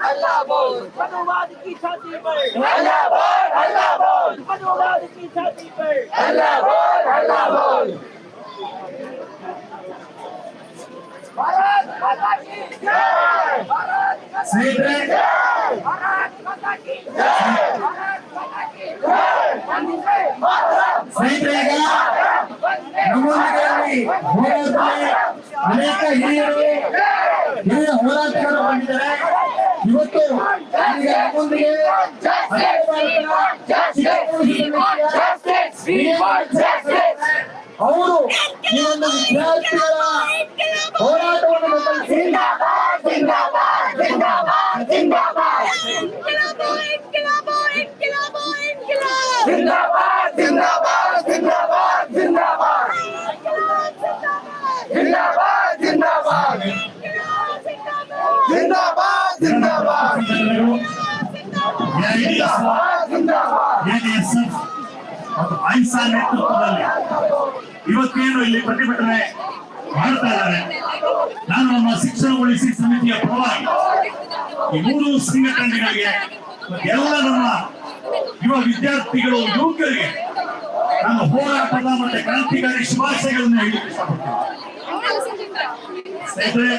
हल्ला बोल मनुवाद की छाती पर हल्ला बोल मनुवाद की छाती पर हल्ला बोल भारत माता की जय भारत माता की जय भारत माता की जय वंदे मातरम ಸ್ನೇಹಿತರೆ, ನಮ್ಮೊಂದಿಗೆ ಅನೇಕ ಹಿರಿಯ ಹೋರಾಟಗಾರರು ಬಂದಿದ್ದಾರೆ. ಇವತ್ತು ನಮ್ಮೊಂದಿಗೆ ಅವರು ಈ ಒಂದು ವಿದ್ಯಾರ್ಥಿಗಳ ಹೋರಾಟವನ್ನು ಬೆಂಬಲಿಸಿ ಐಸಾ ನೇತೃತ್ವದಲ್ಲಿ ಇವತ್ತೇನು ಇಲ್ಲಿ ಪ್ರತಿಭಟನೆ ಮಾಡ್ತಾ ಇದ್ದಾರೆ. ನಾನು ನಮ್ಮ ಶಿಕ್ಷಣ ಉಳಿಸಿ ಸಮಿತಿಯ ಪರವಾಗಿ ಈ ಮೂರು ಸಂಘಟನೆಗಳಿಗೆ ಎಲ್ಲ ನಮ್ಮ ಯುವ ವಿದ್ಯಾರ್ಥಿಗಳು ಯುವಕರಿಗೆ ನಮ್ಮ ಹೋರಾಟದ ಮತ್ತೆ ಕ್ರಾಂತಿಕಾರಿ ಶುಭಾಶಯಗಳನ್ನು ಹೇಳಲಿಕ್ಕೆ ಇಷ್ಟಪಡ್ತೀನಿ. ಸ್ನೇಹಿತರೆ,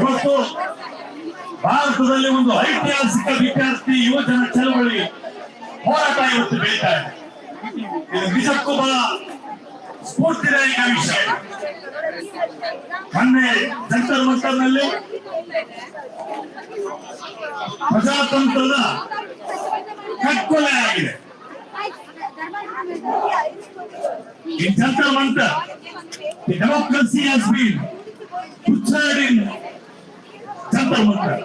ಇವತ್ತು ಭಾರತದಲ್ಲಿ ಒಂದು ಐತಿಹಾಸಿಕ ವಿದ್ಯಾರ್ಥಿ ಯುವಜನ ಚಳವಳಿ ಹೋರಾಟ ಇವತ್ತು ಬೆಳೀತಾ ಇದೆ. ಇದು ನಿಜಕ್ಕೂ ಬಹಳ ಸ್ಫೂರ್ತಿದಾಯಕ ವಿಷಯ. ಮೊನ್ನೆ ಜಂತರ್ ಮಂತರ್ನಲ್ಲಿ ಪ್ರಜಾತಂತ್ರದ ಕಟ್ಕೊಲೆ ಆಗಿದೆ. In Jantar Mantar, the democracy has been butchered in Jantar Mantar.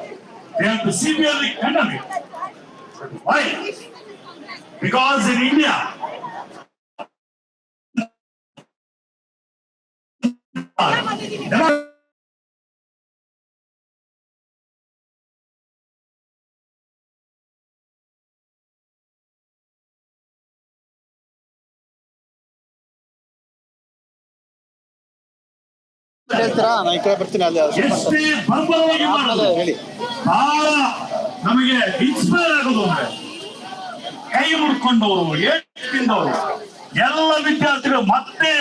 They have to severely condemn it. Why? Because in India, ಎಷ್ಟೇ ಬರ್ಬರವಾಗಿ ಮಾಡೋದು ಬಹಳ ನಮಗೆ ಇನ್ಸ್ಪೈರ್ ಆಗೋದು ಅಂದ್ರೆ ಕೈ ಮುಡ್ಕೊಂಡವರು ಏಟಿಂದವರು ಎಲ್ಲ ವಿದ್ಯಾರ್ಥಿಗಳು ಮತ್ತೆ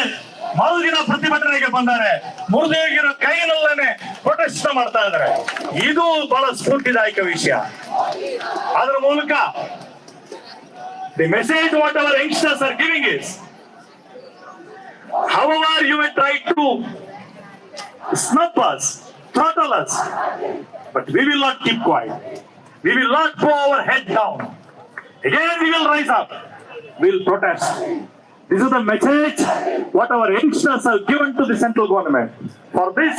ಮರುದಿನ ಪ್ರತಿಭಟನೆಗೆ ಬಂದಾರೆ. ಮುರಿದೋಗಿರೋ ಕೈನಲ್ಲೇ ಪ್ರೊಟೆಸ್ಟ್ ಮಾಡ್ತಾ ಇದ್ದಾರೆ. ಇದು ಬಹಳ ಸ್ಫೂರ್ತಿದಾಯಕ ವಿಷಯ. ಅದರ ಮೂಲಕ the message what our youngsters are giving is however you may try to snub us, throttle us, but we will not keep quiet. We will not throw our head down. Again we will rise up. We will protest. This is the message what our youngsters have given to the central government. For this,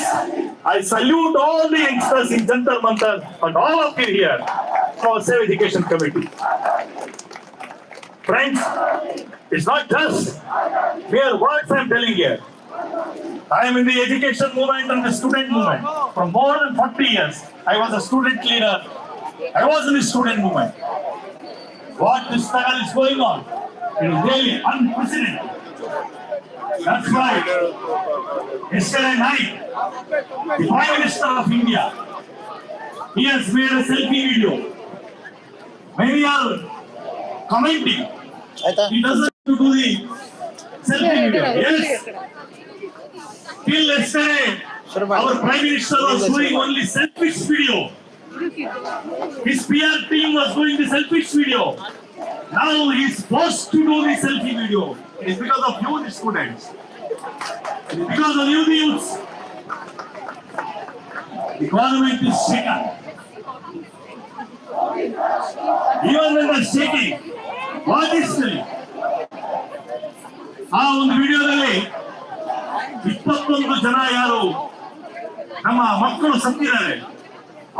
I salute all the youngsters in Jantar Mantar and all of you here for Save Education Committee. Friends, it's not just mere words I am telling here. I am in the education movement and the student movement. For more than 40 years, I was a student leader. I was in the student movement. What this struggle is going on, it is really unprecedented. That's why yesterday night, the Prime Minister of India, he has made a selfie video. Many are commenting. He doesn't do the selfie video. Yes. Till yesterday, our Prime Minister was doing only selfish video. His PR team was doing the selfish video. Now he is forced to do the selfie video. It is because of you, the students. It is because of you, the youths. The government is shaken. Even when they are shaking, what is telling? ಆ ಒಂದು ವಿಡಿಯೋದಲ್ಲಿ 21 ಜನ ಯಾರು ನಮ್ಮ ಮಕ್ಕಳು ಸತ್ತಿದ್ದಾರೆ,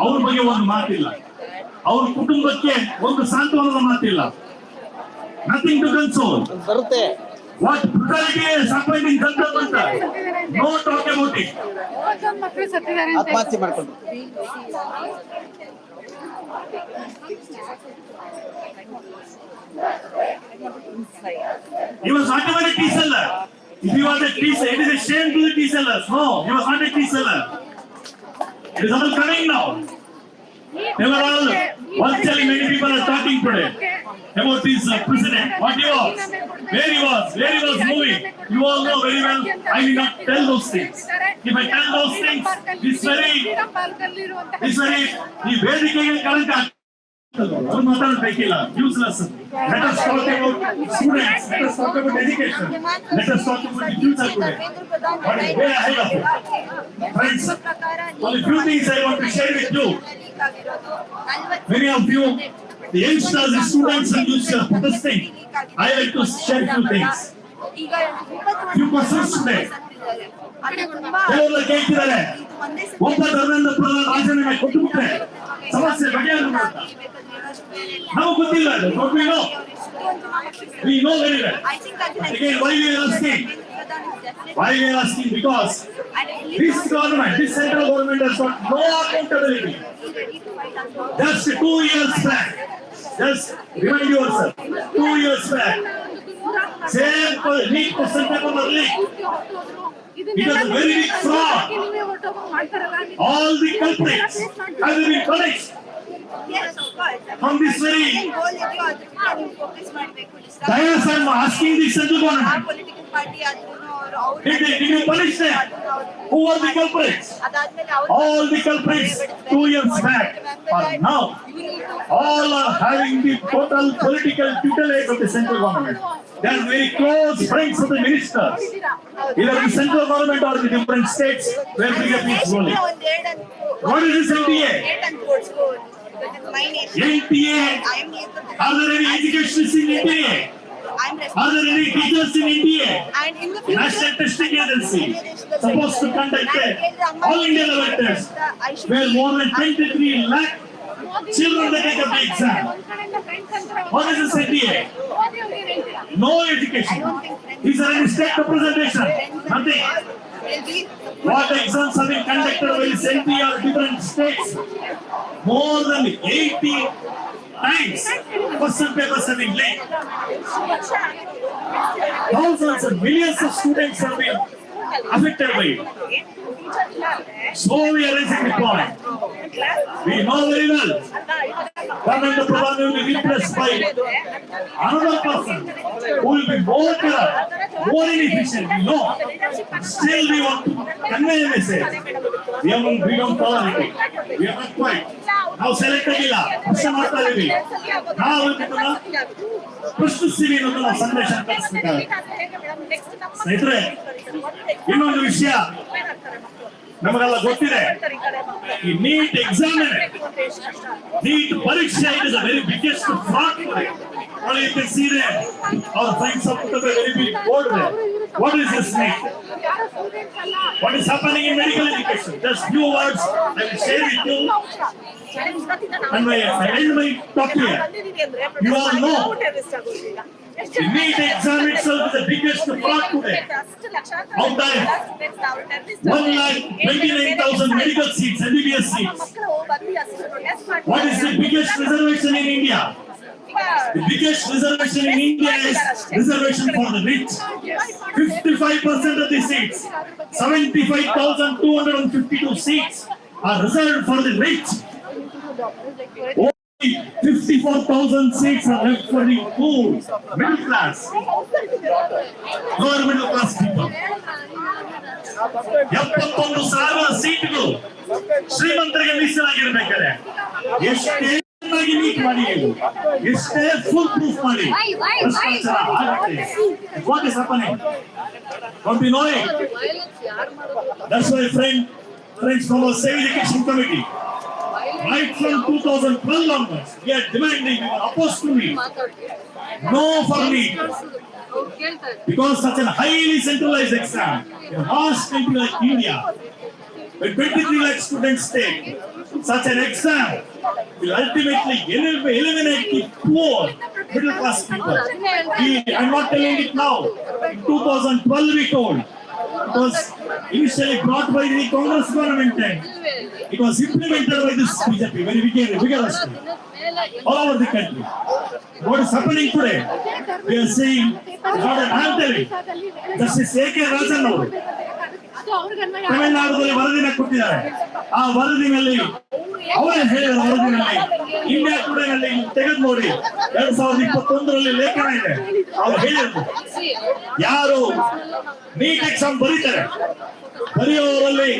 ಅವ್ರ ಬಗ್ಗೆ ಒಂದು ಮಾತಿಲ್ಲ. ಅವ್ರ ಕುಟುಂಬಕ್ಕೆ ಒಂದು ಸಾಂತ್ವನದ ಮಾತಿಲ್ಲ. Nothing to console. ಬರುತ್ತೆ. What brutality is happening in Jantar Mantar? No talk about it. ಮಕ್ಕಳು ಸತ್ತಿದ್ದಾರೆ ಅಂತ ಆತ್ಮಹತ್ಯೆ ಮಾಡ್ಕೊಂಡು He was not even a tea seller. If he was a tea seller, it is a shame to the tea sellers. No, he was not a tea seller. It is all coming now. They were all virtually many people are talking today about this president. What he was, where he was moving. You all know very well. I will not tell those things. If I tell those things, this very ಈ ವೇದಿಕೆಗೆ ಕಳಂಕ ಅವ್ರು ಮಾತಾಡಬೇಕಿಲ್ಲ. Useless. Let us talk about students. Let us talk about education. Let us talk about the future today. What is way ahead of it? Friends, only few things I want to share with you. Many of you, the youngsters, the students and youths are protesting. I like to share few things. Few questions today. ಕೆಲವರು ಕೇಳ್ತಿದ್ದಾರೆ, ಒಬ್ಬ ಧರ್ಮೇಂದ್ರ ರಾಜೀನಾಮೆ ಕೊಟ್ಟುಬಿಟ್ರೆ ಸಮಸ್ಯೆ ಬಗೆಹರಿಯುತ್ತಾ? ನಮಗೆ ಗೊತ್ತಿಲ್ಲ ಅದು. Don't we know? We know very well. Again, why we are asking? Why we are asking? Because this government, this central government has got no accountability. Just 2 years back, just remind yourself, 2 years back, same leak question paper was leaked. It was a very big fraud. All the culprits have been punished. Yes, of course. From this very Dias, I am asking the central government. Political party Did you punish them? Who were the culprits? All the culprits 2 years back. But now, all are having the total political tutelage of the central government. They are very close friends of the ministers. Either the central government or the different states where BJP is ruling. What is this NTA? NTA? Are there any educationists in NTA? Are there any teachers in NTA? And in the future, National Testing Agency supposed to conduct all India level tests where more than 23 lakh children they take up the exam. What is this NTA? No education. These are any state representation. Nothing. What exams have been conducted by this NTA or different states? More than 80 times question papers have been leaked. Thousands and millions of students have been affected by it. So we are raising the point. We know very well Government of Pradhan will be replaced by another person who will be more corrupt, more inefficient. We know. Still we want to convey a message. We don't tolerate it. We are not quiet. ನಾವು select ಆಗಿಲ್ಲ, ಪ್ರಶ್ನೆ ಮಾಡ್ತಾ ಇದೀವಿ. ನಾವು ಪ್ರಶ್ನಿಸ್ತೀವಿ ಅನ್ನೋದು ನಾವು ಸಂದೇಶ ಕಳಿಸ್ಬೇಕಾಗುತ್ತೆ. ಸ್ನೇಹಿತರೆ, ಇನ್ನೊಂದು ವಿಷಯ ನಮಗೆಲ್ಲ ಗೊತ್ತಿದೆ. ಈ ನೀಟ್ ಎಕ್ಸಾಮ್, ನೀಟ್ ಪರೀಕ್ಷೆ is a very biggest fraud today. All you can see there, our friends have put up a very big board there. What is this NEET? What is happening in medical education? Just few words I will share with you. And I end my talk here. You all know the NEET exam itself is the biggest fraud today. Out there, 1,29,000 medical seats, MBBS seats. What is the biggest reservation in India? The biggest reservation in India is reservation for the rich. 55% of the seats, 75,252 seats are reserved for the rich. Only 54,000 seats are left for the poor, middle class, lower middle class people. 71,000 ಸೀಟ್ಗಳು ಶ್ರೀಮಂತರಿಗೆ ಮೀಸಲಾಗಿರ್ಬೇಕಾದ್ರೆ ಎಷ್ಟೇ neat ಮಾಡಿ, ಎಷ್ಟೇ full proof ಮಾಡಿ ಭ್ರಷ್ಟಾಚಾರ ಆಗುತ್ತೆ. What is happening? Don't we know it? That's why friends from our Save Education Committee, right from 2012 onwards, we are demanding, we are opposed to it. No for NEET. Because such a highly centralized exam in a vast country like India, when 23 lakh students take such an exam, will ultimately eliminate the poor middle class people. I'm not telling it now. In 2012 we told. It was initially brought by the Congress government and it was implemented by this BJP very vigorously all over the country. What is happening today? We are seeing, I'm telling, Justice A.K. Rajan ಅವರು ತಮಿಳುನಾಡಲ್ಲಿ ವರದಿನ ಕೊಟ್ಟಿದ್ದಾರೆ. ಆ ವರದಿನಲ್ಲಿ ಅವರೇ ಹೇಳಿದ ವರದಿನಲ್ಲಿ India ಟುಡೇನಲ್ಲಿ ತೆಗೆದು ನೋಡಿ 2021ರಲ್ಲಿ ಲೇಖನ ಇದೆ. ಅವ್ರು ಹೇಳಿದ್ರು ಯಾರು ನೀಟ್ ಎಕ್ಸಾಮ್ ಬರೀತಾರೆ ಬರೆಯುವವರಲ್ಲಿ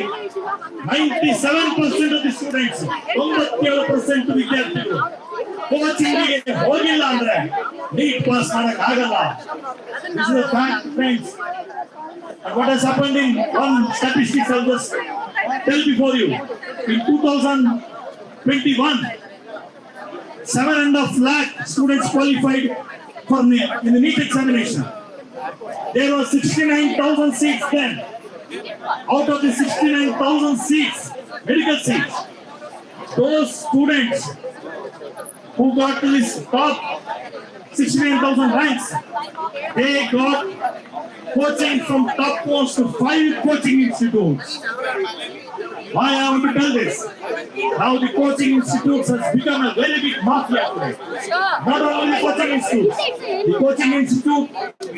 97% ಆಫ್ ದಿ ಸ್ಟೂಡೆಂಟ್ಸ್ 97% ವಿದ್ಯಾರ್ಥಿಗಳು ಕೋಚಿಂಗಿಗೆ ಹೋಗಿಲ್ಲ ಅಂದ್ರೆ ನೀಟ್ ಪಾಸ್ ಮಾಡಕ್ ಆಗಲ್ಲ. This is a fact, friends. And what has happened in one statistics I'll just tell before you. In 2021, 7.5 lakh students qualified for in the NEET examination. There were 69,000 seats then. Out of the 69,000 seats, medical seats, those students who got to this top 69,000 ranks, they got coaching from topmost to 5 coaching institutes. Why I want to tell this? Now the coaching institutes has become a very big mafia today. Not only the coaching institutes, the coaching institute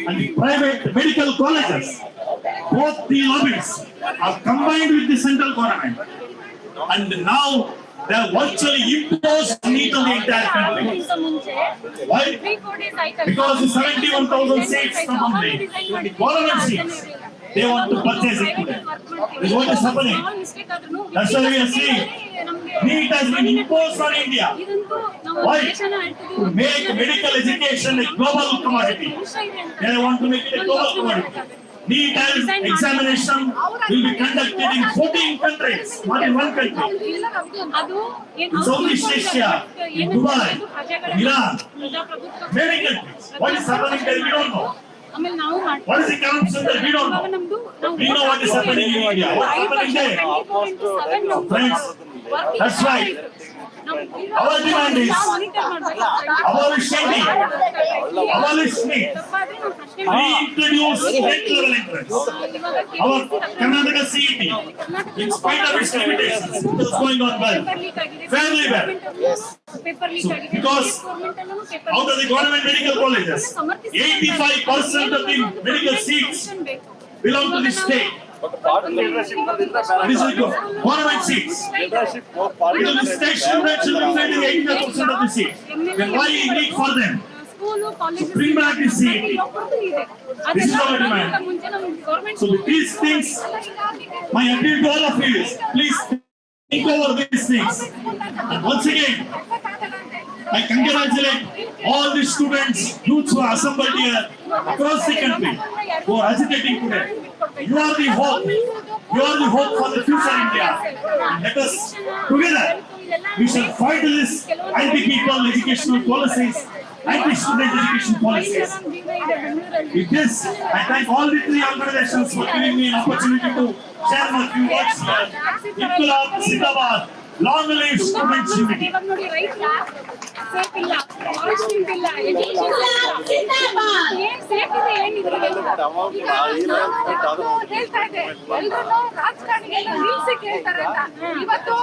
and the private medical colleges, both the lobbies are combined with the central government. And now they have virtually imposed NEET on the entire country. Why? Because the 71,000 seats from the government seats, they want to purchase it today. This is what is happening. That's why we are seeing NEET has been imposed on India. Why? To make medical education a global commodity. They want to make it a global commodity. NEET examination will be conducted in 14 countries, not in one country. In Southeast Asia, in Dubai, Iran, many countries. What is happening there, we don't know. What is the corruption there, we don't know. We know what is happening in India. What is happening there? Friends, that's right. Our demand is abolish NEET, abolish NEET, reintroduce state-level entrance. Our Karnataka CET, in spite of its limitations, it is going on well, fairly well. So, because out of the government medical colleges, 85% of the medical seats belong to the state. This is government seats. It is the state students who will be 85% of the seats. Then why we need for them? To bring back the seat. This is our demand. So with these things, my appeal to all of you is, please think over these things. And once again, I congratulate all the students, youths who are assembled here across the country who are agitating today. You are the hope. You are the hope for the future India. And let us together, we shall fight this anti-people educational policies, anti-student education policies. With this, I thank all the 3 organizations for giving me an opportunity to share my few words here. Inqilab Zindabad. Long live students unity. Safe ಇಲ್ಲ, forest ಇಲ್ಲ, education safe ಇದೆ ಏನಿದೆ ಈಗ ಹೇಳ್ತಾ ಇದೆ ಎಲ್ಲರೂ ರಾಜಕಾರಣಿಗಳನ್ನ ನಿಲ್ಸಕ್ಕೆ ಹೇಳ್ತಾರೆ ಅಂತ. ಇವತ್ತು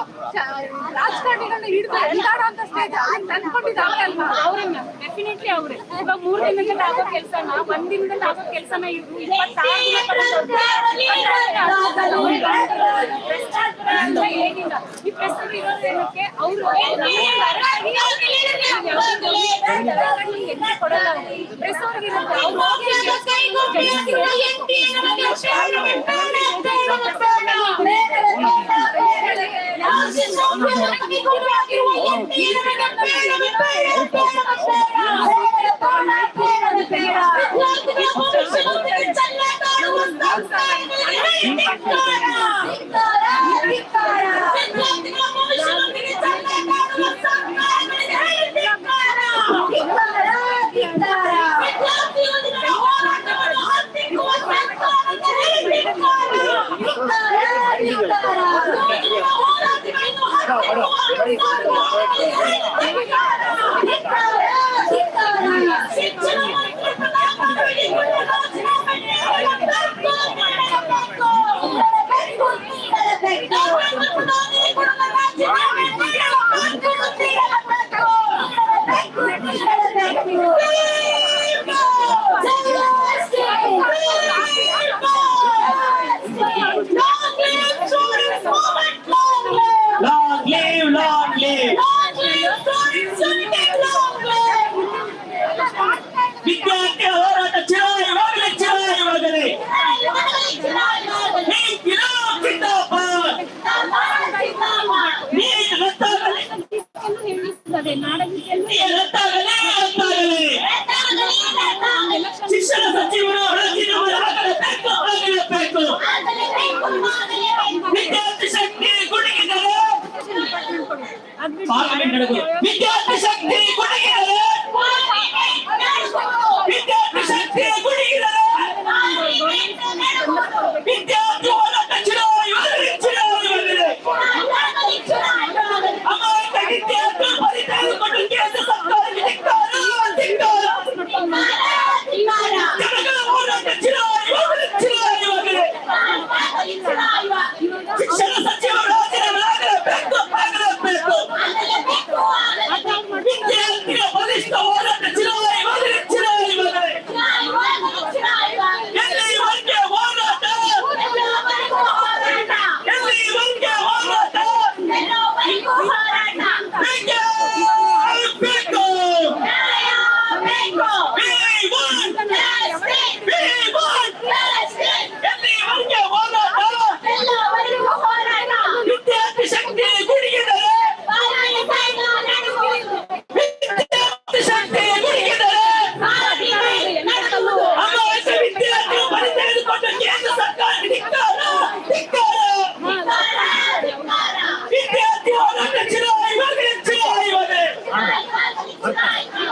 ರಾಜಕಾರಣಿಗಳನ್ನ ಹಿಡಿದು ಎಂದಾಡ ಅಂತ ಸ್ಟೇಜ್ ತಂದ್ಕೊಂಡಿದ್ದು ಅವರೇ ಅಲ್ವಾ? ಅವ್ರನ್ನ ಡೆಫಿನೆಟ್ಲಿ ಅವ್ರೆ. ಇವಾಗ 3 ದಿನದಲ್ಲಿ ಆಗೋ ಕೆಲಸನ 1 ದಿನದಲ್ಲಿ ಆಗೋ ಕೆಲಸನ ಇವ್ರು 26 ಏನಿಲ್ಲ. ಈ ಪ್ರೆಸ್ ಇರೋದೇನಕ್ಕೆ ಅವರು ಕೊಡಲ್ಲ. ಪ್ರೆಸ್ ಅವ್ರಿಗೆ ವಿದ್ಯಾರ್ಥಿ ಶಕ್ತಿ ಕೊಡಗಿದರೆ ವಿದ್ಯಾರ್ಥಿ ಶಕ್ತಿ ಕೊಡಗಿದರೆ ವಿದ್ಯಾರ್ಥಿ ಹೋರಾಟ ಚುನಾವಣೆ ಅಮಾಯಕ ವಿದ್ಯಾರ್ಥಿ ಪರಿತೆಗೆದುಕೊಂಡು ಕೇಂದ್ರ ಸರ್ಕಾರಕ್ಕೆ ಧಿಕ್ಕಾರ ಜನಗಳ ಹೋರಾಟ ಚುನಾವಣೆ ಶಿಕ್ಷಣ ಸಚಿವರು ಆಗಲೇಬೇಕು ವಿದ್ಯಾರ್ಥಿಗಳ ಬಲಿಷ್ಠ ಹೋರಾಟ ಚುನಾವಣೆ ಎಲ್ಲಿವರೆಗೆ ಹೋರಾಟ ಎಲ್ಲಿವರೆಗೆ ಹೋರಾಟ ಬೇಕು ಎಲ್ಲಿವರೆಗೆ ಹೋರಾಟ ವಿದ್ಯಾರ್ಥಿ ಶಕ್ತಿ ಗುಡಿಗಿದರೆ ವಿದ್ಯಾರ್ಥಿ ಶಕ್ತಿ ಗುಡಿಗಿದರೆ ಅಮಾಯಕ ವಿದ್ಯಾರ್ಥಿಗಳು ಬಲಿ ತೆಗೆದುಕೊಂಡು ಕೇಂದ್ರ ಸರ್ಕಾರಕ್ಕೆ ಧಿಕ್ಕಾರ ವಿದ್ಯಾರ್ಥಿ ಹೋರಾಟ ಚುನಾವಣೆ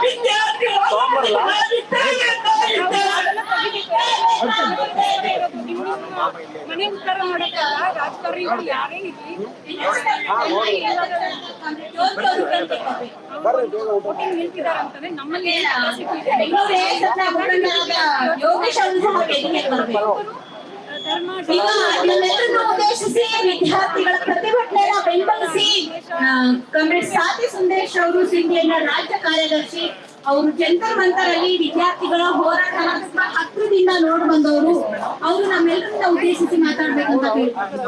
ವಿದ್ಯಾರ್ಥಿ ಮನೆ ಉತ್ತರ ಮಾಡಕ್ಕಲ್ಲ ರಾಜಕಾರಣಿಗಳು ಯಾರೇ ಇರ್ಲಿ ವೋಟಿಂಗ್ ನಿಲ್ತಿದ್ದಾರೆ ಅಂತಂದ್ರೆ ನಮ್ಮಲ್ಲಿ ಉದ್ದೇಶಿಸಿ ವಿದ್ಯಾರ್ಥಿಗಳ ಪ್ರತಿಭಟನೆಯ ಬೆಂಬಲಿಸಿ ಕಾಮ್ರೇಡ್ ಸಾತಿ ಸುಂದರೇಶ್ ಅವರು ಸಿಂಧಿಯ ರಾಜ್ಯ ಕಾರ್ಯದರ್ಶಿ ಅವರು ಜಂತರ್ ಮಂತರಲ್ಲಿ ವಿದ್ಯಾರ್ಥಿಗಳ ಹೋರಾಟನ ಹತ್ತಿರದಿಂದ ನೋಡಿ ಬಂದವರು. ಅವರು ನಮ್ಮೆಲ್ಲರಿಂದ ಉದ್ದೇಶಿಸಿ ಮಾತಾಡ್ಬೇಕು ಅಂತ ಕೇಳ್ತಾರೆ.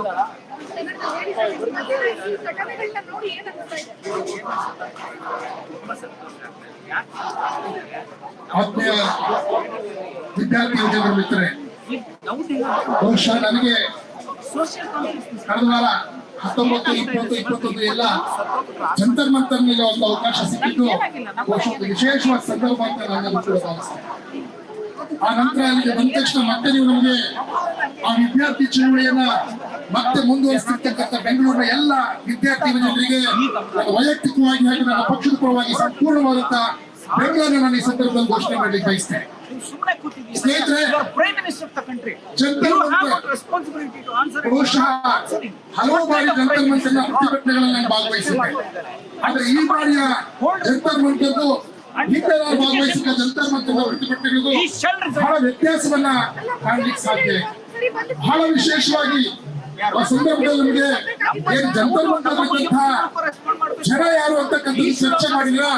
ನೋಡಿ ಏನ್ ಅನ್ಸ್ತಾ ಇದೆ? ಆತ್ಮೀಯ ವಿದ್ಯಾರ್ಥಿ ಯುವಜನರ ಮಿತ್ರರೇ, ಬಹುಶಃ ನನಗೆ ಕಳೆದ ವಾರ 19, 20, 21 ಎಲ್ಲ ಜಂತರ್ ಮಂತರ್ ಮೇಲೆ ಒಂದು ಅವಕಾಶ ಸಿಕ್ಕಿದ್ದು ಬಹುಶಃ ಒಂದು ವಿಶೇಷವಾದ ಸಂದರ್ಭ ಅಂತ ನಾನು ಕೂಡ ಭಾವಿಸ್ತೇನೆ. ಆ ನಂತರ ಅಲ್ಲಿಗೆ ಬಂದ ತಕ್ಷಣ ಮತ್ತೆ ನೀವು ನಮಗೆ ಆ ವಿದ್ಯಾರ್ಥಿ ಚಳವಳಿಯನ್ನ ಮತ್ತೆ ಮುಂದುವರಿಸತಕ್ಕಂಥ ಬೆಂಗಳೂರಿನ ಎಲ್ಲ ವಿದ್ಯಾರ್ಥಿ ಯುವಜನರಿಗೆ ವೈಯಕ್ತಿಕವಾಗಿ ಹಾಗೂ ನನ್ನ ಪಕ್ಷದ ಪರವಾಗಿ ಸಂಪೂರ್ಣವಾದಂತ ಬೆಂಗಳೂರನ್ನು ನಾನು ಈ ಸಂದರ್ಭದಲ್ಲಿ ಘೋಷಣೆ ಮಾಡಲಿಕ್ಕೆ ಬಯಸ್ತೇನೆ. ಸ್ನೇಹಿತರೆ, ಬಹುಶಃ ಹಲವು ಬಾರಿ ಜಂತರ್ ಮಂತರ್ನ ಪ್ರತಿಭಟನೆಗಳಲ್ಲಿ ನಾನು ಭಾಗವಹಿಸಿದ್ದೆ. ಆದ್ರೆ ಈ ಬಾರಿಯ ಜಂತರ್ ಮಂತರ್ದು ಹಿಂದೆ ನಾನು ಭಾಗವಹಿಸಿದ ಜಂತರ್ ಮಂತರ್ನ ಪ್ರತಿಭಟನೆಗಳಿಗೂ ಬಹಳ ವ್ಯತ್ಯಾಸವನ್ನ ಕಾಣಲಿಕ್ಕೆ ಸಾಧ್ಯ. ಬಹಳ ವಿಶೇಷವಾಗಿ ಆ ಸಂದರ್ಭದಲ್ಲಿ ನಮಗೆ ಏನು ಜಂತರ್ ಮಂತರ್ನಂತಹ ಜನ ಯಾರು ಅಂತಕ್ಕಂಥದ್ದು ಚರ್ಚೆ ಮಾಡಿದ್ರೆ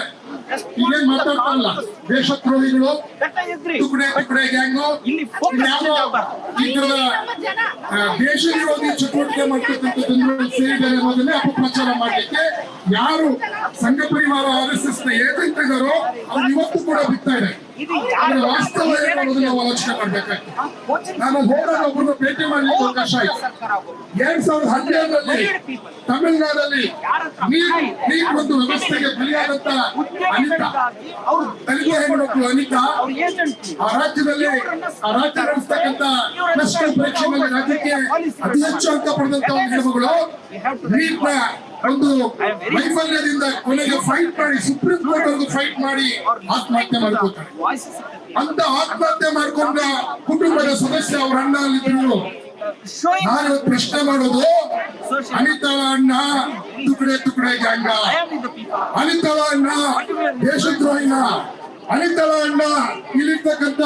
ಈಗೇನ್ ಮಾತಾಡ್ತಾರಲ್ಲ ದೇಶದ್ರೋಹಿಗಳು, ಟುಕಡೆ ಗ್ಯಾಂಗು, ಈ ತರದ ದೇಶ ವಿರೋಧಿ ಚಟುವಟಿಕೆ ಮಾಡ್ತಕ್ಕಂಥದ್ದನ್ನು ಸೇರಿದ್ದಾರೆ ಅನ್ನೋದನ್ನೇ ಅಪಪ್ರಚಾರ ಮಾಡ್ಲಿಕ್ಕೆ ಯಾರು ಸಂಘ ಪರಿವಾರ RSS ನ ಏಜೆಂಟ್ ಇದ್ದಾರೋ ಅವ್ರು ಇವತ್ತು ಕೂಡ ಬಿಡ್ತಾ ಇದೆ. ವಾಸ್ತವ ಏನು ಅನ್ನೋದನ್ನ ನಾವು ಆಲೋಚನೆ ಮಾಡ್ಬೇಕಾಗ್ತದೆ. ನಾನು ಹೋದಾಗ ಒಬ್ಬರನ್ನ ಭೇಟಿ ಮಾಡ್ಲಿಕ್ಕೆ ಅವಕಾಶ ಆಯ್ತು. 2012ರಲ್ಲಿ ತಮಿಳುನಾಡಲ್ಲಿ ನೀಟ್ ಒಂದು ವ್ಯವಸ್ಥೆಗೆ ಬಲಿಯಾದಂತ ಅನಿತಾ, ತೆಲುಗು ಹೆಣ್ಮಕ್ಳು ಅನಿತಾ, ಆ ರಾಜ್ಯದಲ್ಲಿ ಆ ರಾಜ್ಯ ನಡೆಸ್ತಕ್ಕಂಥ ಕ್ಲಸ್ಟರ್ ಪರೀಕ್ಷೆಯಲ್ಲಿ ರಾಜ್ಯಕ್ಕೆ ಅತಿ ಹೆಚ್ಚು ಅಂಕ ಪಡೆದಂತ ಹೆಣ್ಮಗಳು ನೀಟ್ನ ಒಂದು ವೈಫಲ್ಯದಿಂದ ಕೊನೆಗೆ ಫೈಟ್ ಮಾಡಿ ಸುಪ್ರೀಂ ಕೋರ್ಟ್ ಒಂದು ಫೈಟ್ ಮಾಡಿ ಆತ್ಮಹತ್ಯೆ ಮಾಡ್ಕೊತಾರೆ. ಅಂತ ಆತ್ಮಹತ್ಯೆ ಮಾಡ್ಕೊಂಡ ಕುಟುಂಬದ ಸದಸ್ಯ ಅವ್ರ ಅಣ್ಣ ಅಲ್ಲಿದ್ರು. ನಾನು ಪ್ರಶ್ನೆ ಮಾಡೋದು, ಅನಿತಾಳ ಅಣ್ಣ ತುಕಡೆ ಗ್ಯಾಂಗ, ಅನಿತಾಳ ಅಣ್ಣ ದೇಶದ್ರೋಹಿನ, ಅನಿತಾಳ ಅಣ್ಣ ಇಲ್ಲಿರ್ತಕ್ಕಂಥ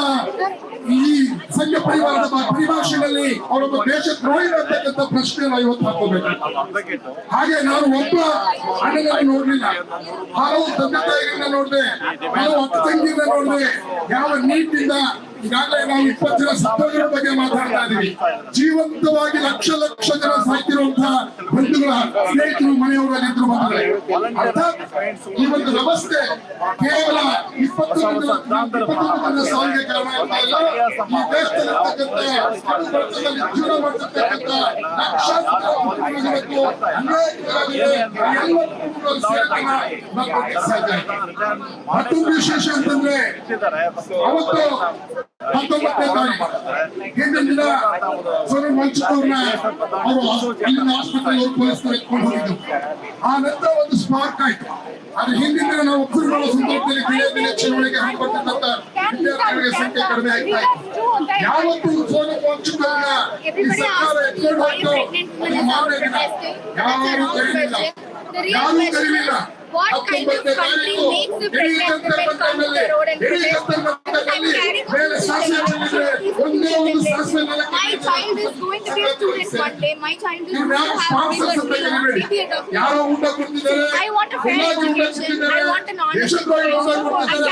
ಈ ಸಂಘ ಪರಿವಾರದ ಪರಿಭಾಷೆಯಲ್ಲಿ ಅವರೊಬ್ಬ ದೇಶದ್ರೋಹಿ ಅಂತಕ್ಕಂಥ ಪ್ರಶ್ನೆ ನಾವು ಇವತ್ತು ಹಾಕೋಬೇಕು. ಹಾಗೆ ನಾನು ಒಬ್ಬ ಅಣ್ಣನನ್ನು ನೋಡ್ಲಿಲ್ಲ, ಹಲವು ತಂದೆ ತಾಯಿಗಳನ್ನ ನೋಡಿದೆ, ಹಲವು ಅಕ್ಕ ತಂಗಿಯನ್ನ ನೋಡಿದೆ. ಯಾವ ನೀತಿಂದ ಈಗಾಗಲೇ ನಾವು 20 ಜನ ಸತ್ತೋಗಿರೋ ಬಗ್ಗೆ ಮಾತಾಡ್ತಾ ಇದೀವಿ. ಜೀವಂತವಾಗಿ ಲಕ್ಷ ಜನ ಸಾಯ್ತಿರುವಂತಹ ಬಂಧುಗಳ ಸ್ನೇಹಿತರು ಮನೆಯವರಾಗಿದ್ರು ಬಂದರೆ ಅರ್ಥಾತ್ ಈ ಒಂದು ವ್ಯವಸ್ಥೆ ಕೇವಲ 21 ಜನ ಸಾವಿಗೆ ಕಾರಣ ಆಗ್ತಾ ಇಲ್ಲ. ಈ ದೇಶದಲ್ಲಿರ್ತಕ್ಕಂಥ ಅನುಭವದಲ್ಲಿ ಜೀವನ ಮಾಡ್ತಿರ್ತಕ್ಕಂಥ ಲಕ್ಷಾಂತರ ಕುಟುಂಬಗಳಿಗೂ ಅನ್ಯಾಯಗಳಾಗಿದೆ. ಎಲ್ಲವನ್ನೂ ಸೇರಿದನ್ನ ನಾವು ನೋಡ್ಲಿಕ್ಕೆ ಸಾಧ್ಯ. ಮತ್ತೊಂದು ವಿಶೇಷ ಅಂತಂದ್ರೆ ಅವತ್ತು 19ನೇ ತಾರೀಕು ಹಿಂದಿನ ದಿನ ಸೋನಲ್ ವಂಚಿತವ್ರನ್ನ ಅವರು ಇಲ್ಲಿನ ಆಸ್ಪತ್ರೆಗೆ ಪೊಲೀಸರು ಎತ್ಕೊಂಡು ಹೋಗಿದ್ರು. ಆ ನಂತರ ಒಂದು ಸ್ಪಾರ್ಕ್ ಆಯ್ತು. ಅದು ಹಿಂದಿನ ನಾವು ಒಕ್ಕೂಟಗಳ ಸಂದರ್ಭದಲ್ಲಿ ಜಿಲ್ಲೆಯಲ್ಲಿ ಚಳವಳಿಗೆ ಹಾಕಿಕೊಟ್ಟಂತ ವಿದ್ಯಾರ್ಥಿಗಳಿಗೆ ಸಂಖ್ಯೆ ಕಡಿಮೆ ಆಗ್ತಾ ಇದೆ. ಯಾವತ್ತೂ ಸೋಲು ವಂಚಿತರನ್ನ ಈ ಸರ್ಕಾರ ಎತ್ಕೊಂಡು ಹೋಯ್ತು ಅದು ಮಾಡಬೇಕಿಲ್ಲ. ಯಾರು ಕರೀಲಿಲ್ಲ, ಯಾರು ಕರೀಲಿಲ್ಲ. 19ನೇ ತಾರೀಕು ಇಡೀ ಜಂತರ್ ಮಂತರ್ನಲ್ಲಿ ಮೇಲೆ ಶಾಸನ ಬಂದಿದ್ರೆ ಒಂದೇ ಒಂದು ಶಾಸನ My child is going to be a student one day. My child is going to have ಯಾರೋ ಊಟ ಕೊಡ್ತಿದ್ದಾರೆ, I want a fair education. I want an honest education. I'm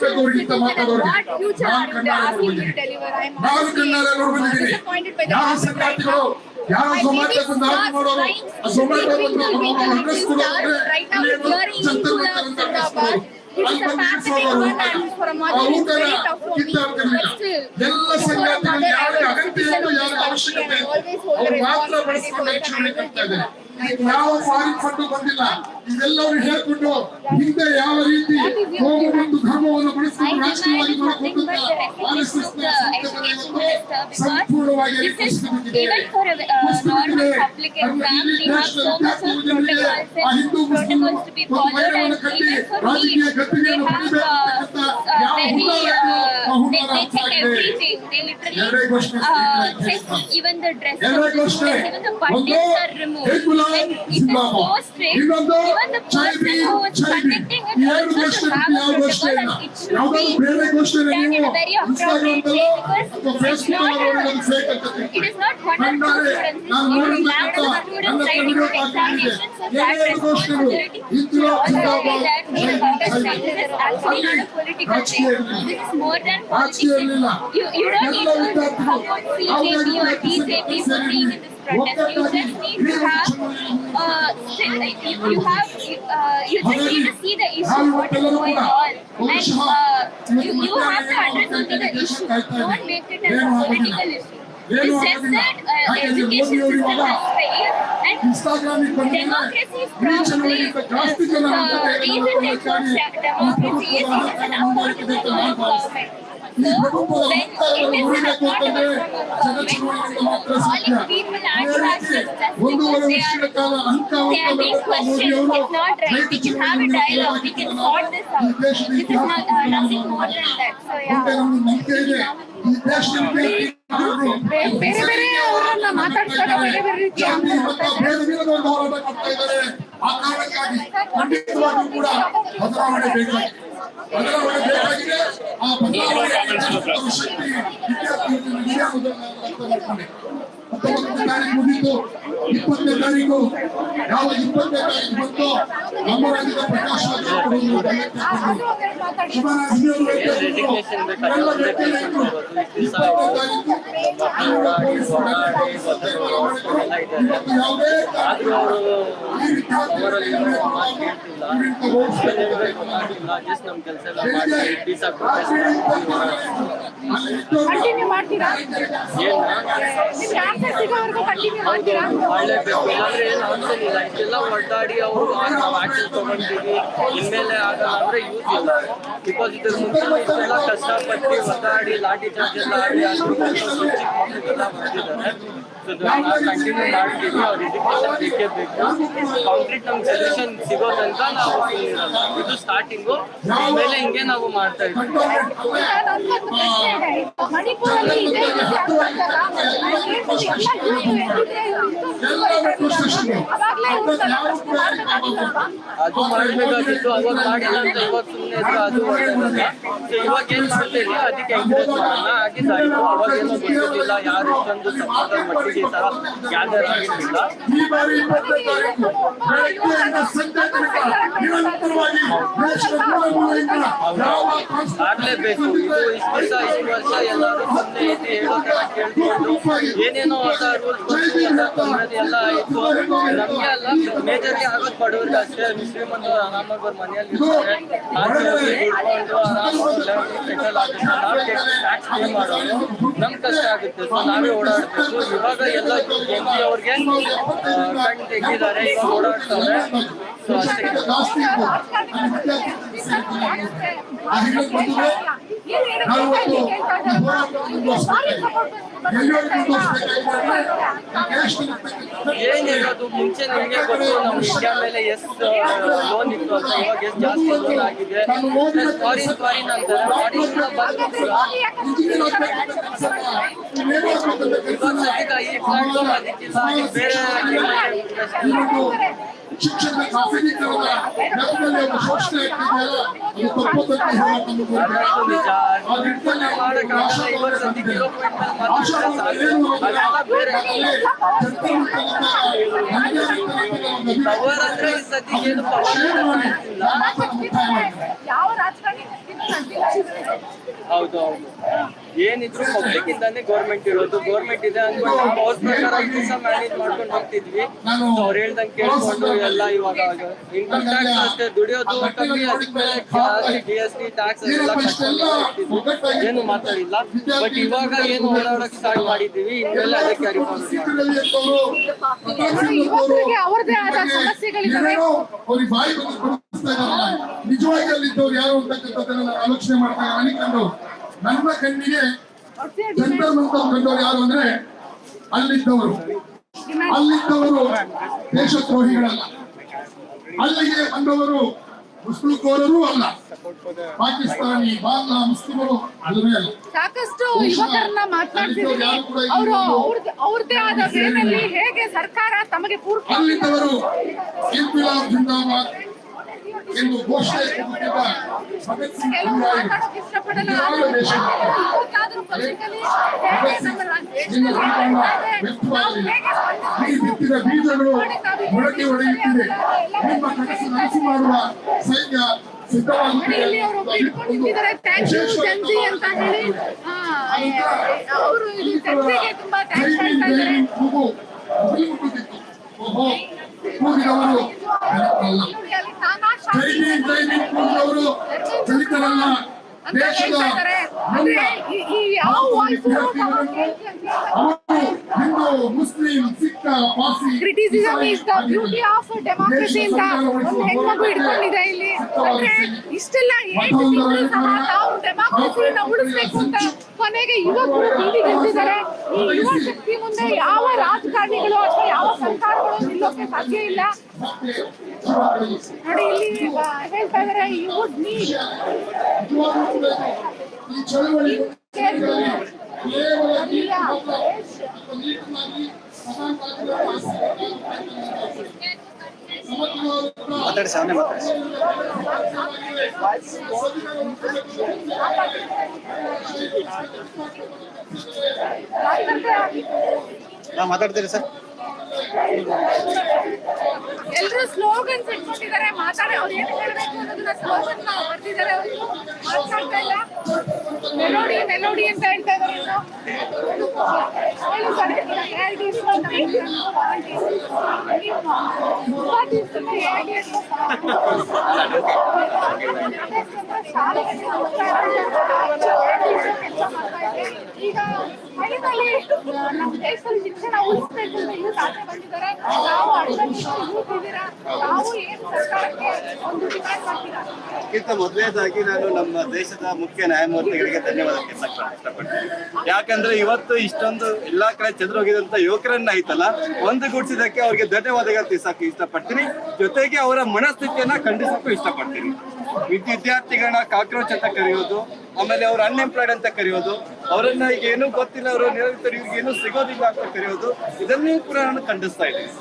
carrying a future. What future are they asking me to deliver? I'm ನಾನು ಕಣ್ಣಾರೆ honestly ನೋಡ್ಬಿಟ್ಟಿದ್ದೀನಿ. disappointed by the ಯಾವ government right ಸಂಗಾತಿಗಳು now. ಯಾವ My ಸಮಾಜ baby ಬಂದು ಹಾಕಿ starts ನೋಡೋರು crying. ಆ ಸಮಾಜ ಬಂದು ಅಡ್ರೆಸ್ ಕೊಡೋದ್ರೆ Right now it's hearing Jantar Inkula Mantar ಅಂತ ಅಡ್ರೆಸ್ Zindabad. ಕೊಡೋರು. It is a pathetic one and for a mother it's very tough for me. But still, ಎಲ್ಲ for a ಸಂಗಾತಿಗಳು mother I ಯಾರಿಗೆ was a ಅಗತ್ಯ citizen ಇತ್ತು, of this ಯಾರಿಗೆ country ಅವಶ್ಯಕತೆ and I ಇತ್ತು, always hold the ಅವ್ರು ಮಾತ್ರ responsibility ಬಳಸ್ಕೊಂಡು for it and I ರಕ್ಷಣೆ will ಕೊಡ್ತಾ give ಇದ್ದಾರೆ. my ಯಾವ ಫಾರಿನ್ ಫಂಡ್ ಬಂದಿಲ್ಲ, ಇವೆಲ್ಲವೂ ಹೇಳ್ಕೊಂಡು ಹಿಂದೆ ಯಾವ ರೀತಿ ಕೋಮು ಮತ್ತು ಧರ್ಮವನ್ನು ಬಳಸಿಕೊಂಡು ರಾಜಕೀಯವಾಗಿ ಮಾಡಿಕೊಂಡಂತ RSS ನ ಸಂಘಟನೆ ಇವತ್ತು ಸಂಪೂರ್ಣವಾಗಿ ಎದುರಿಸುತ್ತಿದೆ. Even for a normal public exam, we have so much of protocols to be followed, and even for me, they have they check everything. They literally check even the dresses, even the buttons are removed. And it is so strict. Even the person who was conducting it also should have a protocol, and it should be done in a very appropriate way, because it's not it is not 100 students. It is 11 students writing for examinations, so that responsibility should also be that we understand. This is actually not a political thing. This is more than politics. You don't need to support CJP or BJP for being in this protest. You just need to have you just need to see the issue, what is going on, and you have to address only the issue. Don't make it as a political issue. It's just that education system has failed, and Instagram democracy is probably the reason they chose democracy is because an affordable government. So when it is an affordable government, calling people anti-fascist just because they are being questioned is not right. We can have a dialogue. We can sort this out. This is not nothing more than that. So yeah. ನಂಬಿಕೆ ಇದೆ ಈ ದೇಶದಲ್ಲಿ ಬೇರೆ ಬೇರೆ ಅವರನ್ನ ಮಾತಾಡ್ತಾರೆ ಬೇರೆ ಬೇರೆ ರೀತಿಯ ಜಾತಿ ಮತ ಭೇದವಿಲ್ಲದ ಒಂದು ಹೋರಾಟ ಮಾಡ್ತಾ ಇದ್ದಾರೆ. ಆ ಕಾರಣಕ್ಕಾಗಿ ಖಂಡಿತವಾಗಿಯೂ ಕೂಡ ಬದಲಾವಣೆ ಬೇಕಾಗಿದೆ. ಆ ಬದಲಾವಣೆ ಶಕ್ತಿ ವಿದ್ಯಾರ್ಥಿಗಳಿಗೆ ಇದೆ ಅನ್ನೋದನ್ನ ಅರ್ಥ ಮಾಡ್ಕೊಂಡೆ. 19ನೇ ತಾರೀಕು ಮುಗಿತು, 20ನೇ ತಾರೀಕು ಯಾವ 20ನೇ ತಾರೀಕು ಬಂತು ನಮ್ಮ ರಾಜ್ಯದ ಪ್ರಕಾಶ್ ರಾಜ್ ಅವರು ಶಿವರಾಜ್ ಎಲ್ಲ ವ್ಯಕ್ತಿಗಳು 20ನೇ ತಾರೀಕು ಇವತ್ತು ಯಾವುದೇ ಈ ಕಂಟಿನ್ಯೂ ಮಾಡ್ತೀರಾ? ನಿಮ್ಗೆ ಆನ್ಸರ್ ಸಿಗೋವರೆಗೂ ಕಂಟಿನ್ಯೂ ಮಾಡ್ತೀರಾ? ಮಾಡಲೇಬೇಕು, ಇಲ್ಲಾಂದ್ರೆ ಏನು ಆನ್ಸರ್ ಇಲ್ಲ. ಇಷ್ಟೆಲ್ಲ ಒಡ್ಡಾಡಿ ಅವರು ನಾವು ಆಕ್ಷನ್ ತಗೊಂತೀವಿ, ಇನ್ಮೇಲೆ ಆಗಲ್ಲ ಅಂದ್ರೆ ಯೂಸ್ ಇಲ್ಲ. ಬಿಕಾಸ್ ಇದ್ರ ಮುಂಚೆ ಇಷ್ಟೆಲ್ಲ ಕಷ್ಟಪಟ್ಟು ಒದ್ದಾಡಿ ಲಾಠಿ ಚಾರ್ಜ್ ಎಲ್ಲ ಆಡಿ ಎಲ್ಲ ಮಾಡಿದ್ದಾರೆ. ಸೊ ಕಂಟಿನ್ಯೂ ಮಾಡ್ತೀವಿ. ಅವ್ರ ಎಜುಕೇಶನ್ ಬೇಕೇ ಬೇಕು. ಕಾಂಕ್ರೀಟ್ ನಮ್ಗೆ ಸೊಲ್ಯೂಷನ್ ಸಿಗೋ ತನಕ ನಾವು ಇರಲ್ಲ. ಇದು ಸ್ಟಾರ್ಟಿಂಗು, ಆಮೇಲೆ ಹಿಂಗೆ ನಾವು ಮಾಡ್ತಾ ಇದ್ದೀವಿ. ನಾನೊಂದು ಪ್ರಶ್ನೆ ಇದೆ. ಮಣಿಪುರಲ್ಲಿ ಇದೇ ರೀತಿ ಆಗ್ತದಲ್ಲ? ಅದು ಮಾಡಬೇಕಾಗಿತ್ತು, ಅವಾಗ ಮಾಡಿಲ್ಲ ಅಂತ ಇವಾಗ ಸುಮ್ಮನೆ ಇದ್ರೆ ಅದು ಒಳ್ಳೆಯದಲ್ಲ. ಸೊ ಇವಾಗ ಏನ್ ಮಾಡ್ತಾ ಇದೀವಿ ಅದಕ್ಕೆ ಎಂಕರೇಜ್ ಮಾಡೋಣ. ಆಗಿದ್ದಾಯ್ತು, ಅವಾಗೇನೋ ಗೊತ್ತಿಲ್ಲ, ಯಾರು ಇಷ್ಟೊಂದು ಸಪೋರ್ಟ್ ಮಟ್ಟಿಗೆ ಈ ತರ ಗ್ಯಾದರ್ ಆಗಿರ್ಲಿಲ್ಲ. ಈ ಬಾರಿ 20ನೇ ತಾರೀಕು ಬೆಳಗ್ಗೆಯಿಂದ ಸಂಜೆ ತನಕ ನಿರಂತರವಾಗಿ ದೇಶದ ಮೂಲೆಮೂಲೆಯಿಂದ ಆಗ್ಲೇಬೇಕು. ಇದು ಇಷ್ಟು ದಿವಸ ಇಷ್ಟು ವರ್ಷ ಎಲ್ಲರೂ ಸುಮ್ಮನೆ ಇದ್ದು ಹೇಳೋ ತರ ಕೇಳ್ಕೊಂಡು ಏನೇನೋ ಹೊಸ ರೂಲ್ಸ್ ಬಂದು ಎಲ್ಲ ಆಯ್ತು. ನಮ್ಗೆ ಅಲ್ಲ, ಮೇಜರ್ಲಿ ಆಗೋದು ಬಡವ್ರಿಗೆ ಅಷ್ಟೇ. ಶ್ರೀಮಂತರು ಆರಾಮಾಗಿ ಅವ್ರ ಮನೆಯಲ್ಲಿ ಇರ್ತಾರೆ, ಆಚೆ ಹೋಗಿ ದುಡ್ಕೊಂಡು ಆರಾಮಾಗಿ ಸೆಟಲ್ ಆಗುತ್ತೆ. ನಾವು ಟ್ಯಾಕ್ಸ್ ಪೇ ಮಾಡೋದು ನಮ್ ಕಷ್ಟ ಆಗುತ್ತೆ. ಸೊ ನಾವೇ ಓಡಾಡ್ಬೇಕು. ಇವಾಗ ಎಲ್ಲ ಎಂ ಪಿ ಅವ್ರಿಗೆ ಕಣ್ ತೆಗಿದ್ದಾರೆ, ಇವಾಗ ಓಡಾಡ್ತಾರೆ. ಸೊ ಅಷ್ಟೇ. ನಾವು ಇವತ್ತು ಈ ಹೋರಾಟವನ್ನು ಮುಂದುವರಿಸಬೇಕಾಗಿದೆ. ಎಲ್ಲಿವರೆಗೂ ಮುಂದುವರಿಸಬೇಕಾಗಿದೆ ಅಂದ್ರೆ ಈ ದೇಶದಲ್ಲಿರ್ತಕ್ಕಂಥ ಏನಿರೋದು ಮುಂಚೆ ನಿಮಗೆ ಗೊತ್ತು ನಮ್ಮ ಇಂಡಿಯಾ ಮೇಲೆ ಎಷ್ಟು ಲೋನ್ ಇತ್ತು ಅಂತ, ಇವಾಗ ಎಷ್ಟು ಜಾಸ್ತಿ ಲೋನ್ ಆಗಿದೆ. ಫಾರಿನ್ ಅಂತಾರೆ, ಫಾರಿನ್ ಬಂದ್ರು ಕೂಡ ಇವಾಗ ಸದ್ಯಕ್ಕೆ ಈ ಪ್ಲಾಟ್ಫಾರ್ಮ್ ಅದಕ್ಕಿಲ್ಲ, ಬೇರೆ ಶಿಕ್ಷಣದ ಖಾಸಗೀಕರಣದ ನೆಪದಲ್ಲಿ ಒಂದು ಶೋಷಣೆ ಆಗ್ತಿದೆಯಲ್ಲ, ಅದು ತಪ್ಪದಂತೆ ಹೋರಾಟ ಮುಂದುವರಿಬೇಕು. ನಿಜ ಆ ನಿಟ್ಟಿನಲ್ಲಿ ಮಾಡೋಕ್ಕಾಗಲ್ಲ. ಇವಾಗ ಸದ್ಯಕ್ಕೆ ಇರೋ ಪಾಯಿಂಟ್ ಮೇಲೆ ಮಾತಾಡಿದ್ರೆ ಬೇರೆ ಪವರ್ ಅಂದ್ರೆ ಈ ಸದ್ಯಕ್ಕೆ ಏನು ಪವರ್ ಇಲ್ಲ. ಯಾವ ರಾಜಕಾರಣಿ ಹೌದು ಹೌದು, ಏನಿದ್ರು ಪಬ್ಲಿಕ್ ಇಂದಾನೆ ಗೌರ್ಮೆಂಟ್ ಇರೋದು. ಗೌರ್ಮೆಂಟ್ ಇದೆ ಅನ್ಕೊಂಡು ನಾವು ಅವ್ರ ಪ್ರಕಾರ ದಿವಸ ಮ್ಯಾನೇಜ್ ಮಾಡ್ಕೊಂಡು ಹೋಗ್ತಿದ್ವಿ. ಅವ್ರು ಹೇಳ್ದಂಗೆ ಕೇಳ್ಕೊಂಡು ಎಲ್ಲ ಇವಾಗ ಇನ್ಕಮ್ ಟ್ಯಾಕ್ಸ್ ಅಷ್ಟೇ ದುಡಿಯೋದು ಕಮ್ಮಿ, ಅದಕ್ಕೆ ಮೇಲೆ GST ಟ್ಯಾಕ್ಸ್ ಎಲ್ಲ ಕಟ್ಕೊಂಡು ಹೋಗ್ತಿದ್ವಿ, ಏನು ಮಾತಾಡಿಲ್ಲ. ಬಟ್ ಇವಾಗ ಏನು ಓಡಾಡಕ್ ಸ್ಟಾರ್ಟ್ ಮಾಡಿದೀವಿ, ಇನ್ಮೇಲೆ ಅದಕ್ಕೆ ಯುವಕರಿಗೆ ಅವ್ರದೇ ಆದ ಸಮಸ್ಯೆಗಳಿದ್ದಾವೆ. ಅವ್ರಿಗೆ ಬಾಯಿ ಬಂದು ಕೊಡಿಸ್ತಾ ಇದಾರಲ್ಲ, ನಿಜವಾಗಿ ಅಲ್ಲಿದ್ದವ್ರು ಯಾರು ಅಂತಕ್ಕಂಥದ್ದನ್ನ ನಾನು ಆಲೋಚನೆ ಮಾಡ್ತಾ ಅನ್ಕೊಂಡು ನನ್ನ ಕಣ್ಣಿಗೆ ಜಂತರ್ ಮಂತರ್ ಕಂಡವ್ರು ಯಾರು ಅಂದ್ರೆ ಅಲ್ಲಿದ್ದವರು ದೇಶದ್ರೋಹಿಗಳಲ್ಲ, ಅಲ್ಲಿಗೆ ಬಂದವರು ಮುಸ್ಲಿಕೋರರು ಅಲ್ಲ, ಪಾಕಿಸ್ತಾನಿ ಬಾಂಗ್ಲಾ ಮುಸ್ಲಿಮರು ಅಲ್ಲವೇ ಅಲ್ಲ. ಸಾಕಷ್ಟು ಯುವಕರನ್ನ ಮಾತನಾಡ್ತಿದ್ದೀವಿ. ಅವರು ಅವ್ರದೇ ಆದ ವೇನಲ್ಲಿ ಹೇಗೆ ಸರ್ಕಾರ ತಮಗೆ ಪೂರ್ತಿ ಅಲ್ಲಿದ್ದವರು ಇನ್ಕಿಲಾಬ್ ಜಿಂದಾಬಾದ್ ಎಂದು ಘೋಷಣೆ ಕೂಗುತ್ತಿದ್ದ ಭಗತ್ ಸಿಂಗ್ ಕೆಲವು ಮಾತಾಡೋಕೆ ಇಷ್ಟಪಡಲ್ಲ. ಯಾವ್ದಾದ್ರು ಪತ್ರಿಕೆಯಲ್ಲಿ ಹೇಗೆ ನಮ್ಮ ಈ ಬಿತ್ತಿದ ಬೀಜಗಳು ಮೊಳಕೆ ಹೊಡೆಯುತ್ತಿದೆ, ನಿಮ್ಮ ಕನಸು ನನಸು ಮಾಡುವ ಸೈನ್ಯ ಸಿದ್ಧವಾಗುತ್ತಿದೆ. ಅವರು ಇಟ್ಕೊಂಡು ನಿಂತಿದ್ದಾರೆ. ಥ್ಯಾಂಕ್ ಯು ಜನ್ಜಿ ಅಂತ ಹೇಳಿ ಅವರು ಇದು ಜನ್ಜಿಗೆ ತುಂಬಾ ಥ್ಯಾಂಕ್ಸ್ ಹೇಳ್ತಾ ಇದ್ದಾರೆ. ಕೂಗು ಮುಗಿಮುಟ್ಟುತ್ತಿತ್ತು. ಓಹೋ, ಕೂಗಿದವರು ದಲಿತರಲ್ಲ. ಕೂಗಿದವರು ದಲಿತರಲ್ಲ, ದೇಶದ ಅಂದ್ರೆ ಈ ಯಾವ ವಾಯ್ಸ್ ಅವರು Hindu Muslim Sikh Parsi criticism is the beauty of democracy ಅಂತ ಒಂದು ಹೆಣ್ಮಗು ಇಟ್ಕೊಂಡಿದೆ ಇಲ್ಲಿ. ಅಂದ್ರೆ ಇಷ್ಟೆಲ್ಲ ಏನಿದ್ರು ಸಹ ನಾವು ಡೆಮಾಕ್ರಸಿನ ಉಳಿಸ್ಬೇಕು ಅಂತ ಕೊನೆಗೆ ಯುವಕರು ಬೀದಿಗಿಳಿದಿದ್ದಾರೆ. ಈ ಯುವ ಶಕ್ತಿ ಮುಂದೆ ಯಾವ ರಾಜಕಾರಣಿಗಳು ಅಥವಾ ಯಾವ ಸರ್ಕಾರಗಳು ನಿಲ್ಲೋಕೆ ಸಾಧ್ಯ ಇಲ್ಲ. ನೋಡಿ ಇಲ್ಲಿ ಹೇಳ್ತಾ ಇದಾರೆ ಯು ವುಡ್ ನೀಡ್ ಈ ಚಳವಳಿ ಕೇವಲ ಮಾತಾಡಿ ಸಾಮನೆ ಮಾತಾಡಿ. ಮಾತಾಡ್ತೀರಿ ಸರ್? ಎಲ್ಲರೂ ಸ್ಲೋಗನ್ಸ್ ಇಟ್ಕೊಂಡಿದ್ದಾರೆ. ಮಾತಾಡಿ ಅವ್ರು ಏನು ಹೇಳಬೇಕು ಅನ್ನೋದನ್ನ ಸ್ಲೋಗನ್ ಬರ್ತಿದ್ದಾರೆ. ಅವರು ಮಾತಾಡ್ತಾ ಇಲ್ಲ. ಮೆಲೋಡಿ ಅಂತ ಹೇಳ್ತಾ ಇದ್ದಾರೆ. ಈಗ ನಮ್ಮ ದೇಶದಲ್ಲಿ ಶಿಕ್ಷಣ ಉಳಿಸಬೇಕು ಅಂತ ಯೂತ್ ಆಚೆ ಬಂದಿದ್ದಾರೆ. ನಾವು ಯೂತ್ ಇದ್ದೀರಾ, ನಾವು ಏನು ಸರ್ಕಾರಕ್ಕೆ ಒಂದು ಡಿಮ್ಯಾಂಡ್ ಮಾಡ್ತೀರಾ? ಇದಕ್ಕಿಂತ ಮೊದಲನೇದಾಗಿ ನಾನು ನಮ್ಮ ದೇಶದ ಮುಖ್ಯ ನ್ಯಾಯಮೂರ್ತಿಗಳಿಗೆ ಧನ್ಯವಾದ ಇಷ್ಟಪಡ್ತೀನಿ. ಯಾಕಂದ್ರೆ ಇವತ್ತು ಇಷ್ಟೊಂದು ಎಲ್ಲಾ ಕಡೆ ಚದುರೋಗಿದಂತ ಯುವಕರನ್ನ ಐತಲ್ಲ ಒಂದುಗೂಡಿಸಿದಕ್ಕೆ ಅವ್ರಿಗೆ ಧನ್ಯವಾದಗಳು ತಿಳಿಸಕ್ಕೆ ಇಷ್ಟಪಡ್ತೀನಿ. ಜೊತೆಗೆ ಅವರ ಮನಸ್ಥಿತಿಯನ್ನ ಖಂಡಿಸಕ್ಕೂ ಇಷ್ಟಪಡ್ತೀನಿ. ವಿದ್ಯಾರ್ಥಿಗಳನ್ನ ಕಾಕ್ರೋಚ್ ಅಂತ ಕರೆಯೋದು, ಆಮೇಲೆ ಅವ್ರು ಅನ್ಎಂಪ್ಲಾಯ್ಡ್ ಅಂತ ಕರೆಯೋದು, ಅವರನ್ನ ಈಗ ಏನೂ ಗೊತ್ತಿಲ್ಲ, ಅವರು ನಿರಕ್ಷರ, ಇವ್ರಿಗೆ ಏನೂ ಸಿಗೋದಿಲ್ಲ ಅಂತ ಕರೆಯೋದು, ಇದನ್ನೇ ಕೂಡ ನಾನು ಖಂಡಿಸ್ತಾ ಇದ್ದೀನಿ.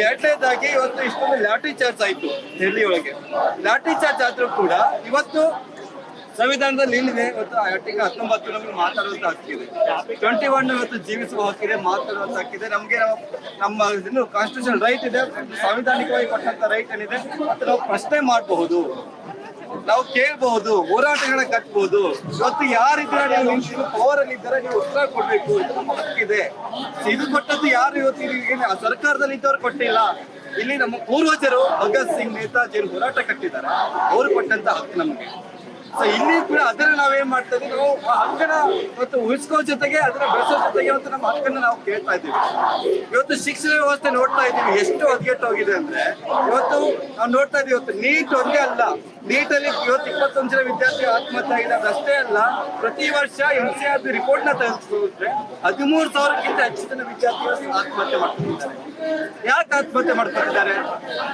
ಎರಡನೇದಾಗಿ ಇವತ್ತು ಇಷ್ಟೊಂದು ಲಾಠಿ ಚಾರ್ಜ್ ಆಯ್ತು ಡೆಲ್ಲಿ ಒಳಗೆ. ಲಾಠಿ ಚಾರ್ಜ್ ಆದ್ರೂ ಕೂಡ ಇವತ್ತು ಸಂವಿಧಾನದಲ್ಲಿ ಏನಿದೆ, ಇವತ್ತು ಆರ್ಟಿಕಲ್ 19 ನಮಗೆ ಮಾತಾಡುವಂತ ಹಕ್ಕಿದೆ, 21 ಇವತ್ತು ಜೀವಿಸುವ ಹಕ್ಕಿದೆ, ಮಾತಾಡುವಂತ ಹಕ್ಕಿದೆ. ನಮ್ಗೆ ನಮ್ಮ ಕಾನ್ಸ್ಟಿಟ್ಯೂಷನ್ ರೈಟ್ ಇದೆ, ಸಾಂವಿಧಾನಿಕವಾಗಿ ಕೊಟ್ಟಂತ ರೈಟ್ ಏನಿದೆ ಅದು ನಾವು ಪ್ರಶ್ನೆ ಮಾಡಬಹುದು, ನಾವು ಕೇಳಬಹುದು, ಹೋರಾಟಗಳನ್ನ ಕಟ್ಟಬಹುದು. ಇವತ್ತು ಯಾರಿದ್ದಾರೆ ಪವರ್ ಅಲ್ಲಿ ಇದ್ದಾರೆ, ನೀವು ಉತ್ತರ ಕೊಡ್ಬೇಕು, ಇದು ನಮ್ಮ ಹಕ್ಕಿದೆ. ಇದು ಕೊಟ್ಟದ್ದು ಯಾರು ಇವತ್ತು ಸರ್ಕಾರದಲ್ಲಿ ಇದ್ದವ್ರು ಕೊಟ್ಟಿಲ್ಲ. ಇಲ್ಲಿ ನಮ್ಮ ಪೂರ್ವಜರು ಭಗತ್ ಸಿಂಗ್, ನೇತಾಜಿ ಹೋರಾಟ ಕಟ್ಟಿದ್ದಾರೆ, ಅವರು ಕೊಟ್ಟಂತ ಹಕ್ಕು ನಮಗೆ. ಸೊ ಇಲ್ಲಿ ಕೂಡ ಅದನ್ನ ನಾವೇನ್ ಮಾಡ್ತಾ ಇದೀವಿ, ನಾವು ಹಕ್ಕನ್ನ ಇವತ್ತು ಉಳಿಸ್ಕೋ ಜೊತೆಗೆ ಅದನ್ನ ಬೆಳೆಸೋ ಜೊತೆಗೆ ಇವತ್ತು ನಮ್ಮ ಹಕ್ಕನ್ನ ನಾವು ಕೇಳ್ತಾ ಇದ್ದೀವಿ. ಇವತ್ತು ಶಿಕ್ಷಣ ವ್ಯವಸ್ಥೆ ನೋಡ್ತಾ ಇದ್ದೀವಿ ಎಷ್ಟು ಹದಗೆಟ್ಟು ಹೋಗಿದೆ ಅಂದ್ರೆ, ಇವತ್ತು ನಾವು ನೋಡ್ತಾ ಇದೀವಿ, ಇವತ್ತು ನೀಟ್ ಒಂದೇ ಅಲ್ಲ, ನೀಟಲ್ಲಿ ಇವತ್ತು 21 ಜನ ವಿದ್ಯಾರ್ಥಿಗಳು ಆತ್ಮಹತ್ಯೆ ಆಗಿದ್ದಾರೆ. ಅಷ್ಟೇ ಅಲ್ಲ, ಪ್ರತಿ ವರ್ಷ NCERT ರಿಪೋರ್ಟ್ ನ ತೆಗೆದುಕೊಂಡ್ರೆ 13,000ಕ್ಕಿಂತ ಹೆಚ್ಚು ಜನ ವಿದ್ಯಾರ್ಥಿಗಳು ಆತ್ಮಹತ್ಯೆ ಮಾಡ್ತಿದ್ದಾರೆ. ಯಾಕೆ ಆತ್ಮಹತ್ಯೆ ಮಾಡ್ಕೊತಿದ್ದಾರೆ?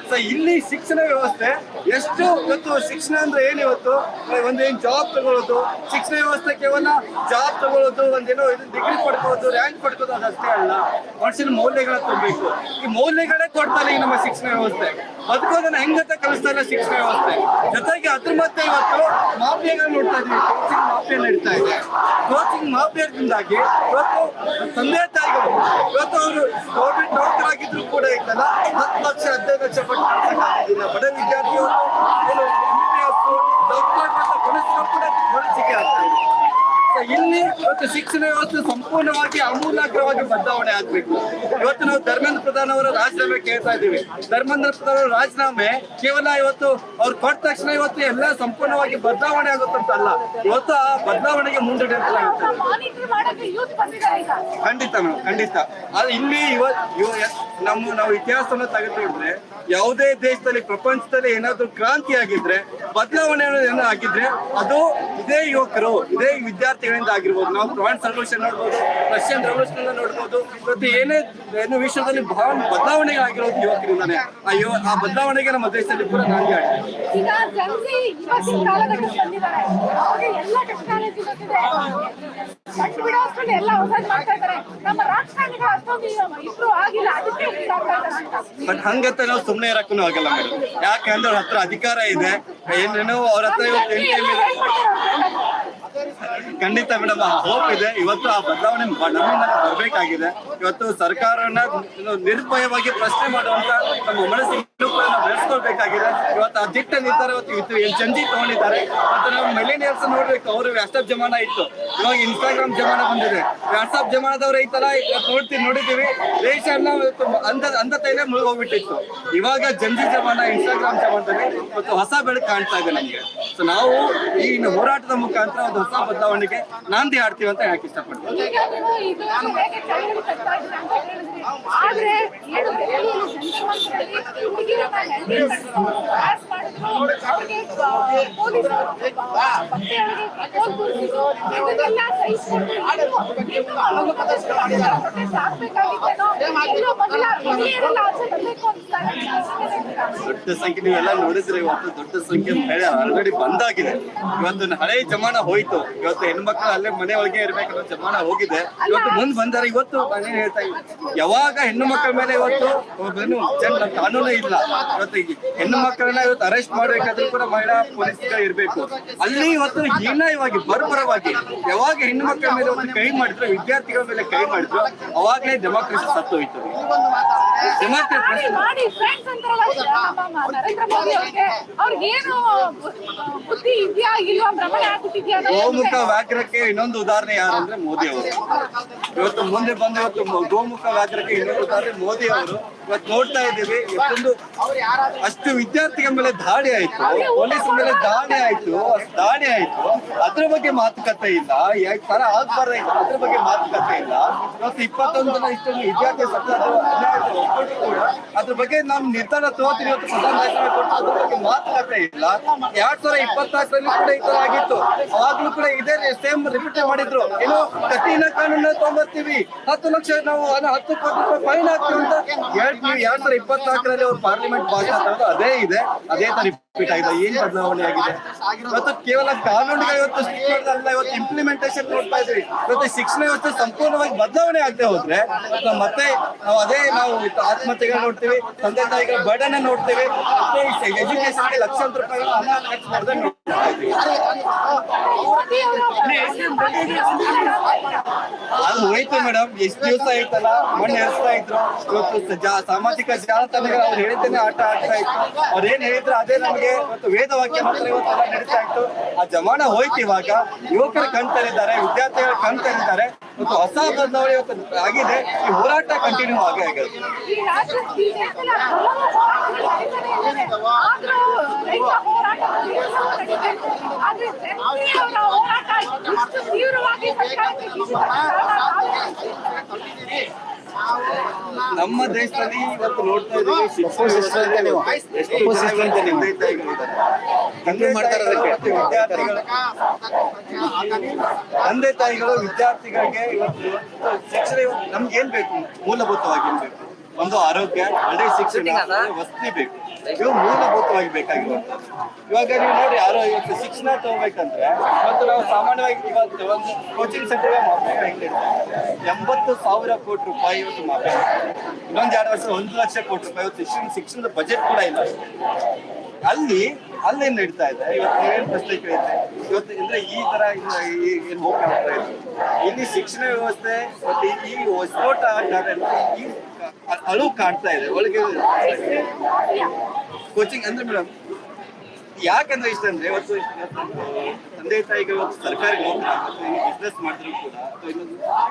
ಸೊ ಇಲ್ಲಿ ಶಿಕ್ಷಣ ವ್ಯವಸ್ಥೆ ಎಷ್ಟು ಇವತ್ತು ಶಿಕ್ಷಣ ಅಂದ್ರೆ ಏನು, ಇವತ್ತು ಒಂದೇನು ಜಾಬ್ ತಗೊಳ್ಳೋದು, ಶಿಕ್ಷಣ ವ್ಯವಸ್ಥೆ ಕೇವಲ ಜಾಬ್ ತಗೊಳ್ಳೋದು, ಒಂದೇನೋ ಡಿಗ್ರಿ ಪಡ್ಕೊಳ್ಳೋದು, ರ್ಯಾಂಕ್ ಪಡ್ಕೊಳ್ಳೋದು ಅದಷ್ಟೇ ಅಲ್ಲ, ಮನುಷ್ಯನ ಮೌಲ್ಯಗಳ ತುಂಬಬೇಕು. ಈ ಮೌಲ್ಯಗಳೇ ಕೊಡ್ತಾರೆ ಈ ನಮ್ಮ ಶಿಕ್ಷಣ ವ್ಯವಸ್ಥೆ. ಬದುಕೋದನ್ನ ಹೆಂಗಂತ ಕಲಿಸ್ತಾ ಇಲ್ಲ ಶಿಕ್ಷಣ ವ್ಯವಸ್ಥೆ. ಜೊತೆಗೆ ಅದ್ರ ಮತ್ತೆ ಇವತ್ತು ಮಾಫಿಯಾಗಳು ನೋಡ್ತಾ ಇದ್ವಿ, ಕೋಚಿಂಗ್ ಮಾಫಿಯಾ ನಡೀತಾ ಇದೆ. ಕೋಚಿಂಗ್ ಮಾಫಿಯಾದಿಂದಾಗಿ ಇವತ್ತು ತಂದೆ ತಾಯಿಗಳು ಇವತ್ತು ಅವರು ಗೌರ್ಮೆಂಟ್ ನೌಕರಾಗಿದ್ರು ಕೂಡ ಇತ್ತಲ್ಲ 10 ಲಕ್ಷ 15 ಲಕ್ಷ ಪಟ್ಟು ಕಳ್ಸಕ್ಕಾಗೋದಿಲ್ಲ. ಬಡ ವಿದ್ಯಾರ್ಥಿಗಳು ಕನಸುಗಳು ಕೂಡ ಮನಸ್ಸಿಗೆ ಆಗ್ತಾ ಇದೆ. ಇಲ್ಲಿ ಇವತ್ತು ಶಿಕ್ಷಣ ವ್ಯವಸ್ಥೆ ಸಂಪೂರ್ಣವಾಗಿ ಆಮೂಲಾಗ್ರವಾಗಿ ಬದಲಾವಣೆ ಆಗ್ಬೇಕು. ಇವತ್ತು ನಾವು ಧರ್ಮೇಂದ್ರ ಪ್ರಧಾನ್ ಅವರ ರಾಜೀನಾಮೆ ಕೇಳ್ತಾ ಇದ್ದೀವಿ. ಧರ್ಮೇಂದ್ರ ಪ್ರಧಾನ್ ಅವರ ರಾಜೀನಾಮೆ ಕೇವಲ ಇವತ್ತು ಅವ್ರು ಕೊಟ್ಟ ತಕ್ಷಣ ಇವತ್ತು ಎಲ್ಲ ಸಂಪೂರ್ಣವಾಗಿ ಬದಲಾವಣೆ ಆಗುತ್ತಂತಲ್ಲ, ಇವತ್ತು ಆ ಬದಲಾವಣೆಗೆ ಮುಂದೂಡಲಾಗುತ್ತೆ. ಖಂಡಿತ ಮೇಡಮ್, ಖಂಡಿತ. ಆದ್ರೆ ಇಲ್ಲಿ ನಾವು ಇತಿಹಾಸವನ್ನು ತೆಗೆದುಕೊಂಡ್ರೆ ಯಾವುದೇ ದೇಶದಲ್ಲಿ ಪ್ರಪಂಚದಲ್ಲಿ ಏನಾದ್ರು ಕ್ರಾಂತಿ ಆಗಿದ್ರೆ, ಬದಲಾವಣೆ ಏನೋ ಆಗಿದ್ರೆ ಅದು ಇದೇ ಯುವಕರು, ಇದೇ ವಿದ್ಯಾರ್ಥಿಗಳಿಂದ ಆಗಿರ್ಬೋದು. ನಾವು ಫ್ರಾನ್ಸ್ ರೆವಲ್ಯೂಷನ್ ನೋಡ್ಬೋದು, ರಷ್ಯನ್ ರೆವಲ್ಯೂಷನ್ ನೋಡ್ಬೋದು. ಇವತ್ತು ಏನು ವಿಶ್ವದಲ್ಲಿ ಬಹಳ ಬದಲಾವಣೆಗಳಾಗಿರೋದು ಯುವಕರಿಂದಾನೆ. ಆ ಬದಲಾವಣೆಗೆ ನಮ್ಮ ದೇಶದಲ್ಲಿ ಕೂಡ ನಾಂದಿ ಆಗಿದೆ. ಈಗ ಜನಸಿ ಇವತ್ತಿನ ಕಾಲಘಟ್ಟಕ್ಕೆ ಬಂದಿದ್ದಾರೆ, ಅವ್ರಿಗೆ ಎಲ್ಲ ಟೆಕ್ನಾಲಜಿ ಗೊತ್ತಿದೆ, ಬಟ್ ಬಿಡೋಷ್ಟರಲ್ಲಿ ಎಲ್ಲ ಹೊಸದು ಮಾಡ್ತಾ ಇದ್ದಾರೆ. ನಮ್ಮ ರಾಜಕಾರಣಿಗಳು ಅಷ್ಟೊಂದು ಇಂಪ್ರೂವ್ ಆಗಿಲ್ಲ, ಅದಕ್ಕೆ ಬಟ್ ಹಂಗಂತ ನಾವು ಸುಮ್ಮನೆ ಇರಕ್ಕೂ ಆಗಲ್ಲ ಮೇಡಮ್. ಯಾಕಂದ್ರೆ ಅವ್ರ ಹತ್ರ ಅಧಿಕಾರ ಇದೆ, ಏನೇನೋ ಅವ್ರ ಹತ್ರ ಖಂಡಿತ ಮೇಡಮ್ ಹೋಪ್ ಇದೆ. ಇವತ್ತು ಆ ಬದಲಾವಣೆ ನಮ್ಮಿಂದ ಬರ್ಬೇಕಾಗಿದೆ. ಇವತ್ತು ಸರ್ಕಾರವನ್ನ ನಿರ್ಭಯವಾಗಿ ಪ್ರಶ್ನೆ ಮಾಡುವಂತ ನಮ್ಮ ಮನಸ್ಸಿಗೆ ನಾವು ಬೆಳೆಸ್ಕೊಳ್ಬೇಕಾಗಿದೆ. ಇವತ್ತು ಆ ದಿಟ್ಟ ನಿರ್ಧಾರ ಇವತ್ತು ಜಂಜಿ ತಗೊಂಡಿದ್ದಾರೆ. ಮತ್ತೆ ನಾವು ಮಿಲೇನಿಯಲ್ಸ್ ನೋಡ್ಬೇಕು, ಅವರು ವಾಟ್ಸ್ಆಪ್ ಜಮಾನ ಇತ್ತು, ಇವಾಗ ಇನ್ಸ್ಟಾಗ್ರಾಮ್ ಜಮಾನ ಬಂದಿದೆ. ವಾಟ್ಸ್ಆಪ್ ಜಮಾನದವ್ರು ಐತಲ್ಲ ನೋಡಿದ್ದೀವಿ, ದೇಶ ಎಲ್ಲ ಅಂಧತೆಯಲ್ಲೇ ಮುಳುಗೋಗ್ಬಿಟ್ಟಿತ್ತು. ಇವಾಗ ಜಂಜಿ ಜಮಾನ, ಇನ್ಸ್ಟಾಗ್ರಾಮ್ ಜಮಾನದಲ್ಲಿ ಇವತ್ತು ಹೊಸ ಬೆಳಕು ಕಾಣ್ತಾ ಇದೆ ನಮ್ಗೆ. ಸೊ ನಾವು ಈ ಹೋರಾಟದ ಮುಖಾಂತರ ಒಂದು ಹೊಸ ಬದಲಾವಣೆಗೆ ನಾಂದಿ ಹಾಡ್ತೀವಿ ಅಂತ ಹೇಳಕ್ ಇಷ್ಟಪಡ್ತೀನಿ. ಆದ್ರೆ ದೊಡ್ಡ ಸಂಖ್ಯೆ ನೀವೆಲ್ಲ ನೋಡಿದ್ರೆ ಇವತ್ತು ದೊಡ್ಡ ಸಂಖ್ಯೆ ಆಲ್ರೆಡಿ ಬಂದಾಗಿದೆ. ಇವತ್ತು ಹಳೆ ಜಮಾನ ಹೋಯ್ತು. ಇವತ್ತು ಹೆಣ್ಮಕ್ಳು ಅಲ್ಲೇ ಮನೆ ಒಳಗೆ ಇರ್ಬೇಕನ್ನೋ ಜಮಾನ ಹೋಗಿದೆ. ಇವತ್ತು ಮುಂದ್ ಬಂದಾರೆ. ಇವತ್ತು ನಾನೇನ್ ಹೇಳ್ತಾ ಇದ್ದೀನಿ, ಯಾವಾಗ ಹೆಣ್ಣು ಮಕ್ಕಳ ಮೇಲೆ ಇವತ್ತು ಕಾನೂನು ಇಲ್ಲ, ಇವತ್ತು ಹೆಣ್ಣು ಮಕ್ಕಳನ್ನ ಇವತ್ತು ಅರೆಸ್ಟ್ ಮಾಡ್ಬೇಕಾದ್ರೂ ಕೂಡ ಮಹಿಳಾ ಪೊಲೀಸ್ಗಳು ಇರ್ಬೇಕು. ಅಲ್ಲಿ ಇವತ್ತು ಹೀನಾಯವಾಗಿ ಬರ್ಬರವಾಗಿ ಯಾವಾಗ ಹೆಣ್ಣು ಮಕ್ಕಳ ಮೇಲೆ ಒಂದು ಕೈ ಮಾಡಿದ್ರು, ವಿದ್ಯಾರ್ಥಿಗಳ ಮೇಲೆ ಕೈ ಮಾಡಿದ್ರು, ಅವಾಗಲೇ ಡೆಮಾಕ್ರಸಿ ಸತ್ತು ಹೋಯ್ತು. ಗೋಮುಖ ವ್ಯಾಘ್ರಕ್ಕೆ ಇನ್ನೊಂದು ಉದಾಹರಣೆ ಯಾರಂದ್ರೆ ಮೋದಿ ಅವರು. ಇವತ್ತು ಮುಂದೆ ಬಂದು ಇವತ್ತು ಗೋಮುಖ ವ್ಯಾಘ್ರಕ್ಕೆ ಇನ್ನೊಂದು ಉದಾಹರಣೆ ಮೋದಿ ಅವರು. ಇವತ್ತು ನೋಡ್ತಾ ಇದ್ದೀವಿ, ಅಷ್ಟು ವಿದ್ಯಾರ್ಥಿಗಳ ಮೇಲೆ ದಾಳಿ ಆಯ್ತು, ಪೊಲೀಸ್ ಮೇಲೆ ದಾಳಿ ಆಯ್ತು. ಅದ್ರ ಬಗ್ಗೆ ಮಾತುಕತೆ ಇಲ್ಲ. ಯಾವ ತರ ಆಗ್ಬಾರ್ದಾಯ್ತು ಅದ್ರ ಬಗ್ಗೆ ಮಾತುಕತೆ ಇಲ್ಲ. ಇವತ್ತು 21 ಜನ ಇಷ್ಟೊಂದು ವಿದ್ಯಾರ್ಥಿ ಅದ್ರ ಬಗ್ಗೆ ನಾವು ನಿರ್ಧಾರ ತಗೋತೀವಿ. ಇವತ್ತು ಪ್ರಧಾನ ಕೊಟ್ಟು ಅದ್ರ ಬಗ್ಗೆ ಮಾತುಕತೆ ಇಲ್ಲ. 2024ರಲ್ಲಿ ಕೂಡ ಈ ತರ ಆಗಿತ್ತು. ಅವಾಗ್ಲೂ ಕೂಡ ಇದೇ ಸೇಮ್ ರಿಪೀಟ್ ಮಾಡಿದ್ರು. ಏನೋ ಕಠಿಣ ಕಾನೂನ ತಗೊಂಡ್ಬರ್ತೀವಿ, 10 ಲಕ್ಷ ನಾವು 10 ಕೋಟಿ ರೂಪಾಯಿ ಫೈನ್ ಹಾಕ್ತೀವಿ ಅಂತ 2024ರಲ್ಲಿ ಅವ್ರು ಪಾರ್ಲಿಮೆಂಟ್ ಪಾಸ್ ಆಗ್ತಾರೆ. ಅದೇ ಇದೆ, ಅದೇ ತರ ರಿಪೀಟ್ ಆಗಿದೆ. ಏನ್ ಬದಲಾವಣೆ ಆಗಿದೆ? ಇವತ್ತು ಕೇವಲ ಕಾನೂನುಗಳು ಇವತ್ತು ಅಲ್ಲ, ಇವತ್ತು ಇಂಪ್ಲಿಮೆಂಟೇಷನ್ ನೋಡ್ತಾ ಇದ್ವಿ. ಇವತ್ತು ಶಿಕ್ಷಣ ವ್ಯವಸ್ಥೆ ಸಂಪೂರ್ಣವಾಗಿ ಬದಲಾವಣೆ ಆಗದೆ ಹೋದ್ರೆ ಮತ್ತೆ ನಾವು ಆತ್ಮಹತ್ಯೆಗಳು ನೋಡ್ತೀವಿ, ತಂದೆ ತಾಯಿಗಳ ಬರ್ಡನ್ ನೋಡ್ತೀವಿ, ಮತ್ತೆ ಎಜುಕೇಶನ್ಗೆ ಲಕ್ಷಾಂತರ ರೂಪಾಯಿ ಹಣ ಖರ್ಚು ಮಾಡಿದ್ರೆ ನೋಡ್ತಾ ಇದ್ದೀವಿ. ಅದು ಹೋಯ್ತು ಮೇಡಮ್. ಎಷ್ಟು ದಿವಸ ಆಯ್ತಲ್ಲ, ಮಣ್ಣು ಎರಿಸ್ತಾ ಇದ್ರು. ಇವತ್ತು ಸಾಮಾಜಿಕ ಜಾಲತಾಣಗಳು ಅವ್ರು ಹೇಳಿದ್ದೇನೆ ಆಟ ಆಡ್ತಾ ಇತ್ತು. ಅವ್ರು ಏನ್ ಹೇಳಿದ್ರು ಅದೇ ನಮಗೆ ಇವತ್ತು ವೇದವಾಕ್ಯ ಮಾತ್ರ ಇವತ್ತೆಲ್ಲ ನಡೀತಾ ಇತ್ತು. ಆ ಜಮಾನ ಹೋಯ್ತು. ಇವಾಗ ಯುವಕರು ಕಣ್ತರಿದ್ದಾರೆ, ವಿದ್ಯಾರ್ಥಿಗಳು ಕಣ್ತರಿದ್ದಾರೆ. ಇವತ್ತು ಹೊಸ ಬದಲಾವಣೆ ಇವತ್ತು ಆಗಿದೆ. ಈ ಹೋರಾಟ ಕಂಟಿನ್ಯೂ ಆಗೇ ಆಗಿದೆ. ನಮ್ಮ ದೇಶದಲ್ಲಿ ಇವತ್ತು ನೋಡ್ತಾ ಇದ್ದೀವಿ ಶಿಕ್ಷಣ ತಂದೆ ತಾಯಿಗಳು ವಿದ್ಯಾರ್ಥಿಗಳಿಗೆ ಇವತ್ತು ಶಿಕ್ಷಣ ನಮ್ಗೆ ಏನ್ ಬೇಕು, ಮೂಲಭೂತವಾಗಿ ಏನ್ ಬೇಕು? ಒಂದು ಆರೋಗ್ಯ, ಒಳ್ಳೆ ಶಿಕ್ಷಣ, ವಸತಿ ಬೇಕು. ಇವು ಮೂಲಭೂತವಾಗಿ ಬೇಕಾಗಿರುವಂತದ್ದು. ಇವಾಗ ನೀವು ನೋಡಿ, ಯಾರೋ ಇವತ್ತು ಶಿಕ್ಷಣ ತಗೋಬೇಕಂದ್ರೆ ಇವತ್ತು ನಾವು ಸಾಮಾನ್ಯವಾಗಿ ಇವತ್ತು ಒಂದು ಕೋಚಿಂಗ್ ಸೆಂಟರ್ಗೆ 80,000 ಕೋಟಿ ರೂಪಾಯಿ ಇವತ್ತು ಮಾತಾಡ್ತಾರೆ. ಇನ್ನೊಂದು 2 ವರ್ಷ 1 ಲಕ್ಷ ಕೋಟಿ ರೂಪಾಯಿ ಇವತ್ತು ಶಿಕ್ಷಣದ ಬಜೆಟ್ ಕೂಡ ಇಲ್ಲ. ಅಲ್ಲೇನ್ ನಡೀತಾ ಇದೆ ಇವತ್ತು? ನೀವೇನ್ ಪ್ರಶ್ನೆ ಕೇಳಿದ್ರೆ ಇವತ್ತು ಅಂದ್ರೆ ಈ ತರ ಏನ್ ಹೋಗ್ತಾ ಇದೆ ಇಲ್ಲಿ ಶಿಕ್ಷಣ ವ್ಯವಸ್ಥೆ ಮತ್ತೆ ಈ ಸ್ಫೋಟ ಈ ಅಳು ಕಾಣ್ತಾ ಇದೆ ಒಳಗೆ ಕೋಚಿಂಗ್ ಅಂದ್ರೆ ಮೇಡಮ್. ಯಾಕಂದ್ರೆ ಇಷ್ಟ ಅಂದ್ರೆ ಇವತ್ತು ತಂದೆ ತಾಯಿಗಳು ಸರ್ಕಾರಿ ನೌಕರಿ ಬಿಸ್ನೆಸ್ ಮಾಡಿದ್ರು ಕೂಡ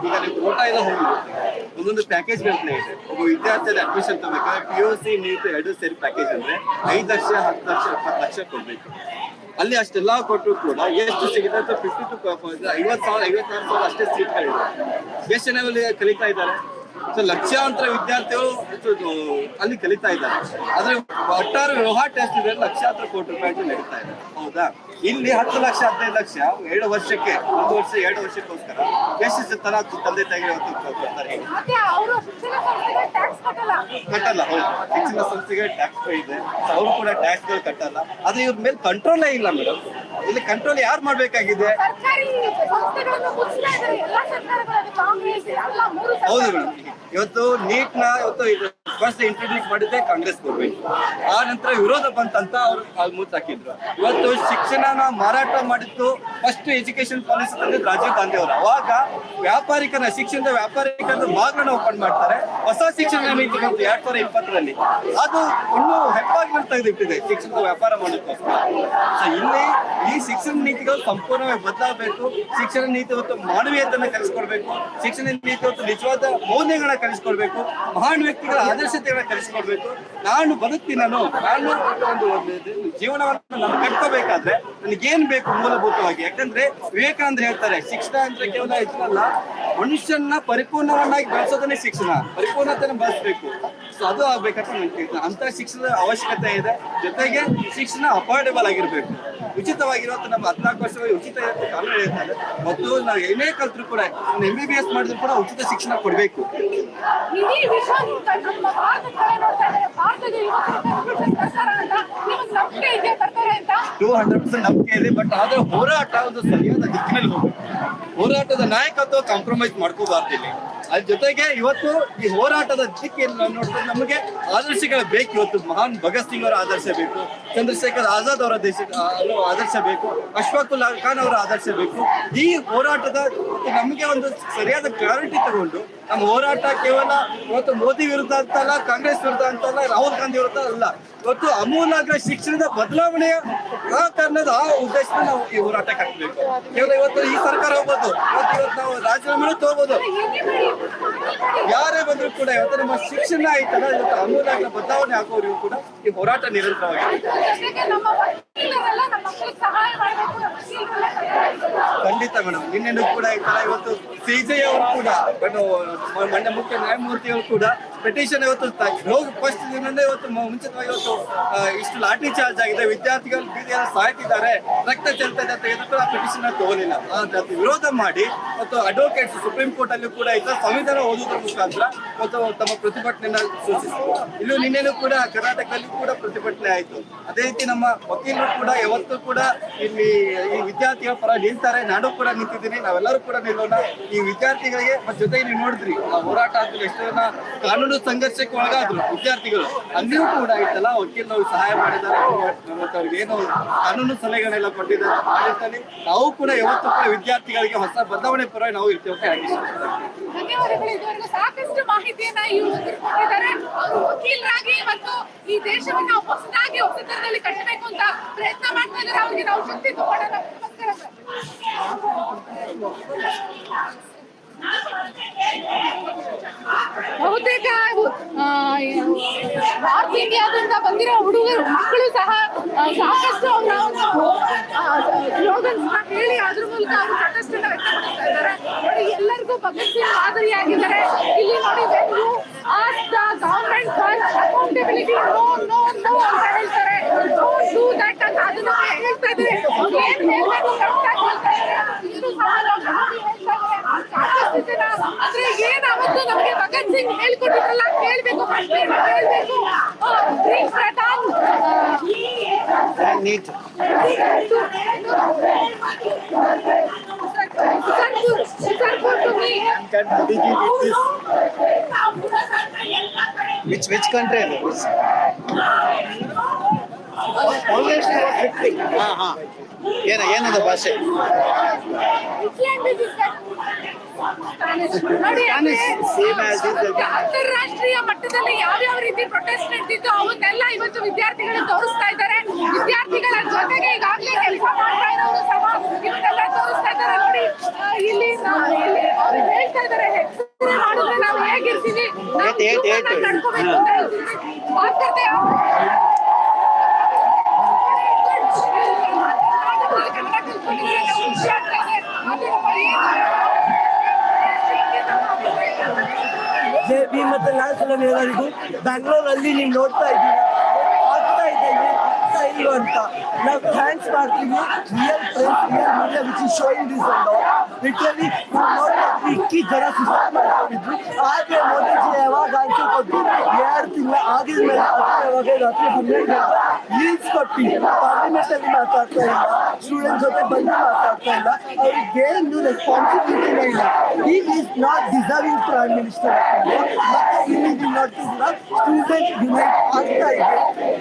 ಈಗ ನೀವು ಊಟ ಎಲ್ಲ ಹೋಗಿರುತ್ತೆ, ಒಂದೊಂದು ಪ್ಯಾಕೇಜ್ ಗಳನ್ನ ಇದೆ. ಒಬ್ಬ ವಿದ್ಯಾರ್ಥಿ ಅಡ್ಮಿಷನ್ ತಗೋಬೇಕಾದ್ರೆ PUC ನೀಟ್ 2 ಸೇರಿ ಪ್ಯಾಕೇಜ್ ಅಂದ್ರೆ 5 ಲಕ್ಷ 10 ಲಕ್ಷ 20 ಲಕ್ಷ ಕೊಡ್ಬೇಕು. ಅಲ್ಲಿ ಅಷ್ಟೆಲ್ಲ ಕೊಟ್ಟರು ಕೂಡ ಎಷ್ಟು ಸಿಗುತ್ತೆ ಅಂತ 50 to 56,000 ಅಷ್ಟೇ ಸೀಟ್ಗಳಿದೆ. ಎಷ್ಟು ಜನ ಅಲ್ಲಿ ಕಲಿತಾ ಇದ್ದಾರೆ? ಸೊ ಲಕ್ಷಾಂತರ ವಿದ್ಯಾರ್ಥಿಗಳು ಅಲ್ಲಿ ಕಲಿತಾ ಇದ್ದಾರೆ. ಆದ್ರೆ ಒಟ್ಟಾರೆ ವ್ಯವಹಾರ ಟೆಸ್ಟ್ ಇದೆ ಲಕ್ಷಾಂತರ ಕೋಟಿ ರೂಪಾಯಿ ನಡೀತಾ ಇದೆ. ಹೌದಾ? ಇಲ್ಲಿ 10 ಲಕ್ಷ 15 ಲಕ್ಷ 2 ವರ್ಷಕ್ಕೆ 1 ವರ್ಷ 2 ವರ್ಷಕ್ಕೋಸ್ಕರ ಎಷ್ಟು ತರ ತಂದೆ ತಾಯಿಗಳು ಕೊಡ್ತಾರೆ? ಕಟ್ಟಲ್ಲ. ಹೌದು, ಶಿಕ್ಷಣ ಸಂಸ್ಥೆಗೆ ಟ್ಯಾಕ್ಸ್ ಇದೆ, ಅವರು ಕೂಡ ಟ್ಯಾಕ್ಸ್ ಗಳು ಕಟ್ಟಲ್ಲ. ಆದ್ರೆ ಇವ್ರ ಮೇಲೆ ಕಂಟ್ರೋಲೇ ಇಲ್ಲ ಮೇಡಮ್. ಇಲ್ಲಿ ಕಂಟ್ರೋಲ್ ಯಾರು ಮಾಡ್ಬೇಕಾಗಿದೆ? ಹೌದು ಮೇಡಮ್. ಇವತ್ತು ನೀಟ್ ನ ಫಸ್ಟ್ ಇಂಟ್ರೊಡ್ಯೂಸ್ ಮಾಡಿದ್ದೆ ಕಾಂಗ್ರೆಸ್ ಗೌರ್ಮೆಂಟ್. ಆ ನಂತರ ವಿರೋಧ ಬಂತಂತ ಅವ್ರು ಮೂತ್ ಹಾಕಿದ್ರು. ಇವತ್ತು ಶಿಕ್ಷಣನ ಮಾರಾಟ ಮಾಡಿದ್ದು ಫಸ್ಟ್ ಎಜುಕೇಶನ್ ಪಾಲಿಸಿ ತಂದಿದ್ದು ರಾಜೀವ್ ಗಾಂಧಿ ಅವರು. ಅವಾಗ ವ್ಯಾಪಾರಿಕರ ಶಿಕ್ಷಣದ ವ್ಯಾಪಾರಿಕರ ಭಾಗಗಳನ್ನ ಓಪನ್ ಮಾಡ್ತಾರೆ. ಹೊಸ ಶಿಕ್ಷಣ ನೀತಿ ಬಂತು 2020ರಲ್ಲಿ. ಅದು ಇನ್ನೂ ಹೆಪ್ಪಾಗಿ ತೆಗೆದಿಟ್ಟಿದೆ ಶಿಕ್ಷಣದ ವ್ಯಾಪಾರ ಮಾಡೋದಕ್ಕೋಸ್ಕರ. ಸೊ ಇಲ್ಲಿ ಈ ಶಿಕ್ಷಣ ನೀತಿಗಳು ಸಂಪೂರ್ಣವಾಗಿ ಬದಲಾಗಬೇಕು. ಶಿಕ್ಷಣ ನೀತಿ ಇವತ್ತು ಮಾನವೀಯತೆಯನ್ನ ಕಲಿಸ್ಕೊಡ್ಬೇಕು. ಶಿಕ್ಷಣ ನೀತಿ ಇವತ್ತು ನಿಜವಾದ ಮೌಲ್ಯಗಳನ್ನ ಕಲಿಸ್ಕೊಡ್ಬೇಕು. ಮಹಾನ್ ವ್ಯಕ್ತಿಗಳ ಆದರ್ಶತೆಗಳನ್ನ ಕಲಿಸ್ಕೊಡ್ಬೇಕು. ನಾನು ಬದುಕ್ತೀನಿ, ನಾನು ಒಂದು ಜೀವನವನ್ನು ನಾನು ಕಟ್ಕೋಬೇಕಾದ್ರೆ ನನಗೇನ್ ಬೇಕು ಮೂಲಭೂತವಾಗಿ? ಯಾಕಂದ್ರೆ ವಿವೇಕಾನಂದ ಹೇಳ್ತಾರೆ, ಶಿಕ್ಷಣ ಅಂದ್ರೆ ಕೇವಲ ಇದಲ್ಲ, ಮನುಷ್ಯನ ಪರಿಪೂರ್ಣವನ್ನಾಗಿ ಬೆಳೆಸೋದನ್ನೇ ಶಿಕ್ಷಣ. ಪರಿಪೂರ್ಣತೆಯನ್ನು ಬೆಳೆಸಬೇಕು. ಸೊ ಅದು ಆಗ್ಬೇಕಂತ ನನಗೆ ಅಂತ ಶಿಕ್ಷಣದ ಅವಶ್ಯಕತೆ ಇದೆ. ಜೊತೆಗೆ ಶಿಕ್ಷಣ ಅಫೋರ್ಡೆಬಲ್ ಆಗಿರ್ಬೇಕು, ಉಚಿತವಾಗಿರುವಂತ. ನಮ್ಮ 14 ವರ್ಷವಾಗಿ ಉಚಿತ ಕಾನೂನು ಹೇಳ್ತಾರೆ. ಮತ್ತು ನಾವು ಏನೇ ಕಲ್ತ್ರು ಕೂಡ MBBS ಮಾಡಿದ್ರು ಕೂಡ ಉಚಿತ ಶಿಕ್ಷಣ ಕೊಡ್ಬೇಕು. 200% ನಂಬಿಕೆ ಇದೆ. ಬಟ್ ಆದ್ರೆ ಹೋರಾಟ ಒಂದು ಸರಿಯಾದ ದಿಕ್ಕಿನಲ್ಲಿ ಹೋಗ್ಬೇಕು. ಹೋರಾಟದ ನಾಯಕತ್ವ ಕಾಂಪ್ರಮೈಸ್ ಮಾಡ್ಕೋಬಾರ್ದು ಇಲ್ಲಿ. ಅದ್ರ ಜೊತೆಗೆ ಇವತ್ತು ಈ ಹೋರಾಟದ ದಿಕ್ಕಿನಲ್ಲಿ ನೋಡಿದ್ರೆ ನಮಗೆ ಆದರ್ಶಗಳು ಬೇಕು. ಇವತ್ತು ಮಹಾನ್ ಭಗತ್ ಸಿಂಗ್ ಅವರ ಆದರ್ಶ ಬೇಕು, ಚಂದ್ರಶೇಖರ್ ಆಜಾದ್ ಅವರ ಆದರ್ಶ ಬೇಕು, ಅಶ್ಫಾಕುಲ್ಲಾ ಖಾನ್ ಅವರ ಆದರ್ಶ ಬೇಕು. ಈ ಹೋರಾಟದ ನಮಗೆ ಒಂದು ಸರಿಯಾದ ಕ್ಲಾರಿಟಿ ತಗೊಂಡು ನಮ್ಮ ಹೋರಾಟ ಕೇವಲ ಇವತ್ತು ಮೋದಿ ವಿರುದ್ಧ ಅಂತಲ್ಲ, ಕಾಂಗ್ರೆಸ್ ವಿರುದ್ಧ ಅಂತಲ್ಲ, ರಾಹುಲ್ ಗಾಂಧಿ ವಿರುದ್ಧ ಅಲ್ಲ. ಇವತ್ತು ಅಮೂಲಾಗ್ರ ಶಿಕ್ಷಣದ ಬದಲಾವಣೆಯ ಕಾರಣದ ಆ ಉದ್ದೇಶನ ನಾವು ಈ ಹೋರಾಟ ಕಟ್ಟಬೇಕು. ಕೇವಲ ಇವತ್ತು ಈ ಸರ್ಕಾರ ಹೋಗ್ಬೋದು, ಇವತ್ತು ನಾವು ರಾಜೀನಾಮೆ ತಗೋಬಹುದು, ಯಾರೇ ಬಂದ್ರು ಕೂಡ ಇವತ್ತು ನಮ್ಮ ಶಿಕ್ಷಣ ಐತಲ್ಲ, ಇವತ್ತು ಅಮೂಲಾಗ್ರ ಬದಲಾವಣೆ ಆಗೋರಿಗೂ ಕೂಡ ಈ ಹೋರಾಟ ನಿರಂತರವಾಗಿದೆ. ಖಂಡಿತ ಮೇಡಮ್. ನಿನ್ನೆನೂ ಕೂಡ ಈ ತರ ಇವತ್ತು CJI ಅವರು ಕೂಡ ಮಂಡ್ಯ ಮುಖ್ಯ ನ್ಯಾಯಮೂರ್ತಿಗಳು ಕೂಡ ಪೆಟಿಷನ್ ಇವತ್ತು ಫಸ್ಟ್ ದಿನದಿಂದ ಇವತ್ತು ಮುಂಚಿತವಾಗಿ ಇವತ್ತು ಇಷ್ಟು ಲಾಠಿ ಚಾರ್ಜ್ ಆಗಿದೆ, ವಿದ್ಯಾರ್ಥಿಗಳು ಬೀದಿಯಲ್ಲಿ ಸಾಯ್ತಿದ್ದಾರೆ, ರಕ್ತ ಚೆಲ್ತಾ ತೆಗೆದು ಆ ಪೆಟಿಷನ್ ತಗೋಲಿಲ್ಲ. ವಿರೋಧ ಮಾಡಿ ಮತ್ತು ಅಡ್ವೊಕೇಟ್ಸ್ ಸುಪ್ರೀಂ ಕೋರ್ಟ್ ಅಲ್ಲಿ ಕೂಡ ಇದ್ದ ಸಂವಿಧಾನ ಓದುವುದರ ಮುಖಾಂತರ ಮತ್ತು ತಮ್ಮ ಪ್ರತಿಭಟನೆಯನ್ನ ಸೂಚಿಸಿದರು. ಇಲ್ಲೂ ನಿನ್ನೆನೂ ಕೂಡ ಕರ್ನಾಟಕದಲ್ಲಿ ಕೂಡ ಪ್ರತಿಭಟನೆ ಆಯಿತು. ಅದೇ ರೀತಿ ನಮ್ಮ ವಕೀಲರು ಕೂಡ ಯಾವತ್ತೂ ಕೂಡ ಇಲ್ಲಿ ಈ ವಿದ್ಯಾರ್ಥಿಗಳ ಪರ ನಿಲ್ತಾರೆ. ನಾನು ಕೂಡ ನಿಂತಿದ್ದೀನಿ, ನಾವೆಲ್ಲರೂ ಕೂಡ ನಿಲ್ಲೋಣ ಈ ವಿದ್ಯಾರ್ಥಿಗಳಿಗೆ. ಜೊತೆಗೆ ನೀವು ನೋಡಿದ್ರಿ ಹೋರಾಟ ಆದ್ಮೇಲೆ ಎಷ್ಟು ಜನ ಕಾನೂನು ಸಂಘರ್ಷಕ್ಕೆ ಒಳಗಾದ್ರು ವಿದ್ಯಾರ್ಥಿಗಳು. ಅಲ್ಲಿಯೂ ಕೂಡ ಆಯ್ತಲ್ಲ ವಕೀಲರು ಸಹಾಯ ಮಾಡಿದ್ದಾರೆ, ಅವ್ರಿಗೆ ಏನು ಕಾನೂನು ಸಲಹೆಗಳೆಲ್ಲ ಕೊಟ್ಟಿದ್ದಾರೆ. ಆ ನಿಟ್ಟಿನಲ್ಲಿ ನಾವು ಕೂಡ ಯಾವತ್ತೂ ಕೂಡ ವಿದ್ಯಾರ್ಥಿಗಳಿಗೆ ಹೊಸ ಬದಲಾವಣೆ ಪರವಾಗಿ ನಾವು ಇರ್ತೇವೆ. ಧನ್ಯವಾದಗಳು. ಇದುವರೆಗೂ ಸಾಕಷ್ಟು ಮಾಹಿತಿಯನ್ನ ಇವರು ತಿಳ್ಕೊಂಡಿದ್ದಾರೆ. ಅವರು ವಕೀಲರಾಗಿ ಮತ್ತು ಈ ದೇಶವನ್ನು ಹೊಸದಾಗಿ ಹೊಸತರದಲ್ಲಿ ಕಟ್ಟಬೇಕು ಅಂತ ಪ್ರಯತ್ನ ಮಾಡ್ತಾ ಇದ್ದಾರೆ. ಅವರಿಗೆ ನಾವು ಶಕ್ತಿ ತಗೊಳ್ಳೋಣ. ನಮಸ್ಕಾರ ಸರ್. ಬಹುತೇಕ ನಾರ್ತ್ ಇಂಡಿಯಾದಿಂದ ಬಂದಿರೋ ಹುಡುಗರು ಮಕ್ಕಳು ಸಹ ಸಾಕಷ್ಟು ಅವರ ಸ್ಲೋಗನ್ಸ್ ಹೇಳಿ ಅದ್ರ ಮೂಲಕ ಅವರು ಪ್ರೊಟೆಸ್ಟ್ ವ್ಯಕ್ತಪಡಿಸ್ತಾ ಇದ್ದಾರೆ. ಎಲ್ಲರಿಗೂ ಎಲ್ಲರಿಗೂ ಭಗತ್ ಸಿಂಗ್ ಮಾದರಿಯಾಗಿದ್ದಾರೆ. ಇಲ್ಲಿ ನೋಡಿ government accountability no no no ಅಂತ ಹೇಳ್ತಾರೆ. ಡೋಂಟ್ ಡೂ ದಟ್ ಅಂತ ಅದನ್ನ ಹೇಳ್ತಾ ಇದ್ದಾರೆ. ಏನ್ ಹೇಳ್ಬೇಕು ಕರೆಕ್ಟಾಗಿ ಹೇಳ್ತಾ ಇದ್ದಾರೆ. ಇದು ಆದ್ರೆ ಏನಾವತ್ತು ನಮಗೆ ಭಗತ್ ಸಿಂಗ್ ಹೇಳ್ಕೊಟ್ಟಿರಲ್ಲ, ಕೇಳ್ಬೇಕು ಹೇಳ್ಬೇಕು. ಪ್ರಧಾನ್ ನೀಟ್ which country is ಏನದ ಭಾಷೆ? ನೋಡಿ, ಅಂತಾರಾಷ್ಟ್ರೀಯ ಮಟ್ಟದಲ್ಲಿ ಯಾವ್ಯಾವ ರೀತಿ ಪ್ರೊಟೆಸ್ಟ್ ನಡೆದಿತ್ತು ಅವನ್ನೆಲ್ಲ ಇವತ್ತು ವಿದ್ಯಾರ್ಥಿಗಳು ತೋರಿಸ್ತಾ ಇದ್ದಾರೆ. ವಿದ್ಯಾರ್ಥಿಗಳ ಜೊತೆಗೆ ಈಗಾಗಲೇ ಕೆಲಸ ಮಾಡ್ತಾ ಇರೋರು ಸಹ ಇವನ್ನೆಲ್ಲ ತೋರಿಸ್ತಾ ಇದ್ದಾರೆ. ನೋಡಿ, ಇಲ್ಲಿ ಅವ್ರು ಹೇಳ್ತಾ ಇದ್ದಾರೆ ಎಕ್ಸ್ರೇ ಮಾಡಿದ್ರೆ ನಾವು ಹೇಗಿರ್ತೀವಿ, ನಡ್ಕೋಬೇಕು ಅಂತ ಹೇಳ್ತೀವಿ. ಮಾತಾಡ್ತಾ JB ಮತ್ತೆ ನ್ಯಾಷನಲ್ ಎಲ್ಲರಿಗೂ ಬ್ಯಾಂಗ್ಳೂರಲ್ಲಿ ನೀವು ನೋಡ್ತಾ ಇದ್ದೀರಾ ಆಗ್ತಾ ಇದೆ ಇಲ್ವ ಅಂತ ನಾವು ಥ್ಯಾಂಕ್ಸ್ ಮಾಡ್ತೀವಿ. Real media which is showing this and literally ಇಕ್ಕಿ ಜನ ಸುಸಾಯ್ಡ್ ಮಾಡ್ಕೊಂಡಿದ್ರು. ಆದ್ರೆ ಮೋದಿಜಿ ಯಾವಾಗ ಆಯ್ಕೆ ಕೊಟ್ಟು 2 ತಿಂಗಳ ಆಗಿದ್ಮೇಲೆ ಯಾವಾಗ ರಾತ್ರಿ 12 ಗಂಟೆ ಲೀವ್ಸ್ ಕೊಟ್ಟು ಪಾರ್ಲಿಮೆಂಟ್ ಅಲ್ಲಿ ಮಾತಾಡ್ತಾ ಇಲ್ಲ, ಸ್ಟೂಡೆಂಟ್ ಜೊತೆ ಬಂದು ಮಾತಾಡ್ತಾ ಇಲ್ಲ. ಅವ್ರಿಗೆ ಏನು ರೆಸ್ಪಾನ್ಸಿಬಿಲಿಟಿನೇ ಇಲ್ಲ. ಈ is not deserving prime minister. ಮತ್ತೆ ಇಲ್ಲಿ ನೀವು ನೋಡ್ತಿದ್ದೀರಾ ಸ್ಟೂಡೆಂಟ್ ಯುನೈಟ್ ಆಗ್ತಾ ಇದೆ.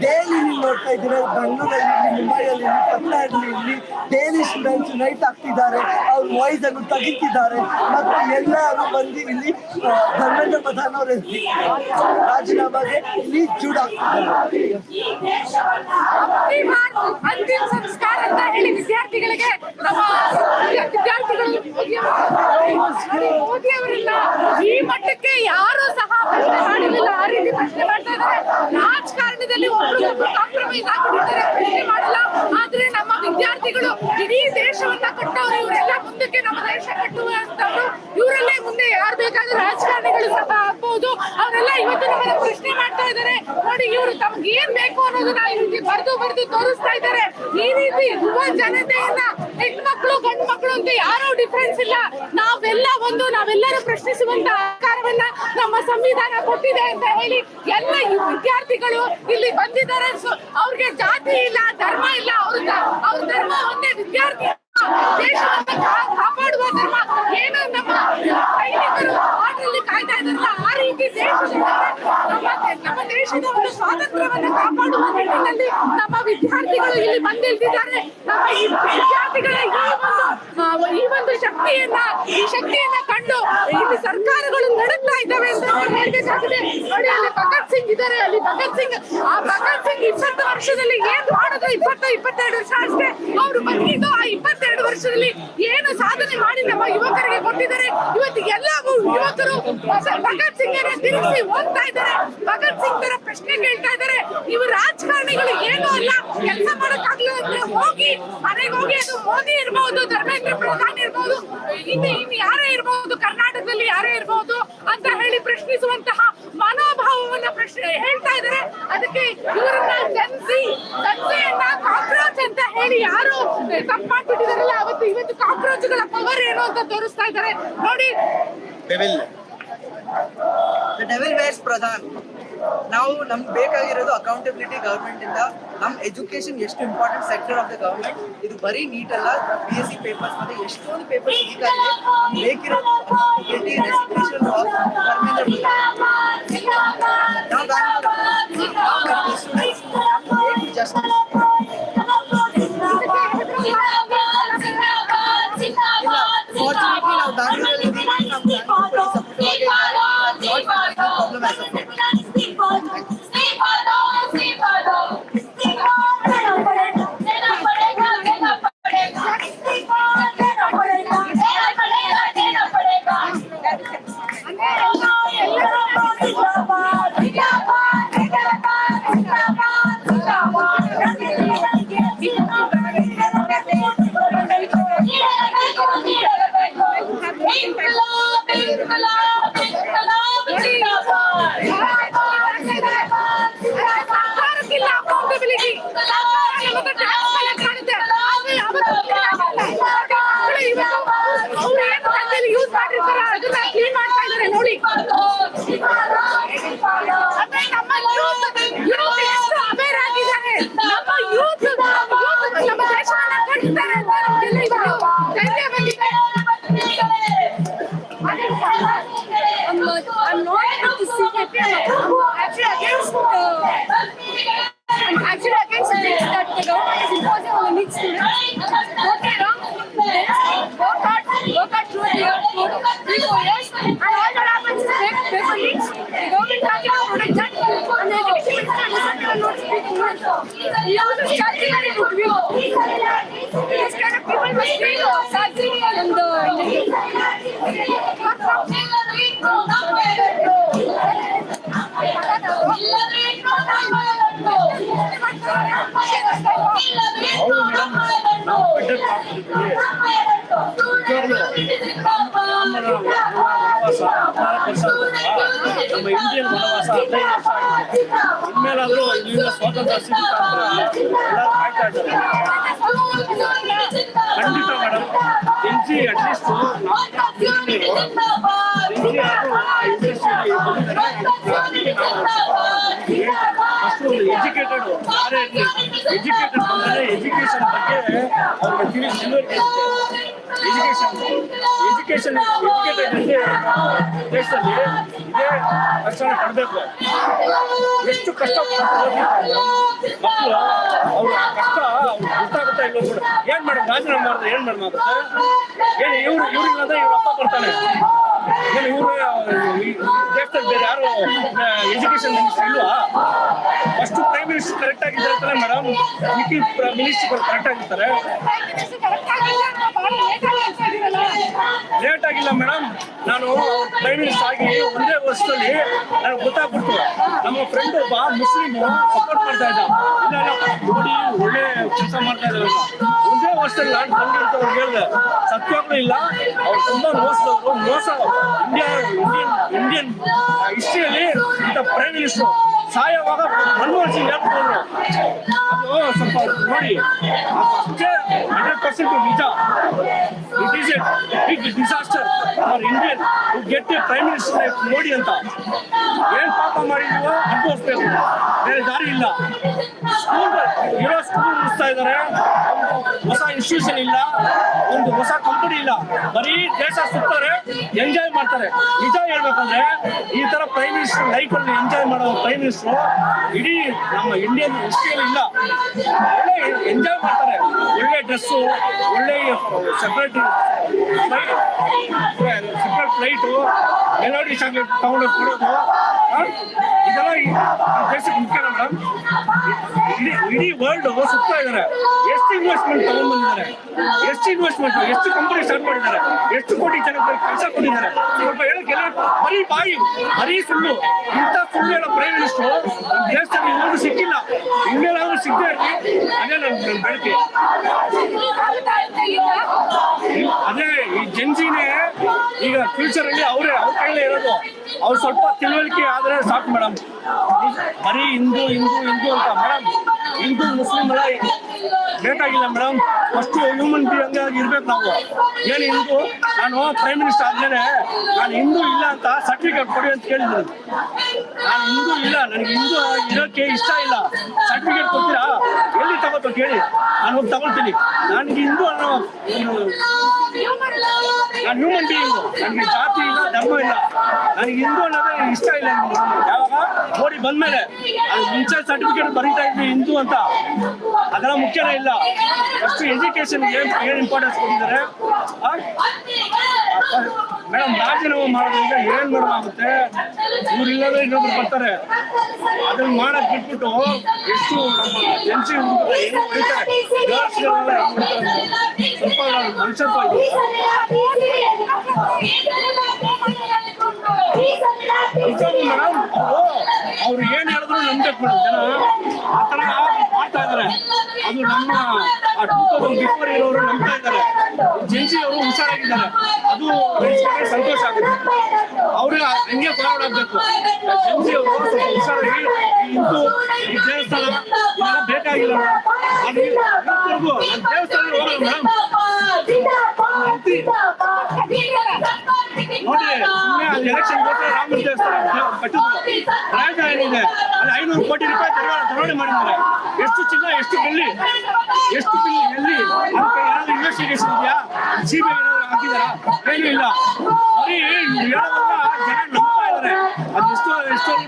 ಡೈಲಿ ನೀವು ನೋಡ್ತಾ ಇದ್ದೀರಾ ಬೆಂಗಳೂರಲ್ಲಿ, ಮುಂಬೈಯಲ್ಲಿ, ಪಟ್ನಾದಲ್ಲಿ ಡೈಲಿ ಸ್ಟೂಡೆಂಟ್ಸ್ ಯುನೈಟ್ ಆಗ್ತಿದ್ದಾರೆ. ಅವ್ರ ವಾಯ್ಸ್ ಅನ್ನು ತೆಗಿತಿದ್ದಾರೆ. ಮತ್ತು ಎಲ್ಲರೂ ಬಂದು ಇಲ್ಲಿ ಧರ್ಮೇಂದ್ರ ಪ್ರಧಾನ್ ಅವರ ರಾಜೀನಾಮೆಗೆ ಇಲ್ಲಿ ಜೂಡಾಗ್ತಿದ್ದಾರೆ. ಅಂತಿಮ ಸಂಸ್ಕಾರ ಅಂತ ಹೇಳಿ ವಿದ್ಯಾರ್ಥಿಗಳಿಗೆ ನಮ್ಮ ವಿದ್ಯಾರ್ಥಿಗಳು ಮೋದಿ ಅವರನ್ನ ಈ ಮಟ್ಟಕ್ಕೆ ಯಾರು ಸಹ ಪ್ರಶ್ನೆ ಮಾಡಿರಲಿಲ್ಲ. ಆ ರೀತಿ ಪ್ರಶ್ನೆ ಮಾಡ್ತಾ ಇದ್ದಾರೆ. ರಾಜಕಾರಣದಲ್ಲಿ ಒಬ್ಬರಿಗೊಬ್ರು ಕಾಂಪ್ರಮೈಸ್ ಆಗಿಬಿಟ್ಟಿದ್ದಾರೆ, ಪ್ರಶ್ನೆ ಮಾಡಲ್ಲ. ಆದ್ರೆ ನಮ್ಮ ವಿದ್ಯಾರ್ಥಿಗಳು ಇಡೀ ದೇಶವನ್ನ ಕಟ್ಟೋರು, ಇವರೆಲ್ಲ ಮುಂದಕ್ಕೆ ನಮ್ಮ ದೇಶ ಕಟ್ಟುವಂತವ್ರು. ಇವರಲ್ಲೇ ಮುಂದೆ ಯಾರು ಬೇಕಾದ್ರೂ ರಾಜಕಾರಣಿಗಳು ಸಹ ಆಗ್ಬಹುದು. ಅವರೆಲ್ಲ ಇವತ್ತು ನಮ್ಮನ್ನ ಪ್ರಶ್ನೆ ಮಾಡ್ತಾ ಇದ್ದಾರೆ. ನೋಡಿ, ಇವರು ತಮ್ಗೆ ಏನ್ ಬೇಕು ಅನ್ನೋದನ್ನ ಈ ರೀತಿ ಬರೆದು ತೋರಿಸ್ತಾ ಇದ್ದಾರೆ. ಈ ರೀತಿ ಯುವ ಜನತೆಯನ್ನ ಹೆಣ್ಮಕ್ಳು ಗಂಡು ಮಕ್ಕಳು ಅಂತ ಯಾರೋ ಡಿಫರೆನ್ಸ್ ಇಲ್ಲ, ನಾವೆಲ್ಲ ಒಂದು, ನಾವೆಲ್ಲರೂ ಪ್ರಶ್ನಿಸುವಂತ ಅಧಿಕಾರವನ್ನ ನಮ್ಮ ಸಂವಿಧಾನ ಕೊಟ್ಟಿದೆ ಅಂತ ಹೇಳಿ ಎಲ್ಲ ವಿದ್ಯಾರ್ಥಿಗಳು ಇಲ್ಲಿ ಬಂದಿದ್ದಾರೆ. ಅವ್ರಿಗೆ ಜಾತಿ ಇಲ್ಲ, ಧರ್ಮ ಇಲ್ಲ, ಅವ್ರ ಧರ್ಮ ಒಂದೇ, ವಿದ್ಯಾರ್ಥಿ ದೇಶವನ್ನ ಕಾಪಾಡುವ ಧರ್ಮ. ಏನು ನಮ್ಮ ಸೈನಿಕರು ಆಟದಲ್ಲಿ ಕಾಯ್ತಾ ಇದ್ದಾರಲ್ಲ, ಆ ರೀತಿ ನಮ್ಮ ದೇಶದ ಒಂದು ಸ್ವಾತಂತ್ರ್ಯವನ್ನ ಕಾಪಾಡುವ ನಿಟ್ಟಿನಲ್ಲಿ ನಮ್ಮ ವಿದ್ಯಾರ್ಥಿಗಳು ಇಲ್ಲಿ ಬಂದಿದ್ದಾರೆ. ನಮ್ಮ ಈ ವಿದ್ಯಾರ್ಥಿಗಳ ಈ ಒಂದು ಶಕ್ತಿಯನ್ನ ಕಂಡು ಇಲ್ಲಿ ಸರ್ಕಾರಗಳು ನಡುತ್ತಾ ಇದ್ದಾವೆ ಅಂತ ಹೇಳ್ಬೇಕಾಗಿದೆ. ನೋಡಿ, ಅಲ್ಲಿ ಭಗತ್ ಸಿಂಗ್ ಇದ್ದಾರೆ. ಅಲ್ಲಿ ಭಗತ್ ಸಿಂಗ್ 20 ವರ್ಷದಲ್ಲಿ ಏನ್ ಮಾಡಿದ್ರು, 22 ವರ್ಷ ಅಷ್ಟೇ ಅವ್ರು ಬದುಕಿದ್ದು. ಆ 22 ವರ್ಷದಲ್ಲಿ ಏನು ಸಾಧನೆ ಮಾಡಿ ನಮ್ಮ ಯುವಕರಿಗೆ ಕೊಟ್ಟಿದ್ದಾರೆ. ಇವತ್ತು ಎಲ್ಲ ಯುವಕರು ಭಗತ್ ಸಿಂಗ್ ಅನ್ನ ತಿರುಗಿಸಿ ಹೋಗ್ತಾ ಇದ್ದಾರೆ. ಭಗತ್ ಸಿಂಗ್ ತರ ಪ್ರಶ್ನೆ ಕೇಳ್ತಾ ಇದ್ದಾರೆ. ಇವು ರಾಜಕಾರಣಿಗಳು ಏನೂ ಅಲ್ಲ, ಕೆಲಸ ಮಾಡಕ್ಕಾಗ್ಲಿಲ್ಲ ಅಂದ್ರೆ ಹೋಗಿ ಮನೆಗೆ ಹೋಗಿ, ಅದು ಮೋದಿ ಇರ್ಬಹುದು, ಧರ್ಮೇಂದ್ರ ಪ್ರಧಾನ್ ಇರ್ಬಹುದು, ಇನ್ನು ಯಾರೇ ಇರ್ಬಹುದು, ಕರ್ನಾಟಕದಲ್ಲಿ ಯಾರೇ ಇರ್ಬಹುದು ಅಂತ ಹೇಳಿ ಪ್ರಶ್ನಿಸುವಂತಹ ಮನೋಭಾವವನ್ನ ಹೇಳ್ತಾ ಇದ್ದಾರೆ. ಅದಕ್ಕೆ ಇವರನ್ನ ಜನತೆಯನ್ನ ಕಾಕ್ರೋಚ್ ಅಂತ ಹೇಳಿ ಯಾರು ತಪ್ಪು ಮಾಡ್ಬಿಟ್ಟಿದಾರಲ್ಲ, ಇವತ್ತು ಕಾಕ್ರೋಚ್ಗಳ ಪವರ್ ಏನು ಅಂತ ತೋರಿಸ್ತಾ ಇದ್ದಾರೆ. ನೋಡಿ, ಡೆವಿಲ್ ವೇರ್ಸ್ ಪ್ರಧಾನ್. ನಾವು ನಮ್ಗೆ ಬೇಕಾಗಿರೋದು ಅಕೌಂಟಬಿಲಿಟಿ ಗವರ್ಮೆಂಟ್ ಇಂದ. ನಮ್ಮ ಎಜುಕೇಶನ್ ಎಷ್ಟು important sector of the government. ಇದು ಬರೀ ನೀಟ್ ಅಲ್ಲ, BSc ಪೇಪರ್ಸ್ ಮತ್ತೆ ಎಷ್ಟೊಂದು ಪೇಪರ್ಸ್ ಬೇಕಾಗಿದೆ. ಬೇಕಿರೋದು ಅಕೌಂಟಬಿಲಿಟಿ, ರೆಸಿಗ್ನೇಷನ್ ಆಫ್ ಧರ್ಮೇಂದ್ರ ಅವ್ರು ಏನು ಕತ್ತಲ್ಲಿ ಯೂಸ್ ಮಾಡಿರ್ತಾರ ಅದನ್ನ ಕ್ಲೀನ್ ಮಾಡ್ತಾ ಇದಾರೆ ನೋಡಿ. ಅದೇ ನಮ್ಮ ಯೂತ್ ಎಷ್ಟು ಅವೇರ್ ಆಗಿದ್ದಾರೆ. ನಮ್ಮ ಯೂತ್ ನಮ್ಮ ದೇಶವನ್ನ ಕಟ್ತಾರೆ ಅಂತ ನಮ್ಗೆಲ್ಲ ಇವರು ಧೈರ್ಯ ಬಂದಿದೆ. I'm not to see it. I'm actually against this that the government is imposing on the mixed students. Okay, wrong. Work hard through the year, 3-4 years, and all that happens is paper leaks. The government has to protect that, and the education minister doesn't even know to speak English. He also charging at it to view. These kind of people must be charging in the ನಮ್ಮ Indian ವನವಾಸ 15 ವರ್ಷ ಆಗಿದೆ. ಇನ್ಮೇಲಾದ್ರೂ ಇಲ್ಲಿಂದ ಸ್ವಾತಂತ್ರ್ಯ ಸಿಗುತ್ತಾ ಅಂತ ಎಲ್ಲರೂ ಕಾಯ್ತಾ ಇದ್ದಾರೆ. ಖಂಡಿತ ಮೇಡಮ್, ಎನ್ಸಿ ಅಟ್ಲೀಸ್ಟ್ ಅಷ್ಟು ಎಜುಕೇಟೆಡ್ ಯಾರೇ ಎಜುಕೇಟೆಡ್ ಬಂದರೆ ಎಜುಕೇಶನ್ ಬಗ್ಗೆ ಅವ್ರಿಗೆ ತಿಳುವಳಿಕೆ ಎಜುಕೇಟೆಡ್ ದೇಶದಲ್ಲಿ ಇದೇ ಕಷ್ಟ ಪಡಬೇಕು. ಎಷ್ಟು ಕಷ್ಟಪಟ್ಟು ಮಕ್ಕಳು ಅವ್ರ ಕಷ್ಟ ಗೊತ್ತಾಗುತ್ತಾ ಇಲ್ಲ ಕೂಡ. ಏನ್ ಮೇಡಮ್ ರಾಜೀನಾಮೆ ಮಾಡಿದ್ರೆ ಏನ್ ಮೇಡಮ್ ಆಗುತ್ತೆ? ಏನು ಇವ್ರಿಲ್ಲಂದ್ರೆ ಇವ್ರ ಅಪ್ಪ ಬರ್ತಾನೆ. ಏನು ಇವರು ದೇಶದಲ್ಲಿ ಬೇರೆ ಯಾರು ಎಜುಕೇಶನ್ ಮಿನಿಸ್ಟರ್ ಇಲ್ವಾ? ಅಷ್ಟು ಪ್ರೈಮ್ ಮಿನಿಸ್ಟರ್ ಕರೆಕ್ಟ್ ಆಗಿದ್ದಾರೆ ಮೇಡಮ್, ಮಿಕ್ಕಿ ಮಿನಿಸ್ಟರ್ ಕರೆಕ್ಟ್ ಆಗಿರ್ತಾರೆ. ಲೇಟ್ ಆಗಿಲ್ಲ ಮೇಡಮ್. ನಾನು ಪ್ರೈಮ್ ಮಿನಿಸ್ಟರ್ ಆಗಿ ಒಂದೇ ವರ್ಷದಲ್ಲಿ ನನಗೆ ಗೊತ್ತಾಗ್ಬಿಡ್ತು. ನಮ್ಮ ಫ್ರೆಂಡ್ ಒಬ್ಬ ಮುಸ್ಲಿಮ್ ಸಪೋರ್ಟ್ ಮಾಡ್ತಾ ಇದ್ದ, ಇಲ್ಲ ನೋಡಿ ಒಳ್ಳೆ ಕೆಲಸ ಮಾಡ್ತಾ ಇದ್ದಾರೆ. ಒಂದೇ ವರ್ಷದಲ್ಲಿ ನಾನು ಬಂದಿರ್ತ ಅವ್ರು ಹೇಳಿದೆ, ಸತ್ವಾಗ್ಲೂ ಇಲ್ಲ ಅವ್ರು ತುಂಬಾ ಮೋಸ ಇಂಡಿಯನ್ ಹಿಸ್ಟ್ರಿಯಲ್ಲಿ ಇಂಥ ಪ್ರೈಮ್ ಮಿನಿಸ್ಟರ್ ಸಾಯವಾಗ ಮನಮೋಹನ್ ಸಿಂಗ್ ಹೇಳ್ಕೊಂಡ್ರು. ಅದು ಸ್ವಲ್ಪ ನೋಡಿ, ಅಷ್ಟೇ 100% ನಿಜ. It is a big disaster for Indian to get a prime minister like Modi ಅಂತ. ಏನ್ ಪಾಪ ಮಾಡಿದೀವೋ ಅನುಭವಿಸ್ಬೇಕು, ಬೇರೆ ದಾರಿ ಇಲ್ಲ. ಸ್ಕೂಲ್ ಉಳಿಸ್ತಾ ಇದ್ದಾರೆ, ಹೊಸ ಇನ್ಸ್ಟಿಟ್ಯೂಷನ್ ಇಲ್ಲ, ಒಂದು ಹೊಸ ಕಂಪನಿ ಇಲ್ಲ, ಬರೀ ದೇಶ ಸುತ್ತಾರೆ, ಎಂಜಾಯ್ ಮಾಡ್ತಾರೆ. ನಿಜ ಹೇಳ್ಬೇಕಂದ್ರೆ ಈ ತರ ಪ್ರೈಮ್ ಮಿನಿಸ್ಟರ್ ಲೈಫ್ ಅಲ್ಲಿ ಎಂಜಾಯ್ ಮಾಡೋ ಪ್ರೈಮ್ ಮಿನಿಸ್ಟರ್ ಇಡೀ ನಮ್ಮ ಇಂಡಿಯನ್ ಹಿಸ್ಟ್ರಿಯಲ್ಲಿ ಇಲ್ಲ. ಒಳ್ಳೆ ಎಂಜಾಯ್ ಮಾಡ್ತಾರೆ, ಒಳ್ಳೆ ಡ್ರೆಸ್ಸು, ಒಳ್ಳೆ ಸೆಪರೇಟ್ ಫ್ಲೈಟು, ಮೆಲೋಡಿ ಚಾಕ್ಲೇಟ್ ತಗೊಂಡು ಕೊಡೋದು, ಇದೆಲ್ಲ ದೇಶಕ್ಕೆ ಮುಖ್ಯನ ಮೇಡಮ್. ಇಡೀ ವರ್ಲ್ಡ್ ಸುತ್ತಾ ಇದ್ದಾರೆ. ಎಷ್ಟು ಇನ್ವೆಸ್ಟ್ಮೆಂಟ್ ತಗೊಂಡ್ಬಂದಿದ್ದಾರೆ, ಎಷ್ಟು ಕಂಪನಿ ಸ್ಟಾರ್ಟ್ ಮಾಡಿದ್ದಾರೆ, ಎಷ್ಟು ಕೋಟಿ ಜನಕ್ಕೆ ಕೆಲಸ ಕೊಟ್ಟಿದ್ದಾರೆ. ಸ್ವಲ್ಪ ಹೇಳಕ್ಕೆ ಬರೀ ಬಾಯಿ, ಬರೀ ಸುಳ್ಳು. ಇಂಥ ಸುಳ್ಳು ಹೇಳೋ ಪ್ರೈಮ್ ಮಿನಿಸ್ಟರ್ ದೇಶದಲ್ಲಿ ಇನ್ನೊಂದು ಸಿಕ್ಕಿಲ್ಲ. ಇನ್ನೇನಾದ್ರೂ ಸಿಗದೆ ಇರಲಿ, ಅದೇ ನನ್ನ ಬೆಳಕೆ. ಅದೇ ಈ ಜೆನ್ಸಿನೇ ಈಗ ಫ್ಯೂಚರ್ ಅಲ್ಲಿ ಅವ್ರ ಕೈಲೇ ಇರೋದು. ಅವ್ರು ಸ್ವಲ್ಪ ತಿಳುವಳಿಕೆ ಆದ್ರೆ ಸಾಕು ಮೇಡಮ್. ಬರೀ ಹಿಂದೂ ಅಂತ ಮೇಡಮ್, ಹಿಂದೂ ಮುಸ್ಲಿಂ ಎಲ್ಲ ಬೇಕಾಗಿಲ್ಲ ಮೇಡಮ್. ಫಸ್ಟ್ ಹ್ಯೂಮನ್ ಬೀಯಿಂಗ್ ಆಗಿ ಇರ್ಬೇಕು ನಾವು. ಏನು ಹಿಂದೂ, ನಾನು ಪ್ರೈಮ್ ಮಿನಿಸ್ಟರ್ ಆದ್ಮೇಲೆ ನಾನು ಹಿಂದೂ ಇಲ್ಲ ಅಂತ ಸರ್ಟಿಫಿಕೇಟ್ ಕೊಡಿ ಅಂತ ಕೇಳಿದ್ದೀನಿ. ನಾನು ಹಿಂದೂ ಇಲ್ಲ, ನನಗೆ ಹಿಂದೂ ಇರೋಕ್ಕೆ ಇಷ್ಟ ಇಲ್ಲ, ಸರ್ಟಿಫಿಕೇಟ್ ಕೊಡ್ತೀರಾ? ಎಲ್ಲಿ ತಗೋತ ಕೇಳಿ, ನಾನು ಹೋಗಿ ತಗೊಳ್ತೀನಿ. ನನಗೆ ಹಿಂದೂ ಅನ್ನೋ, ನಾನು ಹ್ಯೂಮನ್ ಬೀಯಿಂಗ್, ನನಗೆ ಜಾತಿ ಇಲ್ಲ, ಧರ್ಮ ಇಲ್ಲ, ನನಗೆ ಹಿಂದೂ ಅನ್ನೋದೇ ಇಷ್ಟ ಇಲ್ಲ. ಯಾವಾಗ ಮೋದಿ ಬಂದ್ಮೇಲೆ ಅದು ಮುಂಚೆ ಸರ್ಟಿಫಿಕೇಟ್ ಬರೀತಾ ಇದ್ವಿ ಹಿಂದೂ ಅಂತ, ಅದೆಲ್ಲ ಮುಖ್ಯನೇ ಇಲ್ಲ. ಫಸ್ಟ್ ಎಜುಕೇಶನ್ ಏನು ಇಂಪಾರ್ಟೆನ್ಸ್ ಕೊಟ್ಟಿದ್ದಾರೆ ಮೇಡಮ್. ರಾಜೀನಾಮೆ ಮಾಡೋದ್ರಿಂದ ಏನ್ ಮಾಡಲಾಗುತ್ತೆ? ಇವ್ರಿಲ್ಲದೆ ಇನ್ನೊಬ್ರು ಬರ್ತಾರೆ, ಅದನ್ನ ಮಾಡಕ್ ಬಿಟ್ಬಿಟ್ಟು ಎಷ್ಟು ಎನ್ಸಿ ಏನು ಹೊಡಿತಾರೆ, ಗರ್ಲ್ಸ್ಗಳೆಲ್ಲ ಸ್ವಲ್ಪ ಮನುಷ್ಯತ್ವ ಇದೆ. ಮೇಡಮ್ ಅವ್ರು ಏನ್ ಹೇಳಿದ್ರು ನಂಬೇಕು ಮೇಡಮ್. ಜನ ಆ ತರ ಮಾಡ್ತಾ ಇದಾರೆ. ಅದು ನಮ್ಮ 2000 ಬಿಫೋರ್ ಇರೋರು ನಂಬ್ತಾ ಇದ್ದಾರೆ. ಜೆನ್ಸಿ ಅವರು ಹುಷಾರಾಗಿದ್ದಾರೆ, ಅದು ಸಂತೋಷ ಆಗುತ್ತೆ. ಅವ್ರಿಗೆ ಹಂಗೆ ಫಾರ್ವರ್ಡ್ ಆಗ್ಬೇಕು. ಜೆನ್ಸಿ ಅವರು ಸ್ವಲ್ಪ ಹುಷಾರಾಗಿ ಇಂದು ಈ ದೇವಸ್ಥಾನ ಇದೆಲ್ಲ ಬೇಕಾಗಿಲ್ಲ. ಅದು ದೇವಸ್ಥಾನ ಹೋಗಲ್ಲ ಮೇಡಮ್. ಪೂರ್ತಿ ನೋಡಿ ಸುಮ್ಮನೆ ಅಲ್ಲಿ ಎಲೆಕ್ಷನ್ ರಾಮನ ದೇವಸ್ಥಾನ ಕಟ್ಟಿದ್ರು ರಾಜಧಾನಿ ಇದೆ ಅಲ್ಲಿ 500 ಕೋಟಿ ರೂಪಾಯಿ ದರೋಡೆ ಮಾಡಿದ್ದಾರೆ. ಎಷ್ಟು ಚಿನ್ನ, ಎಷ್ಟು ಬೆಳ್ಳಿ, ಎಷ್ಟು ಬಿಲ್ ಎಲ್ಲಿ ಅದಕ್ಕೆ ಏನಾದ್ರು ಇನ್ವೆಸ್ಟಿಗೇಷನ್ ಇದೆಯಾ? ಸಿಬಿಐ ಏನಾದ್ರು ಹಾಕಿದಾರಾ? ಏನೂ ಇಲ್ಲ. ಬರೀ ಹೇಳೋದನ್ನ ಜನ ನಂಬ್ತಾ ಇದಾರೆ. ಅದೆಷ್ಟು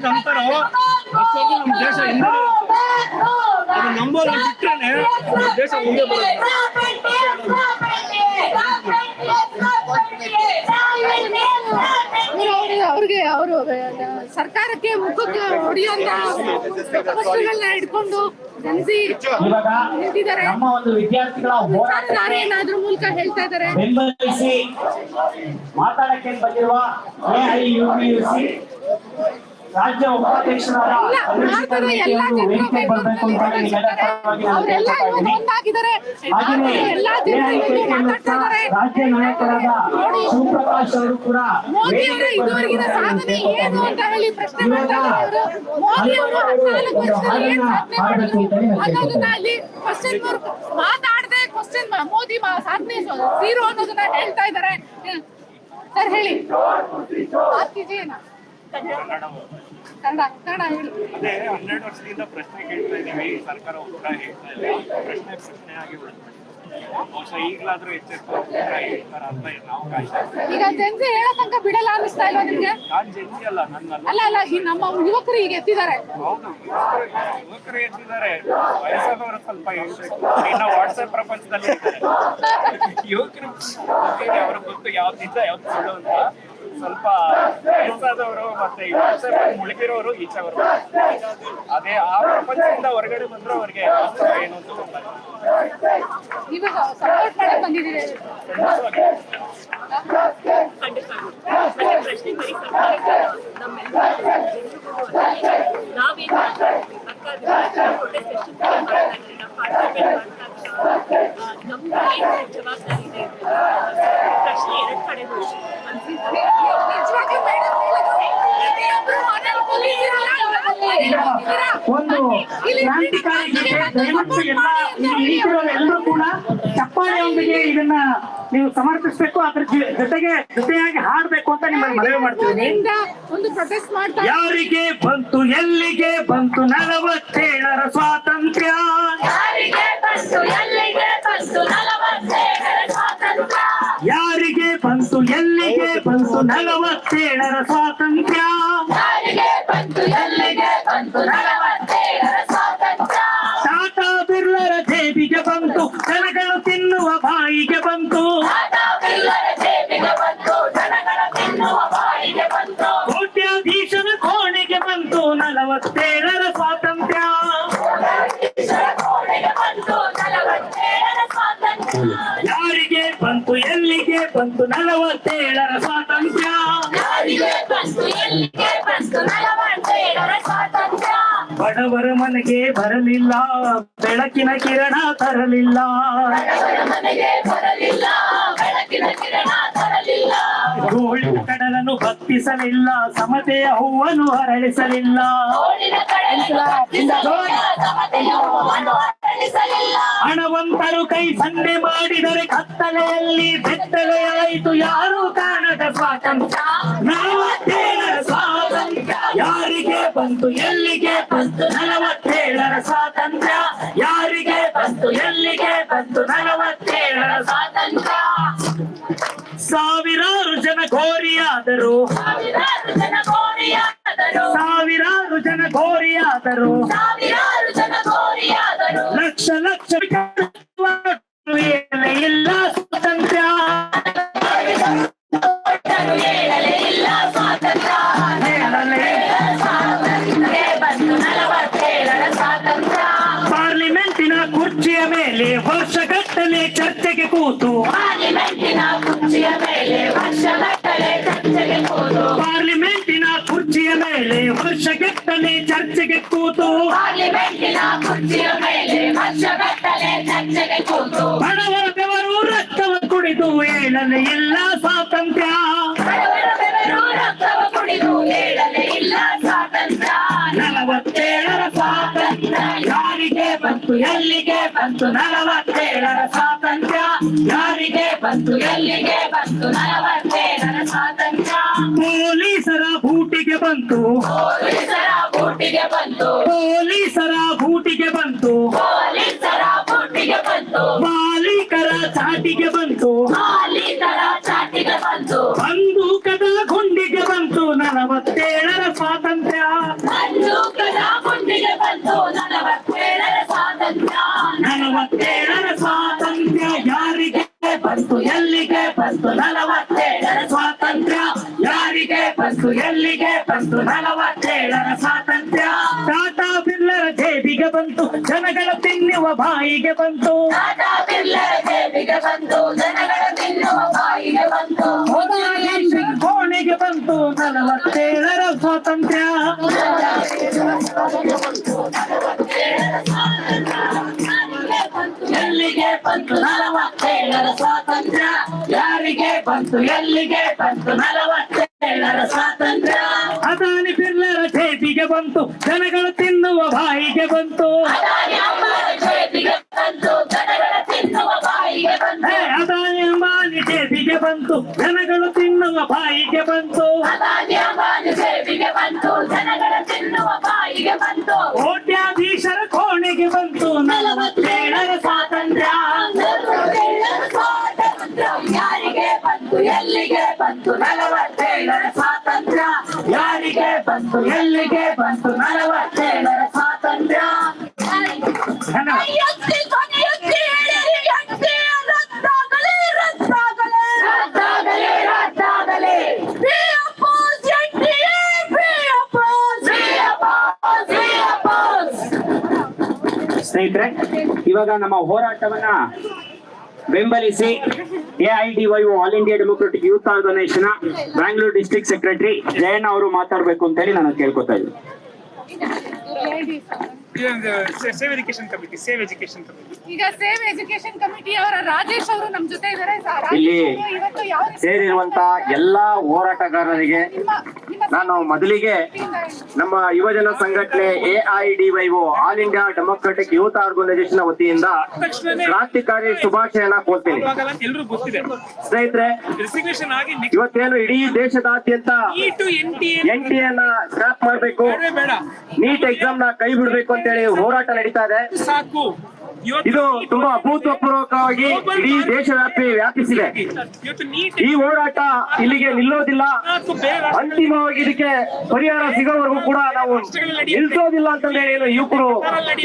ನಂಬ್ತಾರೋ ಅಷ್ಟೊಂದು ನಮ್ಮ ದೇಶ ಹಿಂದೆ ಅದು ನಂಬೋದು ಬಿಟ್ರೇನೆ ನಮ್ಮ ದೇಶ ಮುಂದೆ ಬರುತ್ತೆ. ಅವ್ರಿಗೆ ಅವರು ಸರ್ಕಾರಕ್ಕೆ ಮುಖಕ್ಕೆ ಹೊಡೆಯುವಂತ ವಸ್ತುಗಳನ್ನ ಇಟ್ಕೊಂಡು ನಿಂತಿದ್ದಾರೆ. ನಮ್ಮ ಒಂದು ವಿದ್ಯಾರ್ಥಿಗಳ ಹೋರಾಟಕ್ಕೆ ಏನಾದ್ರೂ ಮೂಲಕ ಹೇಳ್ತಾ ಇದ್ದಾರೆ. ಬೆಂಬಲಿಸಿ ಮಾತಾಡಕ್ಕೆ ಬಂದಿರುವ AIUPUC ರಾಜ್ಯ ಉಪಾಧ್ಯಕ್ಷರಾದ ಚಂದ್ರಶೇಖರ್ ರೆಡ್ಡಿ ವೇದಿಕೆ ಬರಬೇಕು ಅಂತ ಅವರೆಲ್ಲ ಒಂದಾಗಿದ್ದಾರೆ. ರಾಜ್ಯ ನಾಯಕರಾದ ಶಿವಪ್ರಕಾಶ್ ಅವರು ಕೂಡ ಮೋದಿ ಅವರ ಇದುವರೆಗಿನ ಸಾಧನೆ ಏನು ಅಂತ ಹೇಳಿ ಪ್ರಶ್ನೆ ಮಾಡ್ತಾರೆ. ಮೋದಿ ಅವರು 14 ವರ್ಷದಲ್ಲಿ ಏನು ಸಾಧನೆ ಮಾಡಿದ್ರು ಅನ್ನೋದನ್ನ ಅಲ್ಲಿ ಕ್ವಶನ್ ಮಾರ್ಕ್ ಮಾತಾಡದೆ ಕ್ವಶನ್ ಮೋದಿ ಸಾಧನೆ ಝೀರೋ ಅನ್ನೋದನ್ನ ಹೇಳ್ತಾ ಇದ್ದಾರೆ. ಸರ್ ಹೇಳಿ ಕನ್ನಡ ಹೇಳಿ. ಅದೇ 12 ವರ್ಷದಿಂದ ಪ್ರಶ್ನೆ ಕೇಳ್ತಾ ಇದೀವಿ, ಸರ್ಕಾರ ಉತ್ತರ ಹೇಳ್ತಾ ಇಲ್ಲ. ಪ್ರಶ್ನೆ ಆಗಿ ಬಿಡುತ್ತೆ. ಬಹುಶಃ ಈಗಲಾದ್ರೂ ಎಚ್ಚೆತ್ತು ಉತ್ತರ ಹೇಳ್ತಾರ ಅಂತ ನಾವು ಕಾಯ್ತಾ ಇದ್ದೀವಿ. ಈಗ ಜನ್ಸಿ ಹೇಳೋ ತನಕ ಬಿಡಲ್ಲ ಅನ್ನಿಸ್ತಾ ಇಲ್ವಾ ನಿಮ್ಗೆ? ನಾನ್ ಜನ್ಸಿ ಅಲ್ಲ, ನನ್ನಲ್ಲ. ಅಲ್ಲ ಈ ನಮ್ಮ ಯುವಕರು ಈಗ ಎತ್ತಿದ್ದಾರೆ. ಹೌದು, ಯುವಕರು ಎತ್ತಿದ್ದಾರೆ. ವಯಸ್ಸಾದವರು ಸ್ವಲ್ಪ ಹೇಳ್ಬೇಕು. ಇನ್ನು ವಾಟ್ಸ್ಆಪ್ ಪ್ರಪಂಚದಲ್ಲಿ ಇದ್ದಾರೆ. ಯುವಕರು ಅವ್ರ ಗೊತ್ತು ಯಾವ್ದಿದ್ದ ಯಾವ್ದು ಸುಳ್ಳು ಅಂತ. ಸ್ವಲ್ಪ ವಯಸ್ಸಾದವರು ಮತ್ತೆ ವಾಟ್ಸ್ಆಪ್ ಮುಳುಗಿರೋರು ಈಚೆ ಬರ್ತಾರೆ. ಅದೇ ಆ ಪ್ರಪಂಚದಿಂದ ಹೊರಗಡೆ ಬಂದ್ರೆ ಅವ್ರಿಗೆ ಏನು ಅಂತ ಗೊತ್ತಾಗ್ತದೆ. ಇವಾಗ ಸಪೋರ್ಟ್ ಮಾಡಕ್ ಬಂದಿದ್ದೀರಿ. ಜವಾಬ್ದಾರಿ ಇದೆ. ಪ್ರಶ್ನೆ 2 ಕಡೆ ಹೋಗಿ ಒಂದು ಕ್ರಾಂತಿಕಾರಿ ಗೀತೆ. ದಯವಿಟ್ಟು ಎಲ್ಲ ಎಲ್ಲರೂ ಕೂಡ ಚಪ್ಪಾಳೆಯೊಂದಿಗೆ ಇದನ್ನ ನೀವು ಸಮರ್ಪಿಸಬೇಕು. ಅದ್ರ ಜೊತೆಯಾಗಿ ಹಾಡ್ಬೇಕು ಅಂತ ನಿಮ್ಮಲ್ಲಿ ಮನವಿ ಮಾಡ್ತೀವಿ. ಒಂದು ಪ್ರೊಟೆಸ್ಟ್ ಮಾಡ್ತಾರೆ. ಯಾರಿಗೆ ಬಂತು ಎಲ್ಲಿಗೆ ಬಂತು 47ರ ಸ್ವಾತಂತ್ರ್ಯ? ಯಾರಿಗೆ ಬಂತು ಎಲ್ಲಿಗೆ ಬಂತು 47ರ ಸ್ವಾತಂತ್ರ್ಯ? 47ರ ಟಾಟಾ ಬಿರ್ಲರ ಜೇಬಿಗೆ ಬಂತು, ಜನಗಳು ತಿನ್ನುವ ಬಾಯಿಗೆ ಬಂತು. ಕೋಟ್ಯಾಧೀಶನ ಕೋಣೆಗೆ ಬಂತು 47ರ ಸ್ವಾತಂತ್ರ್ಯ. ಯಾರಿಗೆ ಬಂತು ಎಲ್ಲಿಗೆ ಬಂತು 47ರ ಸ್ವಾತಂತ್ರ್ಯ? ಬಡವರ ಮನೆಗೆ ಬರಲಿಲ್ಲ, ಬೆಳಕಿನ ಕಿರಣ ತರಲಿಲ್ಲ. ಗೋಳಿನ ಕಡಲನ್ನು ಭಕ್ತಿಸಲಿಲ್ಲ, ಸಮತೆಯ ಹೂವನ್ನು ಹರಳಿಸಲಿಲ್ಲ. ಹಣವಂತರು ಕೈ ಸಂಡೆ ಮಾಡಿದರೆ ಕತ್ತಲೆಯಲ್ಲಿ ಬೆತ್ತಲೆಯಾಯಿತು, ಯಾರೂ ಕಾಣದ ಸ್ವಾತಂತ್ರ್ಯ 47ರ ಸ್ವಾತಂತ್ರ್ಯ. ಯಾರಿಗೆ ಬಂತು ಎಲ್ಲಿಗೆ ಬಂತು 47ರ ಸ್ವಾತಂತ್ರ್ಯ? ಯಾರಿಗೆ ಬಂತು ಎಲ್ಲಿಗೆ ಬಂತು 47ರ ಸ್ವಾತಂತ್ರ್ಯ? ಸಾವಿರಾರು ಜನ ಘೋರಿಯಾದರು, ಸಾವಿರಾರು ಜನ ಘೋರಿಯಾದರು, ಲಕ್ಷ ಲಕ್ಷ ಇಲ್ಲ ಸ್ವಾತಂತ್ರ್ಯ. ಪಾರ್ಲಿಮೆಂಟಿನ ಕುರ್ಚಿಯ ಮೇಲೆ ವರ್ಷಗಟ್ಟಲೆ ಚರ್ಚೆಗೆ ಕೂತು, ಪಾರ್ಲಿಮೆಂಟಿನ ಕುರ್ಚಿಯ ಮೇಲೆ ವರ್ಷಗಟ್ಟಲೆ ಚರ್ಚೆಗೆ ಕೂತು, ಬಡವರ ಬೆವರು ರಕ್ತವ ಕುಡಿದು ಹೇಳಲೆ ಇಲ್ಲ ಸ್ವಾತಂತ್ರ್ಯ. 47ರ ಸ್ವಾತಂತ್ರ್ಯ ಯಾರಿಗೆ ಬಂತು ಎಲ್ಲಿಗೆ ಬಂತು 47ರ ಸ್ವಾತಂತ್ರ್ಯ ಯಾರಿಗೆ ಬಂತು ಎಲ್ಲಿಗೆ ಬಂತು 47ರ ಸ್ವಾತಂತ್ರ್ಯ ಪೊಲೀಸರ ಬೂಟಿಗೆ ಬಂತು ಪೊಲೀಸರ ಬೂಟಿಗೆ ಬಂತು ಪೊಲೀಸರ ಬೂಟಿಗೆ ಬಂತು ಪೊಲೀಸರ ಬೂಟಿಗೆ ಬಂತು ಮಾಲೀಕರ ಚಾಟಿಗೆ ಬಂತು ಮಾಲೀಕರ ಚಾಟಿಗೆ ಬಂತು ಬಂದೂಕದ ಗುಂಡಿಗೆ ಬಂತು 47ರ ಸ್ವಾತಂತ್ರ್ಯ ಬಂದೂಕದ ಗುಂಡಿಗೆ ಬಂತು 47ರ ಸ್ವಾತಂತ್ರ್ಯ 47ರ ಸ್ವಾತಂತ್ರ್ಯ ಯಾರಿಗೆ ಬಂತು ಎಲ್ಲಿಗೆ ಬಂತು 47ರ ಸ್ವಾತಂತ್ರ್ಯ ಯಾರಿಗೆ ಬಂತು ಎಲ್ಲಿಗೆ ಬಂತು 47ರ ಸ್ವಾತಂತ್ರ್ಯ ಟಾಟಾ ಬಿರ್ಲರ ಜೇಬಿಗೆ ಬಂತು ಜನಗಳ ತಿನ್ನುವ ಬಾಯಿಗೆ ಬಂತು ಟಾಟಾ ಬಿರ್ಲರ ಜೇಬಿಗೆ ಬಂತು ಜನಗಳ ತಿನ್ನುವ ಬಾಯಿಗೆ ಬಂತು ಕೋಣೆಗೆ ಬಂತು 47ರ ಸ್ವಾತಂತ್ರ್ಯ ಎಲ್ಲಿಗೆ ಬಂತು 47ರ ಸ್ವಾತಂತ್ರ್ಯ ಯಾರಿಗೆ ಬಂತು ಎಲ್ಲಿಗೆ ಬಂತು 47ರ ಸ್ವಾತಂತ್ರ್ಯ ಅದಾನಿ ಬಿರ್ಲರ ಜೇಬಿಗೆ ಬಂತು ಜನಗಳು ತಿನ್ನುವ ಬಾಯಿಗೆ ಬಂತು ಅದಾನಿ ಅಂಬಾನಿ ಜೇಬಿಗೆ ಬಂತು ಜನಗಳ ತಿನ್ನುವ ಬಾಯಿಗೆ ಬಂತು ಅದಾನಿ ಅಂಬಾನಿ ಜೇಬಿಗೆ ಬಂತು ಜನಗಳು ತಿನ್ನುವ ಬಾಯಿಗೆ ಬಂತು ಅದಾನಿ ಅಂಬಾನಿ ಜೇಬಿಗೆ ಬಂತು ಜನಗಳ ತಿನ್ನುವ ಬಾಯಿಗೆ ಬಂತು ಕೋಟ್ಯಾಧೀಶರ ಕೋಣೆಗೆ ಬಂತು 47ರ ಸ್ವಾತಂತ್ರ್ಯ 47ರ ಸ್ವಾತಂತ್ರ್ಯ ಯಾರಿಗೆ ಬಂತು ಎಲ್ಲಿಗೆ ಬಂತು 47ರ ಸ್ವಾತಂತ್ರ್ಯ ಯಾರಿಗೆ ಬಂತು ಎಲ್ಲಿಗೆ ಬಂತು 47ರ ಸ್ವಾತಂತ್ರ್ಯ ಧನ್ಯವಾದ. ಎತ್ತಿ ಕೊನೆಯೆತ್ತಿ ಹೇಳಿರಿ ಎತ್ತಿ ರದ್ದಾಗಲಿ ರದ್ದಾಗಲಿ ರದ್ದಾಗಲಿ ರದ್ದಾಗಲಿ Be opposed, NDA, be opposed, be opposed, be opposed. ಸ್ನೇಹಿತರೆ, ಇವಾಗ ನಮ್ಮ ಹೋರಾಟವನ್ನ ಬೆಂಬಲಿಸಿ AIDYO all India democratic youth organisation Bangalore district secretary Jayanna ಅವರು ಮಾತಾಡ್ಬೇಕು ಅಂತ ಹೇಳಿ ನಾನು ಕೇಳ್ಕೊತಾ ಇದ್ದೀನಿ. ಸೇವ್ ಎಜುಕೇಶನ್ ಕಮಿಟಿ ಈಗ ಸೇವ್ ಎಜುಕೇಶನ್ ಕಮಿಟಿ ಅವರ ರಾಜೇಶ್ ಅವರು ನಮ್ ಜೊತೆ ಇದ್ದಾರೆ. ಇಲ್ಲಿ ಇವತ್ತು ಯಾವ ಸೇರಿರುವಂತ ಎಲ್ಲಾ ಹೋರಾಟಗಾರರಿಗೆ ನಾನು ಮೊದಲಿಗೆ ನಮ್ಮ ಯುವಜನ ಸಂಘಟನೆ AIDYO all India democratic youth organisation ವತಿಯಿಂದ ಕ್ರಾಂತಿಕಾರಿ ಶುಭಾಶಯನ ಕೋರ್ತೀನಿ. ಎಲ್ರಿಗೂ ಗೊತ್ತಿದೆ ಸ್ನೇಹಿತರೆ, ರೆಸಿಗ್ನೇಷನ್ ಆಗಿ ಇವತ್ತೇನು ಇಡೀ ದೇಶದಾದ್ಯಂತ NTA ನ ಸ್ಕ್ರಾಪ್ ಮಾಡ್ಬೇಕು, ನೀಟ್ ಎಕ್ಸಾಮ್ ನ ಕೈ ಬಿಡ್ಬೇಕು ಅಂತ ಹೇಳಿ ಹೋರಾಟ ನಡೀತಾ ಇದೆ. ಸಾಕು. ಇದು ತುಂಬಾ ಅಭೂತಪೂರ್ವಕವಾಗಿ ಇಡೀ ದೇಶವ್ಯಾಪಿ ವ್ಯಾಪಿಸಿದೆ. ಇವತ್ತು ನೀಟ್ ಈ ಹೋರಾಟ ಇಲ್ಲಿಗೆ ನಿಲ್ಲೋದಿಲ್ಲ. ಅಂತಿಮವಾಗಿ ಇದಕ್ಕೆ ಪರಿಹಾರ ಸಿಗೋವರೆಗೂ ಕೂಡ ನಾವು ನಿಲ್ಸೋದಿಲ್ಲ ಅಂತ ಹೇಳಿ ಯುವಕರು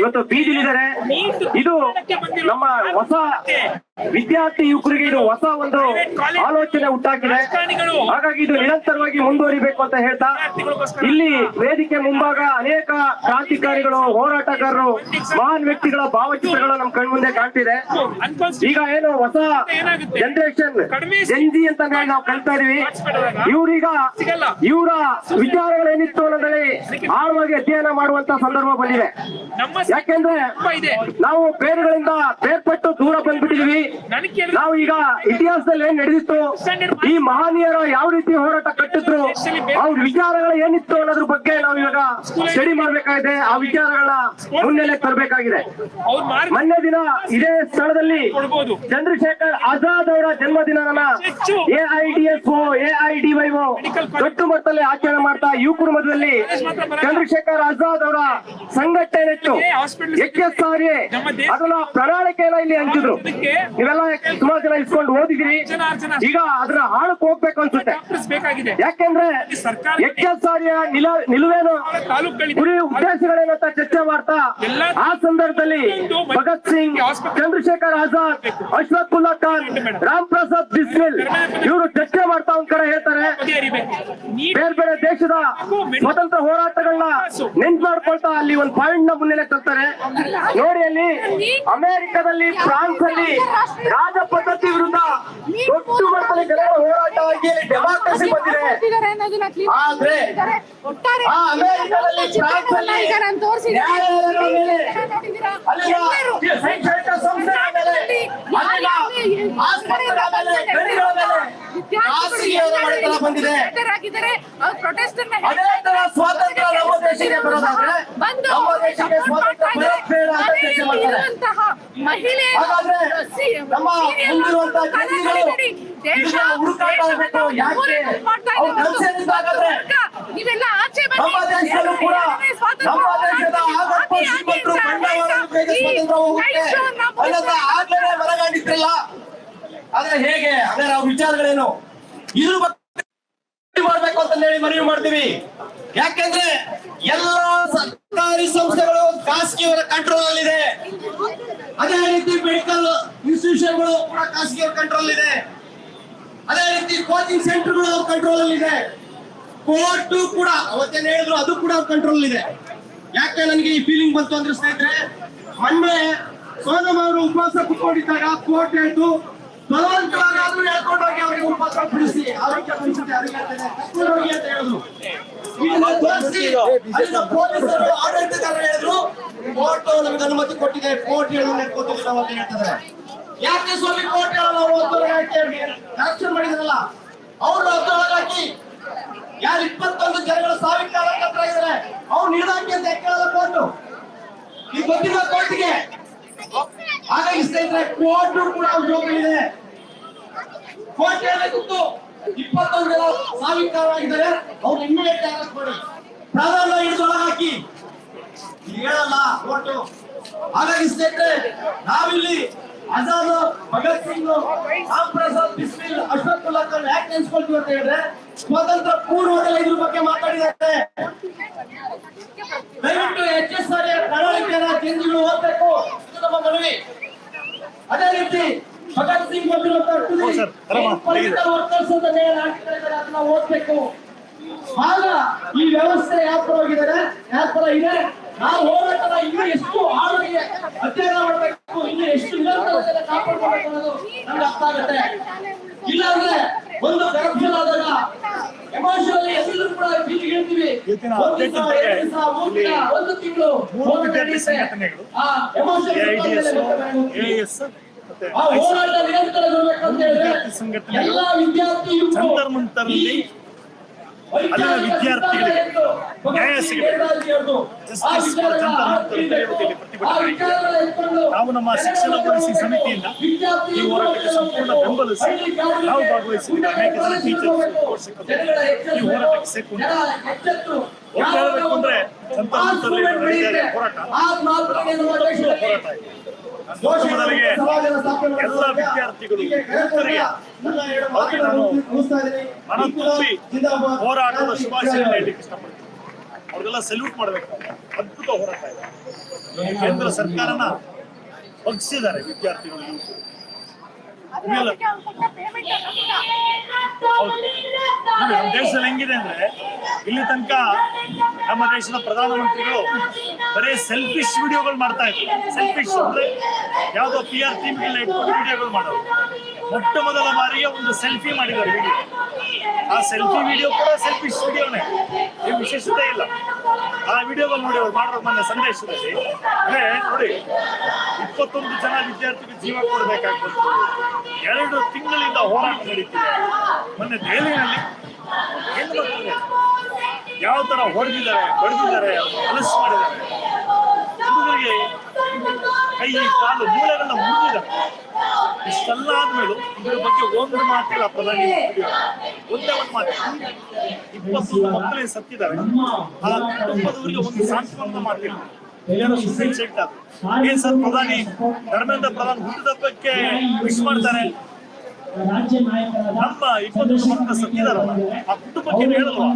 ಇವತ್ತು ಬೀದಿಲಿದ್ದಾರೆ. ಇದು ನಮ್ಮ ಹೊಸ ವಿದ್ಯಾರ್ಥಿ ಯುವಕರಿಗೆ ಇದು ಹೊಸ ಒಂದು ಆಲೋಚನೆ ಹುಟ್ಟಾಕಿದೆ. ಹಾಗಾಗಿ ಇದು ನಿರಂತರವಾಗಿ ಮುಂದುವರಿಬೇಕು ಅಂತ ಹೇಳ್ತಾ ಇಲ್ಲಿ ವೇದಿಕೆ ಮುಂಭಾಗ ಅನೇಕ ಕ್ರಾಂತಿಕಾರಿಗಳು, ಹೋರಾಟಗಾರರು, ಮಹಾನ್ ವ್ಯಕ್ತಿಗಳ ಭಾವಚಿತ್ರಗಳು ನಮ್ ಕಣ್ಮುಂದೆ ಕಾಣ್ತಿದೆ. ಈಗ ಏನು ಹೊಸ ಜನರೇಷನ್ ಜೆನ್ಜಿ ಅಂತ ಹೇಳಿ ನಾವು ಕಲ್ತಾ ಇದೀವಿ. ಇವರ ವಿಚಾರಗಳು ಏನಿತ್ತು ಅನ್ನೋದ್ರಲ್ಲಿ ಆಳವಾಗಿ ಅಧ್ಯಯನ ಮಾಡುವಂತ ಸಂದರ್ಭ ಬಂದಿದೆ. ಯಾಕೆಂದ್ರೆ ನಾವು ಬೇರುಗಳಿಂದ ಬೇರ್ಪಟ್ಟು ದೂರ ಬಂದ್ಬಿಟ್ಟಿದೀವಿ. ನಾವು ಈಗ ಇತಿಹಾಸದಲ್ಲಿ ಏನ್ ನಡೆದಿತ್ತು, ಈ ಮಹನೀಯರು ಯಾವ ರೀತಿ ಹೋರಾಟ ಕಟ್ಟಿದ್ರು, ಅವ್ರ ವಿಚಾರಗಳು ಏನಿತ್ತು ಅನ್ನೋದ್ರ ಬಗ್ಗೆ ನಾವು ಇವಾಗ ಸ್ಟಡಿ ಮಾಡ್ಬೇಕಾಗಿದೆ. ಆ ವಿಚಾರಗಳನ್ನ ಮುನ್ನೆಲೆ ತರಬೇಕಾಗಿದೆ. ಮೊನ್ನೆ ದಿನ ಇದೇ ಸ್ಥಳದಲ್ಲಿ ಚಂದ್ರಶೇಖರ್ ಆಜಾದ್ ಅವರ ಜನ್ಮದಿನವನ್ನ AIDYO ದೊಡ್ಡ ಮಟ್ಟದಲ್ಲಿ ಆಚರಣೆ ಮಾಡ್ತಾ ಯುವಕರ ಮಧ್ಯದಲ್ಲಿ ಚಂದ್ರಶೇಖರ್ ಆಜಾದ್ ಅವರ ಸಂಘಟನೆ ಇತ್ತು, HSRA ಅದನ್ನ ಪ್ರಣಾಳಿಕೆಯನ್ನ ಇಲ್ಲಿ ಹಂಚಿದ್ರು. ಇವೆಲ್ಲ ಸುಮಾರು ಜನ ಇಸ್ಕೊಂಡು ಓದಿದಿರಿ. ಈಗ ಅದರ ಹಾಳಕ್ಕೆ ಹೋಗ್ಬೇಕು ಅನ್ಸುತ್ತೆ. ಯಾಕೆಂದ್ರೆ HSRA ನಿಲುವೇನು, ಗುರಿ ಉದ್ದೇಶಗಳೇನಂತ ಚರ್ಚೆ ಮಾಡ್ತಾ ಆ ಸಂದರ್ಭದಲ್ಲಿ ಭಗತ್ ಸಿಂಗ್, ಚಂದ್ರಶೇಖರ್ ಆಜಾದ್, ಅಶ್ಫಾಕುಲ್ಲಾ ಖಾನ್, ರಾಮ್ ಪ್ರಸಾದ್ ಬಿಸ್ಮಿಲ್ ಇವರು ಚರ್ಚೆ ಮಾಡ್ತಾ ಒಂದ್ ಕಡೆ ಹೇಳ್ತಾರೆ, ಬೇರೆ ಬೇರೆ ದೇಶದ ಸ್ವತಂತ್ರ ಹೋರಾಟಗಳನ್ನ ನೆನ್ಪು ಮಾಡ್ಕೊಳ್ತಾ ಅಲ್ಲಿ ಒಂದು ಪಾಯಿಂಟ್ ನ ಮುನ್ನೆಲೆ ತರ್ತಾರೆ. ನೋಡಿ, ಅಲ್ಲಿ ಅಮೆರಿಕದಲ್ಲಿ, ಫ್ರಾನ್ಸ್ ಅಲ್ಲಿ ರಾಜ ಪದ್ಧತಿ ವಿರುದ್ಧ ದೊಡ್ಡ ಮಟ್ಟದಲ್ಲಿ ಜನರ ಹೋರಾಟ ಆಗಿ ಡೆಮಾಕ್ರಸಿ ಬಂದಿದೆ. ಆದ್ರೆ ಆ ಅಮೆರಿಕದಲ್ಲಿ, ಫ್ರಾನ್ಸ್ ಅಲ್ಲಿ ನ್ಯಾಯಾಲಯಗಳ ಮೇಲೆ, ಅಲ್ಲಿನ ಶೈಕ್ಷಣಿಕ ಸಂಸ್ಥೆಗಳ ಮೇಲೆ, ಅಲ್ಲಿನ ಆಸ್ಪತ್ರೆಗಳ ಮೇಲೆ, ಗಡಿಗಳ ಮೇಲೆ ಖಾಸಗಿಯವರ ಮನೆತನ ಬಂದಿದೆ. ಪ್ರೊಟೆಸ್ಟ್ ಅದೇ ತರ ಸ್ವಾತಂತ್ರ್ಯ ನಮ್ಮ ದೇಶಕ್ಕೆ ಬರೋದಾದ್ರೆ ನಮ್ಮ ದೇಶಕ್ಕೆ ಸ್ವಾತಂತ್ರ್ಯ ಬೇಡ ಅಂತ ಚರ್ಚೆ ಮಾಡ್ತಾರೆ. ಮಹಿಳೆ ಹಾಗಾದ್ರೆ ನಮ್ಮ ಮುಂದಿರುವಂತಹ ಜನತೆಗಳು ಇದನ್ನ ಹುಡುಕಾಟ ಆಗಬೇಕು. ಯಾಕೆ ಅವ್ರು ಕಲ್ಸೇನಿಂದ ಹಾಗಾದ್ರೆ ನೀವೆಲ್ಲ ಆಚೆ ನಮ್ಮ ದೇಶದಲ್ಲೂ ಕೂಡ ನಮ್ಮ ದೇಶದ ಆಗಪ್ಪ ಶ್ರೀಮಂತರು ಬಂಡವಾಳವನ್ನು ಕೈಗೆ ಸ್ವಾತಂತ್ರ್ಯ ಹೋಗುತ್ತೆ ಅನ್ನೋದ ಆಗ್ಲೇ ಹೊರಗಾಡಿದ್ರಲ್ಲ. ಆದ್ರೆ ಹೇಗೆ ಅದರ ವಿಚಾರಗಳೇನು ಇದ್ರ ಬಗ್ಗೆ ಮಾಡ್ಬೇಕು ಅಂತ ಹೇಳಿ ಮನವಿ ಮಾಡ್ತೀವಿ. ಯಾಕೆಂದ್ರೆ ಎಲ್ಲ ಸರ್ಕಾರಿ ಸಂಸ್ಥೆಗಳು ಖಾಸಗಿಯವರ ಕಂಟ್ರೋಲ್ ಅಲ್ಲಿ ಇದೆ. ಅದೇ ರೀತಿ ಮೆಡಿಕಲ್ ಇನ್ಸ್ಟಿಟ್ಯೂಷನ್ಗಳು ಕೂಡ ಖಾಸಗಿಯವರ ಕಂಟ್ರೋಲ್ ಇದೆ. ಅದೇ ರೀತಿ ಕೋಚಿಂಗ್ ಸೆಂಟರ್ಗಳು ಅವ್ರ ಕಂಟ್ರೋಲ್ ಅಲ್ಲಿ ಇದೆ. ಕೋರ್ಟ್ ಕೂಡ ಅವತ್ತೇನು ಹೇಳಿದ್ರು ಅದು ಕೂಡ ಅವ್ರ ಕಂಟ್ರೋಲ್ ಇದೆ. ಯಾಕೆ ನನಗೆ ಈ ಫೀಲಿಂಗ್ ಬಂತು ಅಂದ್ರೆ ಸ್ನೇಹಿತರೆ, ಮೊನ್ನೆ ಸೋನಮ್ ಅವರು ಉಪವಾಸ ಕುತ್ಕೊಂಡಿದ್ದಾಗ ಕೋರ್ಟ್ ಹೇಳ್ತು ಬಲವಂತವಾಗಾದ್ರೂ ಹೇಳ್ಕೊಂಡು ಹೋಗಿ ಅವರಿಗೆ ಉಪವಾಸ ಬಿಡಿಸಿ ಆರೋಗ್ಯ ಪರಿಸ್ಥಿತಿ ಕರ್ಕೊಂಡು ಹೋಗಿ ಅಂತ ಹೇಳಿದ್ರು. ಇದನ್ನ ತೋರಿಸಿ ಅಲ್ಲಿನ ಪೊಲೀಸರು ಆಡಳಿತಗಾರರು ಹೇಳಿದ್ರು ಕೋರ್ಟ್ ನಮಗೆ ಅನುಮತಿ ಕೊಟ್ಟಿದೆ, ಕೋರ್ಟ್ ಹೇಳೋದು ನಡ್ಕೋತಿಲ್ಲ ಅಂತ ಹೇಳ್ತಾರೆ. ಯಾಕೆ ಸ್ವಾಮಿ ಕೋರ್ಟ್ ಹೇಳಲ್ಲ ಅವರು ಆಕ್ಷನ್ ಮಾಡಿದ್ರಲ್ಲ ಅವ್ರು ಹಾಕಿ ಯಾರು 21 ಜನಗಳ ಸಾವಿನ ಕಾಲ ಇದ್ದಾರೆ ಅವ್ರು ನಿರ್ದಾಕಿ ಅಂತ ಕೇಳಲ್ಲ ಕೋರ್ಟ್. ಈಗ ಗೊತ್ತಿಲ್ಲ ಕೋರ್ಟ್ಗೆ. ಹಾಗಾಗಿ ಸ್ನೇಹಿತರೆ ಕೋರ್ಟ್ ಕೂಡ ಜವಾಬ್ದಾರಿದೆ. ಕೋರ್ಟ್ ಹೇಳಬೇಕಿತ್ತು 21 ಜನ ಸಾವಿನ ಕಾರಣವಾಗಿದ್ದಾರೆ ಅವ್ರು ಇಮ್ಮಿಡಿಯೇಟ್ ಅರೆಸ್ಟ್ ಮಾಡಿ ಪ್ರಾಧಾನ್ಯ ಹಿಡಿದೊಳಗೆ ಹಾಕಿ ಹೇಳಲ್ಲ ಕೋರ್ಟ್. ಹಾಗಾಗಿ ಸ್ನೇಹಿತರೆ ನಾವಿಲ್ಲಿ ಆಜಾದ್ ಭಗತ್ ಸಿಂಗ್ ರಾಮ್ ಪ್ರಸಾದ್ ಬಿಸ್ಮಿಲ್ ಅಶ್ವತ್ಥುಲ್ಲಾ ಖಾನ್ ಯಾಕೆ ನೆನ್ಸ್ಕೊಳ್ತೀವಿ ಅಂತ ಹೇಳಿದ್ರೆ ಸ್ವಾತಂತ್ರ್ಯ ಪೂರ್ವದಲ್ಲಿ ಇದ್ರ ಬಗ್ಗೆ ಮಾತಾಡಿದ್ದಾರೆ. ದಯವಿಟ್ಟು HSR ಪ್ರಣಾಳಿಕೆಯ ಚೇಂಜ್ಗಳು ಓದಬೇಕು, ಇದು ನಮ್ಮ ಮನವಿ. ಅದೇ ರೀತಿ ಭಗತ್ ಸಿಂಗ್ ವರ್ಕರ್ಸ್ ಅಂತ ಹೇಳ್ತಾರೆ ಅದನ್ನ ಓದ್ಬೇಕು. ಆಗ ಈ ವ್ಯವಸ್ಥೆ ಯಾವ ಪರ ಹೋಗಿದ್ದಾರೆ, ಯಾವ ಪರ ಇದೆ, ನಾವು ಹೋರಾಟದ ಇನ್ನೂ ಎಷ್ಟು ಆಳವಾಗಿ ಅಧ್ಯಯನ ಮಾಡಬೇಕು, ಇನ್ನು ಎಷ್ಟು ನಿರಂತರತೆಯನ್ನು ಕಾಪಾಡ್ಕೊಳ್ಬೇಕು ಅನ್ನೋದು ನಮ್ಗೆ ಅರ್ಥ ಆಗುತ್ತೆ. ಇಲ್ಲ ಅಂದ್ರೆ ಒಂದು ಕರಪ್ಷನ್ ಆದಾಗ ಎಮೋಷನಲಿ ಎಲ್ಲರೂ ಕೂಡ ಬೀದಿಗೆ ಇಳ್ತೀವಿ. ಒಂದು ತಿಂಗಳು ಆ ಹೋರಾಟ ನಿರಂತರಗೊಳ್ಬೇಕಂತ ಹೇಳಿದ್ರೆ ಎಲ್ಲ ವಿದ್ಯಾರ್ಥಿಗಳು ಅಲ್ಲಿನ ವಿದ್ಯಾರ್ಥಿಗಳಿಗೆ ನ್ಯಾಯ ಸಿಗಬೇಕು. ಜಸ್ಟಿಸ್ ಫಾರ್ ಜಂತರ್ ಮಂತರ್ ಪ್ರತಿಭಟನೆ ನಾವು ನಮ್ಮ ಶಿಕ್ಷಣ ಪಾಲಿಸಿ ಸಮಿತಿಯಿಂದ ಈ ಹೋರಾಟಕ್ಕೆ ಸಂಪೂರ್ಣ ಬೆಂಬಲಿಸಿ ನಾವು ಭಾಗವಹಿಸಿದ್ದೀವಿ. ಅನೇಕ ಜನ ಟೀಚರ್ಸ್ ಪೋಷಕರು ಈ ಹೋರಾಟಕ್ಕೆ ಸೇರ್ಕೊಂಡು ಹೇಳಬೇಕು ಅಂದ್ರೆ ಜಂತರ್ ಮಂತರ್ ನಡೀತಾ ಹೋರಾಟ ಹೋರಾಟ ಇದೆ. ಮೊದಲಿಗೆ ಎಲ್ಲ ವಿದ್ಯಾರ್ಥಿಗಳು ಯುವಕರಿಗೆ ನಾನು ಮನ ತುಂಬಿ ಹೋರಾಟದ ಶುಭಾಶಯಗಳನ್ನು ಹೇಳಲಿಕ್ಕೆ ಇಷ್ಟಪಡ್ತೀನಿ. ಅವ್ರಿಗೆಲ್ಲ ಸಲ್ಯೂಟ್ ಮಾಡಬೇಕು. ಅದ್ಭುತ ಹೋರಾಟ ಇದೆ. ಕೇಂದ್ರ ಸರ್ಕಾರನ ಬಗ್ಸಿದ್ದಾರೆ ವಿದ್ಯಾರ್ಥಿಗಳು ಯುವಕರು. ನಮ್ಮ ದೇಶದಲ್ಲಿ ಹೆಂಗಿದೆ ಅಂದ್ರೆ ಇಲ್ಲಿ ತನಕ ನಮ್ಮ ದೇಶದ ಪ್ರಧಾನಮಂತ್ರಿಗಳು ಬರೀ ಸೆಲ್ಫಿಶ್ ವಿಡಿಯೋಗಳು ಮಾಡ್ತಾ ಇದ್ರು. ಸೆಲ್ಫಿಶ್ ಅಂದ್ರೆ ಯಾವ್ದೋ PR ಟೀಮ್ಗೆಲ್ಲ ಇಟ್ಕೊಂಡು ವಿಡಿಯೋಗಳು ಮಾಡೋರು. ಮೊಟ್ಟ ಮೊದಲ ಬಾರಿಗೆ ಒಂದು ಸೆಲ್ಫಿ ಮಾಡಿದ್ದಾರೆ ವಿಡಿಯೋ. ಆ ಸೆಲ್ಫಿ ವಿಡಿಯೋ ಕೂಡ ಸೆಲ್ಫಿಶ್ ವಿಡಿಯೋನೇ, ಏನು ವಿಶೇಷತೆ ಇಲ್ಲ. ಆ ವಿಡಿಯೋಗಳು ನೋಡಿ ಅವ್ರು ಮಾಡಿರೋ ಮೊನ್ನೆ ಸಂದೇಶದಲ್ಲಿ ಅಂದ್ರೆ ನೋಡಿ 21 ಜನ ವಿದ್ಯಾರ್ಥಿಗಳು ಜೀವ ಕೊಡಬೇಕಾಗ್ತದೆ. 2 ತಿಂಗಳಿಂದ ಹೋರಾಟ ನಡೀತಿದೆ. ಮೊನ್ನೆ ದೆಹಲಿಯಲ್ಲಿ ಏನು ಬರ್ತದೆ, ಯಾವ ತರ ಹೊಡೆದಿದ್ದಾರೆ, ಬಡಿದಿದ್ದಾರೆ, ಅಲಸ್ ಮಾಡಿದ್ದಾರೆ. ಹುಡುಗರಿಗೆ ಕೈ ಕಾಲು ಮೂಳೆಗಳನ್ನ ಮುರಿದಿದ್ದಾರೆ. ಇಷ್ಟೆಲ್ಲ ಆದ್ಮೇಲೂ ಇದ್ರ ಬಗ್ಗೆ ಒಂದು ಮಾತಿಲ್ಲ ಪ್ರಧಾನಿ. ಒಂದೇ ಒಂದು ಮಾತು, 21 ಮಕ್ಕಳಿಗೆ ಸತ್ತಿದ್ದಾರೆ. ಆ ಕುಟುಂಬದವರಿಗೆ ಒಂದು ಸಾಂತ್ವನ ಮಾತಿಲ್ಲ. ಏನ್ ಸರ್ ಪ್ರಧಾನಿ ಧರ್ಮೇಂದ್ರ ಪ್ರಧಾನ್ ಹುಟ್ಟಿದಬ್ಬಕ್ಕೆ ವಿಶ್ ಮಾಡ್ತಾರೆ. ನಮ್ಮ 21 ಮಕ್ಕಳು ಸತ್ತಿದಾರಲ್ಲ, ಆ ಕುಟುಂಬಕ್ಕೆ ಹೇಳಲ್ವಾ?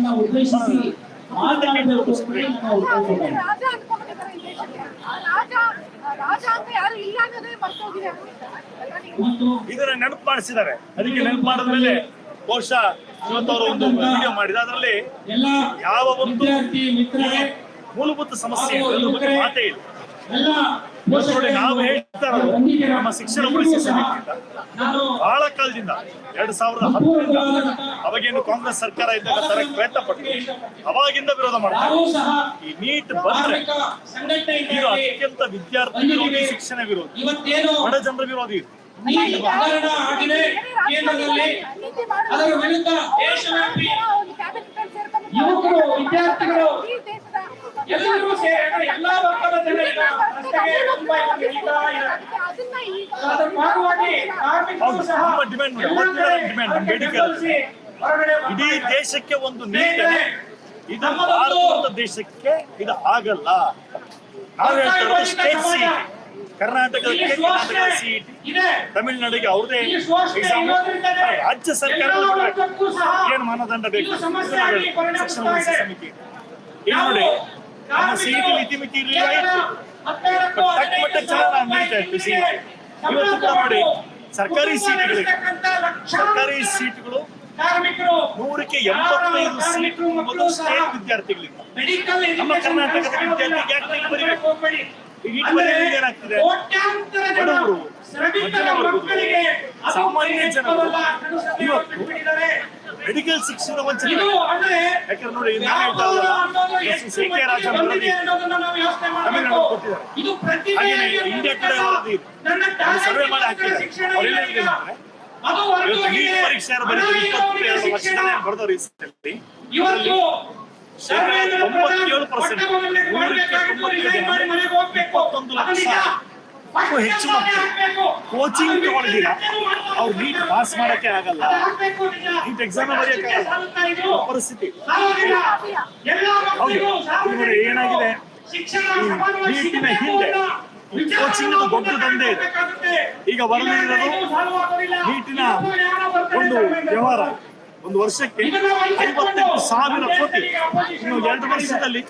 ಇದನ್ನ ನೆನಪು ಮಾಡಿಸಿದ್ದಾರೆ. ಅದಕ್ಕೆ ನೆನಪು ಮಾಡಿದ್ಮೇಲೆ ಬಹುಶಃ ಇವತ್ತವರು ಒಂದು ವಿಡಿಯೋ ಮಾಡಿದ ಅದರಲ್ಲಿ ಯಾವ ಒಂದು ಮೂಲಭೂತ ಸಮಸ್ಯೆ ಬಗ್ಗೆ ಮಾತೇ ಇಲ್ಲ. ನೋಡಿ, ನಾವು ಹೇಳ್ತಾರ ನಮ್ಮ ಶಿಕ್ಷಣ ಉಳಿಸಿ ಸಮಿತಿಯಿಂದ ಬಹಳ ಕಾಲದಿಂದ 2010 ಅವಾಗೇನು ಕಾಂಗ್ರೆಸ್ ಸರ್ಕಾರ ಇದ್ದಾಗ ತರಕ್ಕೆ ಪ್ರಯತ್ನ ಪಟ್ಟು ಅವಾಗಿಂದ ವಿರೋಧ ಮಾಡ್ತಾರೆ. ಈ ನೀಟ್ ಬಂದ್ರೆ ಇದು ಅತ್ಯಂತ ವಿದ್ಯಾರ್ಥಿ ವಿರೋಧಿ, ಶಿಕ್ಷಣ ವಿರೋಧಿ, ಬಡ ಜನರ ವಿರೋಧಿ. ನೀತಿ ಮಾಡೋದು. ಅದರ ವಿರುದ್ಧ ದೇಶವ್ಯಾಪಿ ಒಂದು ಕ್ಯಾಬಿನೆಟ್ ಸೇರ್ಕೊಂಡು ಯುವಕರು, ವಿದ್ಯಾರ್ಥಿಗಳು ಈ ದೇಶದ ಎಲ್ಲರೂ ಸೇರಿ ಎಲ್ಲಾ ವರ್ಗದ ಜನರಿಗೆ ರಸ್ತೆಗೆ ತುಂಬಾ ನಡೀತಾ ಇದೆ. ಅದನ್ನ ಈಗ ಅದರ ಭಾಗವಾಗಿ ಕಾರ್ಮಿಕರು ಸಹ ನಮ್ಮ ಡಿಮ್ಯಾಂಡ್ ನೋಡಿ, ಅವತ್ತಿನ ಡಿಮ್ಯಾಂಡ್ ನಮ್ಮ ಬೇಡಿಕೆ ಅಲ್ಲ. ಬೆಂಬಲಿಸಿ ಹೊರಗಡೆ ಇಡೀ ದೇಶಕ್ಕೆ ಒಂದು ನೀತಿ, ಇದು ಭಾರತದ ದೇಶಕ್ಕೆ ಇದು ಆಗಲ್ಲ. ನಾವು ಹೇಳ್ತಾ ಸ್ಟೇಟ್ ಸೀಟ್, ಕರ್ನಾಟಕಕ್ಕೆ ಕರ್ನಾಟಕದ ಸೀಟ್, ತಮಿಳುನಾಡಿಗೆ ಅವ್ರದೇ ಎಕ್ಸಾಮ್, ರಾಜ್ಯ ಸರ್ಕಾರ ಏನು ಮಾನದಂಡ ಬೇಕು ಶಿಕ್ಷಣ ವಹಿಸಿ ಸಮಿತಿ. ಈಗ ನೋಡಿ ನಮ್ಮ ಸೀಟ್ ಇತಿಮಿತಿ ಇರಲಿಲ್ಲ, ತಕ್ಕ ಮಟ್ಟ ಚೆನ್ನಾಗಿ ನಡೀತಾ ಇತ್ತು ಸೀಟ್. ಇವತ್ತು ಕೂಡ ನೋಡಿ ಸರ್ಕಾರಿ ಸೀಟ್ಗಳು ಕಾರ್ಮಿಕರು 100ಕ್ಕೆ 85 ಸೀಟ್ ಮೊದಲು ಸ್ಟೇಟ್ ವಿದ್ಯಾರ್ಥಿಗಳಿಂದ. ನಮ್ಮ ಕರ್ನಾಟಕದ ವಿದ್ಯಾರ್ಥಿಗೆ ಯಾಕೆ ನೀವು ಬರೀಬೇಕು? ಈಗ ಏನಾಗ್ತಿದೆ, ಬಡವರು, ಮಧ್ಯಮವರ್ಗದವರು, ಸಾಮಾನ್ಯ ಜನರು ಇವತ್ತು ಮೆಡಿಕಲ್ ಶಿಕ್ಷಣ ವಂಚನೆ. ಯಾಕಂದ್ರೆ ನೋಡಿ, ನಾನು ಹೇಳ್ತಾ ಇದ್ದಲ್ಲ, ಸಿ ಕೆ ರಾಜನ್ ವರದಿ ತಮಿಳುನಾಡು ಕೊಟ್ಟಿದ್ದಾರೆ. ಹಾಗೇನೆ ಇಂಡಿಯಾ ಟುಡೇ ವರದಿ ಸರ್ವೆ ಮಾಡಿ ಹಾಕಿದ್ದಾರೆ. ಅವರೆಲ್ಲ ಹೇಳಿದೆ ಅಂದ್ರೆ ಇವತ್ತು ನೀಟ್ ಪರೀಕ್ಷೆ ಬರೀತಾರೆ 22 ವರ್ಷದಲ್ಲಿ ಬರೆದವರು ಈ ಇವತ್ತು 97%, 21 ಲಕ್ಷ ಹೆಚ್ಚು ಮಕ್ಕಳು ಕೋಚಿಂಗ್ ತಗೊಂಡಿಲ್ಲ. ಅವ್ರು ನೀಟ್ ಪಾಸ್ ಮಾಡಕ್ಕೆ ಆಗಲ್ಲ, ನೀಟ್ ಎಕ್ಸಾಮ್ ಬರೆಯಕ್ಕೆ ಆಗಲ್ಲ ಪರಿಸ್ಥಿತಿ. ಹೌದು, ನೋಡಿ ಏನಾಗಿದೆ, ಈ ನೀಟಿನ ಹಿಂದೆ ಕೋಚಿಂಗ್ ದೊಡ್ಡ ದಂಧೆ ಇದೆ. ಈಗ ವರದಿ ಇರೋದು ನೀಟಿನ ಒಂದು ವ್ಯವಹಾರ, ಒಂದು ವರ್ಷಕ್ಕೆ 58,000 ಕೋಟಿ, ಇನ್ನು 2 ವರ್ಷದಲ್ಲಿ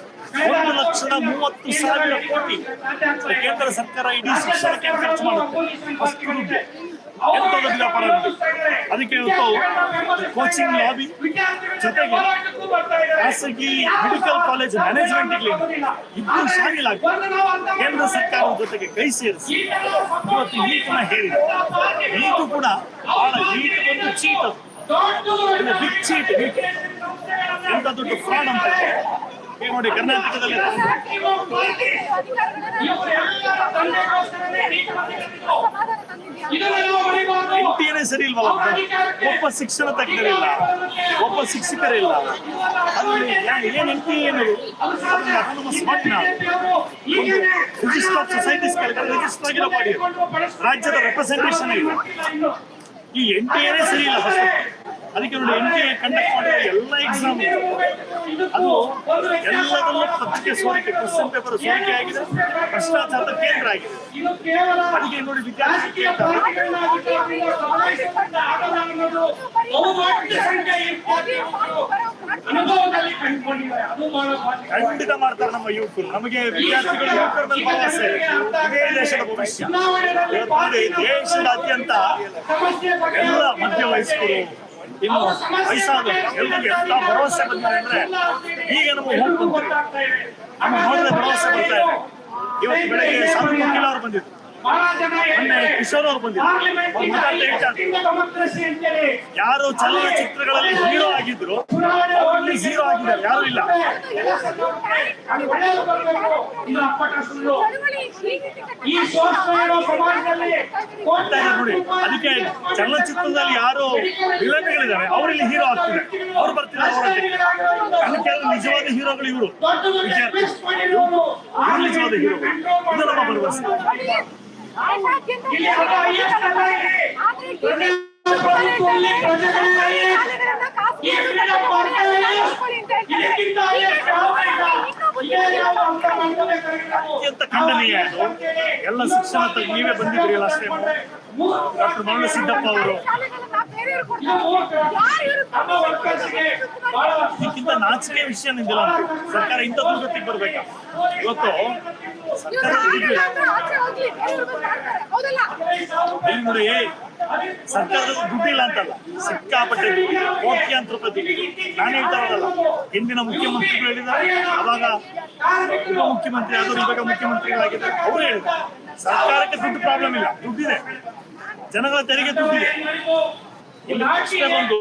1,30,30,000 ಕೋಟಿ ಕೇಂದ್ರ ಸರ್ಕಾರ ಇಡೀ ಶಿಕ್ಷಣಕ್ಕೆ ಖರ್ಚು ಮಾಡುತ್ತೆ. ಅಷ್ಟು ದುಡ್ಡು ಎಂತ ದೊಡ್ಡ ವ್ಯಾಪಾರ. ಅದಕ್ಕೆ ಇವತ್ತು ಕೋಚಿಂಗ್ ಲಾಬಿ ಜೊತೆಗೆ ಖಾಸಗಿ ಮೆಡಿಕಲ್ ಕಾಲೇಜ್ ಮ್ಯಾನೇಜ್ಮೆಂಟ್ ಇಬ್ಬರು ಶಾಮಿಲಾಗಿ ಕೇಂದ್ರ ಸರ್ಕಾರದ ಜೊತೆಗೆ ಕೈ ಸೇರಿಸಿ ಇವತ್ತು ನೀಟನ್ನ ಹೇಳಿದೆ. ನೀಟು ಕೂಡ ಬಹಳ ನೀಟ್ ಒಂದು ಚೀಟ್, ಅದು ಬಿಗ್ ಚೀಟ್. ಎಂತ ದೊಡ್ಡ ಫ್ರಾಡ್ ಅಂತ ನೋಡಿ ಕರ್ನಾಟಕದಲ್ಲಿ. NTA ಸರಿ ಇಲ್ವಲ್ಲ, ಒಬ್ಬ ಶಿಕ್ಷಣ ತಜ್ಞರಿಲ್ಲ, ಒಬ್ಬ ಶಿಕ್ಷಕರಿಲ್ಲ. ಅಲ್ಲಿ ಏನ್ NTA ಏನದು ಅಟಾನಮಸ್ ಬಾಡಿ, ಒಂದು ರಿಜಿಸ್ಟರ್ ಆಫ್ ಸೊಸೈಟೀಸ್ ರಿಜಿಸ್ಟರ್ ಆಗಿರೋ ಬಾಡಿ, ರಾಜ್ಯದ ರೆಪ್ರೆಸೆಂಟೇಷನ್ ಇದೆ. ಈ NTA ಸರಿ ಇಲ್ಲ ಫಸ್ಟ್. ಅದಕ್ಕೆ ನೋಡಿ NTA ಕಂಡಕ್ಟ್ ಮಾಡಿರೋ ಎಲ್ಲ ಎಕ್ಸಾಮ್ ಅದು ಎಲ್ಲದಲ್ಲೂ ಪತ್ರಿಕೆ ಸೋರಿಕೆ, ಕ್ವಶನ್ ಪೇಪರ್ ಸೋರಿಕೆ ಆಗಿದೆ, ಭ್ರಷ್ಟಾಚಾರದ ಕೇಂದ್ರ ಆಗಿದೆ. ಅದಕ್ಕೆ ನೋಡಿ ವಿದ್ಯಾರ್ಥಿ ಖಂಡಿತ ಮಾಡ್ತಾರೆ ನಮ್ಮ ಯುವಕರು. ನಮಗೆ ವಿದ್ಯಾರ್ಥಿಗಳು ಯುವಕರ ಮೇಲೆ ಭರವಸೆ, ಇದೇ ದೇಶದ ಭವಿಷ್ಯ. ನೋಡಿ ದೇಶದಾದ್ಯಂತ ಎಲ್ಲ ಮಧ್ಯ ವಯಸ್ಕರು, ಇನ್ನು ವಯಸ್ಸಾದ ಎಲ್ಲರಿಗೆ ಎಂತ ಭರವಸೆ ಬಂದಿದೆ ಅಂದ್ರೆ, ಈಗ ನಮಗೆ ಹೋಗಿ ಬಂತು, ನಮಗೆ ನೋಡಿದ್ರೆ ಭರವಸೆ ಬರ್ತಾ ಇದೆ. ಇವತ್ತು ಬೆಳಗ್ಗೆ ಸಾಧು ವಕೀಲ ಅವರು ಬಂದಿದ್ರು, ಮೊನ್ನೆ ಕಿಶೋರ್ ಅವರು ಬಂದಿದ್ರು. ಯಾರು ಚಲನಚಿತ್ರಗಳಲ್ಲಿ ಹೀರೋ ಆಗಿದ್ರು ಅವರಲ್ಲಿ ಝೀರೋ ಆಗಿದ್ದಾರೆ, ಯಾರು ಇಲ್ಲ. ನೋಡಿ ಅದಕ್ಕೆ ಚಲನಚಿತ್ರದಲ್ಲಿ ಯಾರು ವಿಲನ್ಗಳಿದ್ದಾರೆ ಅವರಲ್ಲಿ ಹೀರೋ ಆಗ್ತಿದೆ, ಅವ್ರು ಬರ್ತಿದ್ದಾರೆ ಹೋರಾಟಕ್ಕೆ. ಅದಕ್ಕೆ ನಿಜವಾದ ಹೀರೋಗಳು ಇವರು ವಿದ್ಯಾರ್ಥಿ, ಇವರು ನಿಜವಾದ ಹೀರೋ. ಇದು ನಮ್ಮ ಭರವಸೆ. ಅತ್ಯಂತ ಖಂಡನೀಯ ಅದು. ಎಲ್ಲ ಶಿಕ್ಷಣ ನೀವೇ ಬಂದಿದ್ರಿ ಲಾಸ್ಟ್ ಟೈಮ್, ಡಾಕ್ಟರ್ ಮರಳು ಸಿದ್ದಪ್ಪ ಅವರು. ಇದಕ್ಕಿಂತ ನಾಚಿಕೆ ವಿಷಯ ನಿಂದಿಲ್ಲ. ಸರ್ಕಾರ ಇಂಥ ದುರ್ಗತಿಗೆ ಬರ್ಬೇಕಾ? ಇವತ್ತು ಸರ್ಕಾರದ ನೋಡಿ, ಸರ್ಕಾರದ ದುಡ್ಡಿಲ್ಲ ಅಂತಲ್ಲ, ಸಿಕ್ಕಾಪಟ್ಟೆ ಕೋಟ್ಯಾಂತರ ರೂಪಾಯಿ. ನಾನು ಹೇಳ್ತಾ ಇರೋದಲ್ಲ, ಹಿಂದಿನ ಮುಖ್ಯಮಂತ್ರಿಗಳು ಹೇಳಿದ್ದಾರೆ, ಅವಾಗ ಉಪ ಮುಖ್ಯಮಂತ್ರಿ ಆದರೂ ಇವಾಗ ಮುಖ್ಯಮಂತ್ರಿಗಳಾಗಿದ್ದಾರೆ, ಅವರು ಹೇಳಿದ್ದಾರೆ ಸರ್ಕಾರಕ್ಕೆ ದುಡ್ಡು ಪ್ರಾಬ್ಲಮ್ ಇಲ್ಲ, ದುಡ್ಡಿದೆ, ಜನಗಳ ತೆರಿಗೆ ದುಡ್ಡಿದೆ. ಇಲ್ಲಿ ಪ್ರಶ್ನೆ ಬಂದು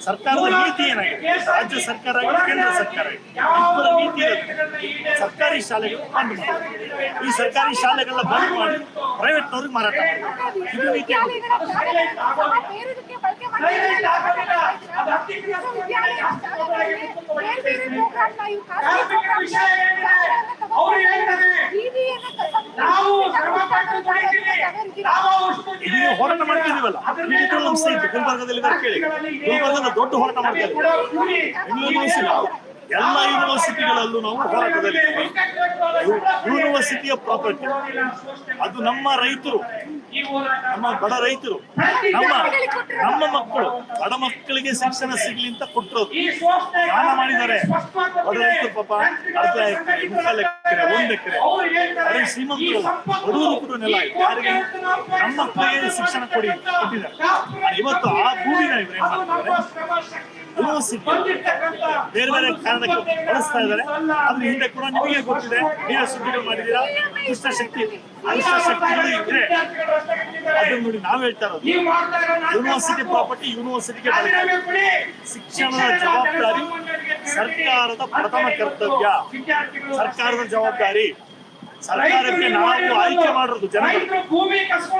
ಸರ್ಕಾರದ ನೀತಿ ಏನಾಗಿದೆ, ರಾಜ್ಯ ಸರ್ಕಾರ ಆಗಿದೆ, ಕೇಂದ್ರ ಸರ್ಕಾರ ಆಗಿದೆ, ಇಬ್ಬರ ನೀತಿ ಇರುತ್ತೆ. ಸರ್ಕಾರಿ ಶಾಲೆಗಳು ಬಂದ್ ಮಾಡಿ, ಈ ಸರ್ಕಾರಿ ಶಾಲೆಗಳನ್ನ ಬಂದ್ ಮಾಡಿ ಪ್ರೈವೇಟ್ನವ್ರಿಗೆ ಮಾರಾಟ ಮಾಡಿ, ಇದು ನೀತಿ. ಕಾರ್ಮಿಕರ ವಿಷಯ ಏನಿದೆ ಅವ್ರು ಹೇಳ್ತಾರೆ ನಾವು ಶ್ರಮ ಪಟ್ಟು ದುಡಿತೀವಿ, ನಾವು ಅಷ್ಟು ಇದೀಗ ಹೋರಾಟ ಮಾಡ್ತಿದೀವಲ್ಲ, ಮೆಡಿಕಲ್ ಸಂಸ್ಥೆ ಇತ್ತು ಗುಲ್ಬರ್ಗದಲ್ಲಿ ಇದ್ದಾರೆ ಕೇಳಿ, ಗುಲ್ಬರ್ಗದ ದೊಡ್ಡ ಹೋರಾಟ ಮಾಡ್ತಾ ಇದ್ದೀವಿ. ಎಲ್ಲ ಯೂನಿವರ್ಸಿಟಿಗಳಲ್ಲೂ ನಾವು ಹೋರಾಟದಲ್ಲಿ ಯೂನಿವರ್ಸಿಟಿಯ ಪ್ರಾಪರ್ಟಿ ಅದು ನಮ್ಮ ರೈತರು, ನಮ್ಮ ಬಡ ರೈತರು, ನಮ್ಮ ಮಕ್ಕಳು, ಬಡ ಮಕ್ಕಳಿಗೆ ಶಿಕ್ಷಣ ಸಿಗ್ಲಿ ಅಂತ ಕೊಟ್ಟಿರೋದು. ದಾನ ಮಾಡಿದ್ದಾರೆ ಬಡ ರೈತರು, ಪಾಪ ಅರ್ಧ ಎಕರೆ, ಮುಕ್ಕಾಲು ಎಕರೆ, 1 ಎಕರೆ, ಅವರಿಗೆ ಶ್ರೀಮಂತರು ಬಡವರು ಕೂಡ ನೆಲ ಯಾರಿಗೆ ನಮ್ಮ ಮಕ್ಕಳಿಗೆ ಶಿಕ್ಷಣ ಕೊಟ್ಟಿದ್ದಾರೆ. ಇವತ್ತು ಆ ಭೂಮಿನ ಇವ್ರು ಏನ್ ಮಾಡ್ತಿದ್ದಾರೆ, ಯೂನಿವರ್ಸಿಟಿ ಬೇರೆ ಬೇರೆ ಕಾರಣಕ್ಕೆ ಬಳಸ್ತಾ ಇದ್ದಾರೆ. ಅದ್ರ ಹಿಂದೆ ಕೂಡ ನಿಮಗೆ ಗೊತ್ತಿದೆ, ನೀವೇ ಸುದ್ದಿಗಳು ಮಾಡಿದ್ದೀರಾ. ದುಷ್ಟಶಕ್ತಿಗಳು ಇದ್ರೆ ಅದನ್ನ ನೋಡಿ ನಾವು ಹೇಳ್ತಾ ಇರೋದು, ಯೂನಿವರ್ಸಿಟಿ ಪ್ರಾಪರ್ಟಿ ಯೂನಿವರ್ಸಿಟಿಗೆ ಬರುತ್ತೆ. ಶಿಕ್ಷಣದ ಜವಾಬ್ದಾರಿ ಸರ್ಕಾರದ ಪ್ರಥಮ ಕರ್ತವ್ಯ, ಸರ್ಕಾರದ ಜವಾಬ್ದಾರಿ. ಸರ್ಕಾರಕ್ಕೆ ನಾವು ಆಯ್ಕೆ ಮಾಡಿರೋದು ಜನಗಳು,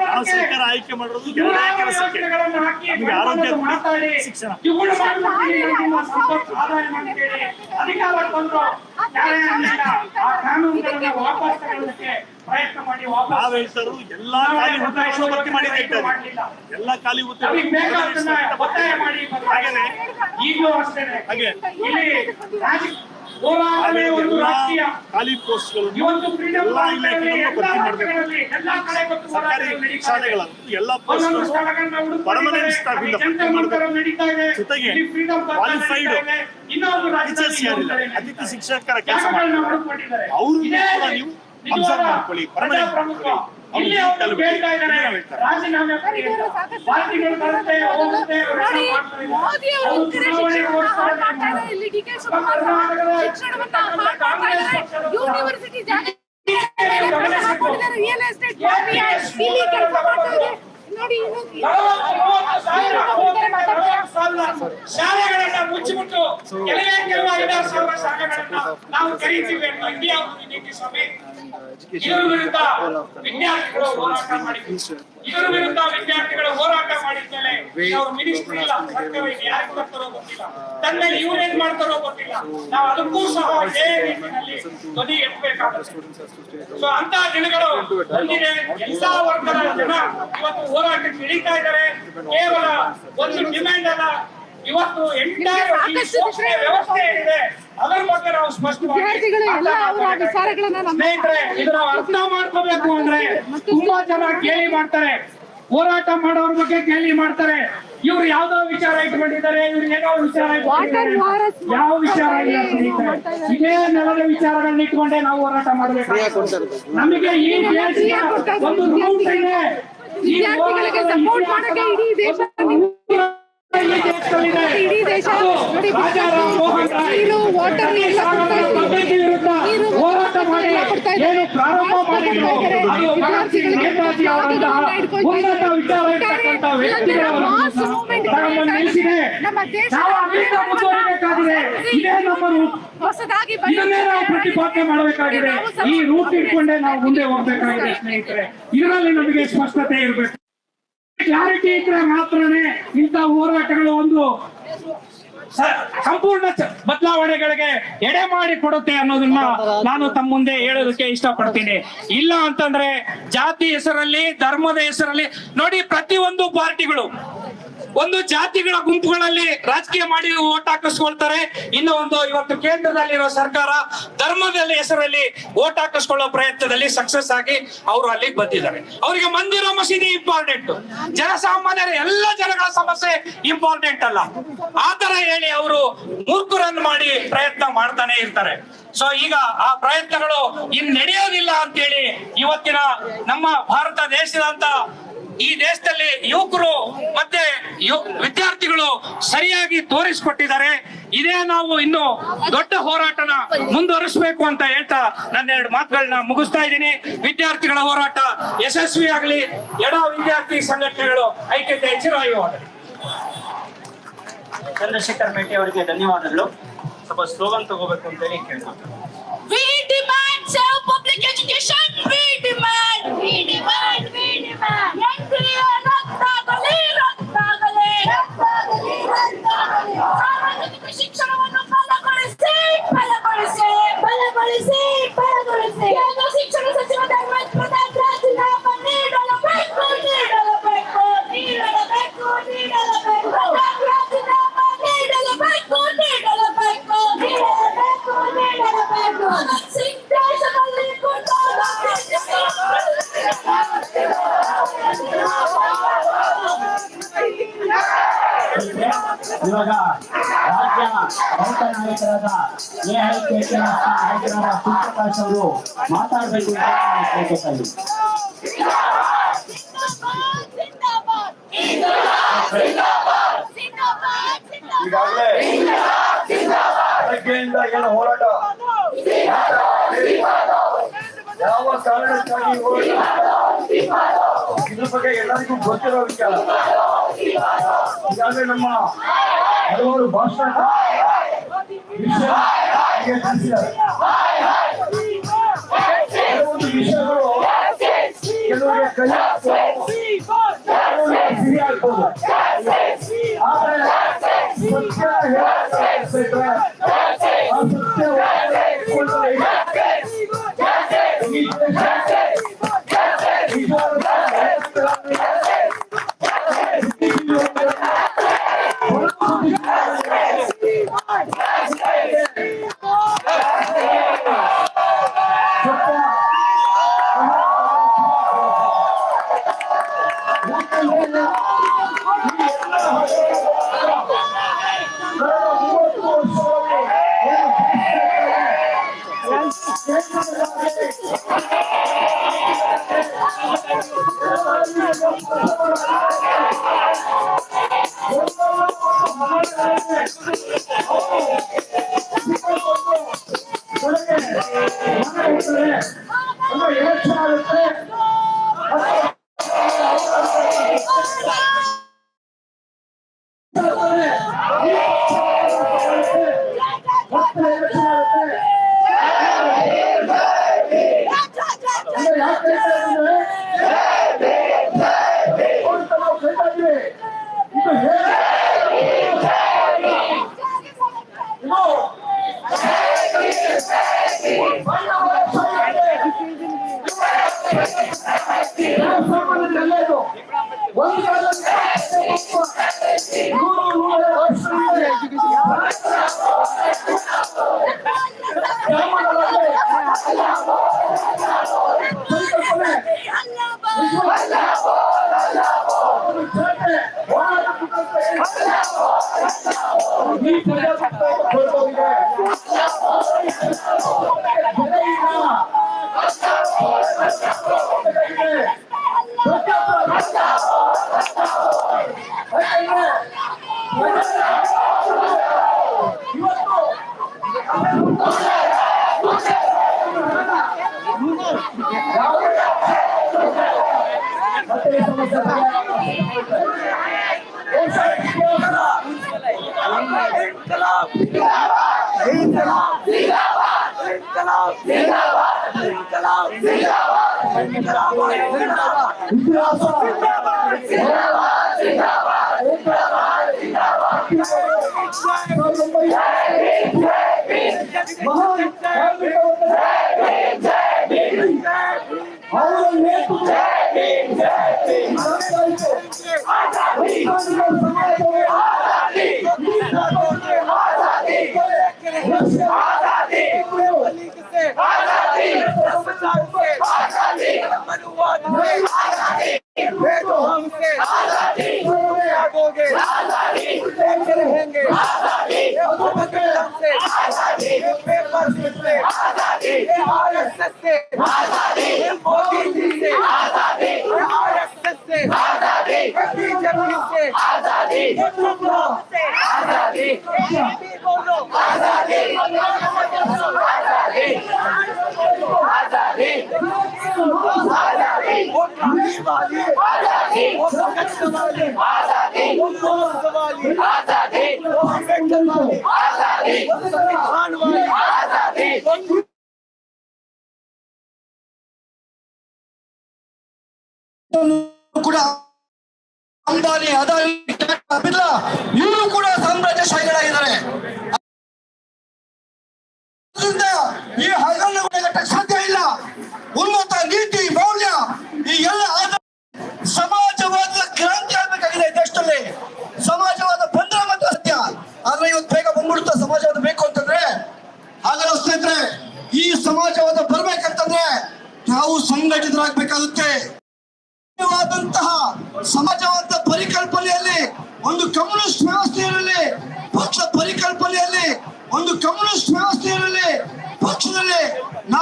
ನಾವು ಸರ್ಕಾರ ಆಯ್ಕೆ ಮಾಡಿರೋದು ಎರಡೇ ಕೆಲಸಕ್ಕೆ, ನಮಗೆ ಆರೋಗ್ಯ ಕೊಡಿ, ಶಿಕ್ಷಣ. ನಾವ್ ಹೇಳ್ತಾ ಇರೋದು ಎಲ್ಲಾ ಖಾಲಿ ಹುದ್ದೆಗಳನ್ನು ಭರ್ತಿ ಮಾಡಿ ಎಲ್ಲ ಖಾಲಿ ಹುದ್ದೆ ಖಾಲಿ ಪೋಸ್ಟ್ಗಳು ಎಲ್ಲಾ ಇಲಾಖೆಗಳನ್ನು ಭರ್ತಿ ಮಾಡಬೇಕು. ಸರ್ಕಾರಿ ಶಾಲೆಗಳನ್ನು ಎಲ್ಲಾ ಪೋಸ್ಟ್ಗಳು ಪರ್ಮನೆಂಟ್ ಸ್ಟಾಫ್ ಇಂದ ಭರ್ತಿ ಮಾಡಬೇಕು. ಜೊತೆಗೆ ಕ್ವಾಲಿಫೈಡ್ ಟೀಚರ್ಸ್ ಯಾರಿದ್ದಾರೆ, ಅತಿಥಿ ಶಿಕ್ಷಕರ ಕೆಲಸ ಮಾಡ್ತಾರೆ, ಅವ್ರನ್ನೂ ಕೂಡ ನೀವು ಅಬ್ಸರ್ವ್ ಮಾಡ್ಕೊಳ್ಳಿ, ಪರ್ಮನೆಂಟ್ ಮಾಡ್ಕೊಳ್ಳಿ. ಯೂನಿವರ್ಸಿಟಿ ರಿಯಲ್ ಎಸ್ಟೇಟ್ ನೋಡಿ, ಶಾಲೆಗಳನ್ನ ಮುಚ್ಚಿಬಿಟ್ಟು ಕೆಲವು 5,000 ಶಾಲೆಗಳನ್ನ ನಾವು ಕರೀತೀವಿ ಅಂತ ಇಂಡಿಯಾ ನೀತಿ ಸಭೆ ಇದರ ವಿರುದ್ಧ ವಿದ್ಯಾರ್ಥಿಗಳು ಹೋರಾಟ ಮಾಡಿದ್ರು. ಇದರ ವಿರುದ್ಧ ವಿದ್ಯಾರ್ಥಿಗಳು ಹೋರಾಟ ಮಾಡಿದ್ಮೇಲೆ ಅವ್ರ ಮಿನಿಸ್ಟ್ರಿ ಇಲ್ಲ, ಸರ್ಕಾರ ಯಾರಿಗೆ ಬರ್ತಾರೋ ಗೊತ್ತಿಲ್ಲ, ತಂದಲ್ಲಿ ಇವ್ರು ಏನ್ ಮಾಡ್ತಾರೋ ಗೊತ್ತಿಲ್ಲ. ನಾವು ಅದಕ್ಕೂ ಸಹ ಇದೇ ರೀತಿಯಲ್ಲಿ ಧ್ವನಿ ಎತ್ತಬೇಕಾಗುತ್ತೆ. ಸೊ ಅಂತ ದಿನಗಳು ಬಂದಿದೆ. ಎಲ್ಲಾ ವರ್ಗದ ಜನ ಇವತ್ತು ಹೋರಾಟಕ್ಕೆ ಇಳಿತಾ ಇದ್ದಾರೆ. ಕೇವಲ ಒಂದು ಡಿಮ್ಯಾಂಡ್ ಅಲ್ಲ, ಇವತ್ತು ಎಂಟೈರ್ ವ್ಯವಸ್ಥೆ ಏನಿದೆ ಅದರ ಬಗ್ಗೆ ನಾವು ಸ್ಪಷ್ಟವಾಗಿ ಸ್ನೇಹಿತರೆ ಇದರ ಅರ್ಥ ಮಾಡ್ಕೋಬೇಕು. ಅಂದ್ರೆ ತುಂಬಾ ಜನ ಕೇಳಿ ಮಾಡ್ತಾರೆ, ಹೋರಾಟ ಮಾಡೋರ ಬಗ್ಗೆ ಕೇಳಿ ಮಾಡ್ತಾರೆ. ಇವ್ರು ಯಾವ್ದೋ ವಿಚಾರ ಇಟ್ಕೊಂಡಿದ್ದಾರೆ, ಇವ್ರು ಏನೋ ವಿಚಾರ ಯಾವ ವಿಚಾರ ಇಲ್ಲ ಸ್ನೇಹಿತರೆ. ಇದೇ ನೆಲದ ವಿಚಾರಗಳನ್ನ ಇಟ್ಕೊಂಡೆ ನಾವು ಹೋರಾಟ ಮಾಡ್ಬೇಕು. ನಮಗೆ ಈ ದೇಶದ ಒಂದು ರೂಟ್ ಇದೆ. ವಿದ್ಯಾರ್ಥಿಗಳಿಗೆ ಸಪೋರ್ಟ್ ಮಾಡಕ್ಕೆ ಇಡೀ ದೇಶ ಇಡೀ ದೇಶ ನೋಡಿ, ನೀರು ವಾಟರ್ ಹೋರಾಟ ಮಾಡಿ ಏನು ಪ್ರಾರಂಭ ಮಾಡಿದ್ರು ವಿದ್ಯಾರ್ಥಿಗಳಿಗೆ ಉನ್ನತ ವಿಚಾರ ಇರ್ತಕ್ಕಂಥ ವ್ಯಕ್ತಿಗಳನ್ನು ನಿಲ್ಲಿಸಿದೆ. ನಾವು ಅಲ್ಲಿಂದ ಮುಂದುವರಿಬೇಕಾಗಿದೆ. ಇದೇ ನಮ್ಮ ರೂಟ್, ಇದನ್ನೇ ನಾವು ಪ್ರತಿಪಾದನೆ ಮಾಡಬೇಕಾಗಿದೆ. ಈ ರೂಟ್ ಇಟ್ಕೊಂಡೇ ನಾವು ಮುಂದೆ ಹೋಗ್ಬೇಕಾಗಿದೆ ಸ್ನೇಹಿತರೆ. ಇದರಲ್ಲಿ ನಮಗೆ ಸ್ಪಷ್ಟತೆ ಇರಬೇಕು, ಕ್ಲಾರಿಟಿ ಇದ್ರೆ ಮಾತ್ರನೇ ಇಂಥ ಹೋರಾಟಗಳು ಒಂದು ಸಂಪೂರ್ಣ ಬದಲಾವಣೆಗಳಿಗೆ ಎಡೆ ಮಾಡಿ ಕೊಡುತ್ತೆ ಅನ್ನೋದನ್ನ ನಾನು ತಮ್ಮ ಮುಂದೆ ಹೇಳೋದಕ್ಕೆ ಇಷ್ಟಪಡ್ತೀನಿ. ಇಲ್ಲ ಅಂತಂದ್ರೆ ಜಾತಿ ಹೆಸರಲ್ಲಿ, ಧರ್ಮದ ಹೆಸರಲ್ಲಿ ನೋಡಿ, ಪ್ರತಿಯೊಂದು ಪಾರ್ಟಿಗಳು ಒಂದು ಜಾತಿಗಳ ಗುಂಪುಗಳಲ್ಲಿ ರಾಜಕೀಯ ಮಾಡಿ ಓಟ್ ಹಾಕಿಸ್ಕೊಳ್ತಾರೆ. ಇನ್ನು ಒಂದು ಇವತ್ತು ಕೇಂದ್ರದಲ್ಲಿರೋ ಸರ್ಕಾರ ಧರ್ಮದಲ್ಲಿ ಹೆಸರಲ್ಲಿ ಓಟ್ ಹಾಕಿಸ್ಕೊಳ್ಳೋ ಪ್ರಯತ್ನದಲ್ಲಿ ಸಕ್ಸಸ್ ಆಗಿ ಅವರು ಅಲ್ಲಿಗೆ ಬಂದಿದ್ದಾರೆ. ಅವರಿಗೆ ಮಂದಿರ ಮಸೀದಿ ಇಂಪಾರ್ಟೆಂಟ್, ಜನಸಾಮಾನ್ಯರ ಎಲ್ಲ ಜನಗಳ ಸಮಸ್ಯೆ ಇಂಪಾರ್ಟೆಂಟ್ ಅಲ್ಲ. ಆತರ ಹೇಳಿ ಅವರು ಮೂರ್ಖರನ್ನು ಮಾಡಿ ಪ್ರಯತ್ನ ಮಾಡ್ತಾನೆ ಇರ್ತಾರೆ. ಸೊ ಈಗ ಆ ಪ್ರಯತ್ನಗಳು ಇನ್ ನಡೆಯೋದಿಲ್ಲ ಅಂತೇಳಿ ಇವತ್ತಿನ ನಮ್ಮ ಭಾರತ ದೇಶದಂತ ಈ ದೇಶದಲ್ಲಿ ಯುವಕರು ಮತ್ತೆ ವಿದ್ಯಾರ್ಥಿಗಳು ಸರಿಯಾಗಿ ತೋರಿಸಿಕೊಟ್ಟಿದ್ದಾರೆ. ಇದೇ ನಾವು ಇನ್ನು ದೊಡ್ಡ ಹೋರಾಟನ ಮುಂದುವರಿಸಬೇಕು ಅಂತ ಹೇಳ್ತಾ ನನ್ನ 2 ಮಾತುಗಳನ್ನ ಮುಗಿಸ್ತಾ ಇದ್ದೀನಿ. ವಿದ್ಯಾರ್ಥಿಗಳ ಹೋರಾಟ ಯಶಸ್ವಿ ಆಗಲಿ. ಎಡ ವಿದ್ಯಾರ್ಥಿ ಸಂಘಟನೆಗಳು ಐಕ್ಯತೆ ಹೆಚ್ಚಿರವಾಗಲಿ. ಚಂದ್ರಶೇಖರ್ ಮೇಟಿ ಅವರಿಗೆ ಧನ್ಯವಾದಗಳು. ಸ್ವಲ್ಪ ಸ್ಲೋಗನ್ ತಗೋಬೇಕು ಅಂತ ಹೇಳಿ ಕೇಳ್ತಾರೆ. We demand self-public education. We demand. We demand. We demand. ರಕ್ತಾಗಲಿ, ರಕ್ತಾಗಲಿ, ರಕ್ತಾಗಲಿ, ರಕ್ತಾಗಲಿ. ಇವಾಗ ರಾಜ್ಯ ರೈತ ನಾಯಕರಾದ AIKK ನಾಯಕರಾದ ಶಿವಪ್ರಕಾಶ್ ಅವರು ಮಾತಾಡಬೇಕು ಅಂತ ನಾನು ಕೇಳ್ಕೊತಾ ಇದ್ದೀನಿ. ಈಗಾಗಲೇ ಬೆಳಗ್ಗೆಯಿಂದ ಏನು ಹೋರಾಟ, ಯಾವ ಕಾರಣಕ್ಕಾಗಿ ಹೋರಾಟ, ಇದ್ರ ಬಗ್ಗೆ ಎಲ್ಲರಿಗೂ ಗೊತ್ತಿರೋ ವಿಚಾರ. ಈಗಾಗಲೇ ನಮ್ಮ ಹಲವಾರು ಭಾಷಣ ತಿಳಿಸಿದ್ದಾರೆ. ಕೆಲವೊಂದು ವಿಷಯಗಳು ಕೆಲವರಿಗೆ ಕೈ ಸಿಹಿ ಆಗ್ಬೋದು, ಆದ್ರೆ ಸತ್ಯ ಹೇಳ್ತಾರೆ, ಆ ಸತ್ಯ ಕೂಡ ಅಂಬಾನಿ, ಅದಾನಿ, ಬಿರ್ಲಾ ಇವರು ಕೂಡ ಸಾಮ್ರಾಜ್ಯಶಾಹಿಗಳಾಗಿದ್ದಾರೆ. ಈ ಹಗರಣಗಳ ಕಟ್ಟಕ್ಕೆ ಸಾಧ್ಯ ಇಲ್ಲ. ಉನ್ನತ ನೀತಿ ಮೌಲ್ಯ ಈ ಎಲ್ಲ ಸಮಾಜವಾದದ ಕ್ರಾಂತಿ ಆಗ್ಬೇಕಾಗಿದೆ ದೇಶದಲ್ಲಿ. ಸಮಾಜವಾದ ಬಂದ್ರೆ ಮಾತ್ರ ಸತ್ಯ. ಆದ್ರೆ ಇವತ್ತು ಬೇಗ ಬಂದ್ಬಿಡುತ್ತೆ ಸಮಾಜವಾದ ಬೇಕು ಅಂತಂದ್ರೆ. ಹಾಗಲ್ಲ ಸ್ನೇಹಿತರೆ, ಈ ಸಮಾಜವಾದ ಬರ್ಬೇಕಂತಂದ್ರೆ ನಾವು ಸಂಘಟಿತರಾಗಬೇಕಾಗುತ್ತೆ. ಸಮಾಜವಾದ ಪರಿಕಲ್ಪನೆಯಲ್ಲಿ ಒಂದು ಕಮ್ಯುನಿಸ್ಟ್ ವ್ಯವಸ್ಥೆಯಲ್ಲಿ, ಪಕ್ಷ ಪರಿಕಲ್ಪನೆಯಲ್ಲಿ, ಒಂದು ಕಮ್ಯುನಿಸ್ಟ್ ವ್ಯವಸ್ಥೆಯಲ್ಲಿ, ಪಕ್ಷದಲ್ಲಿ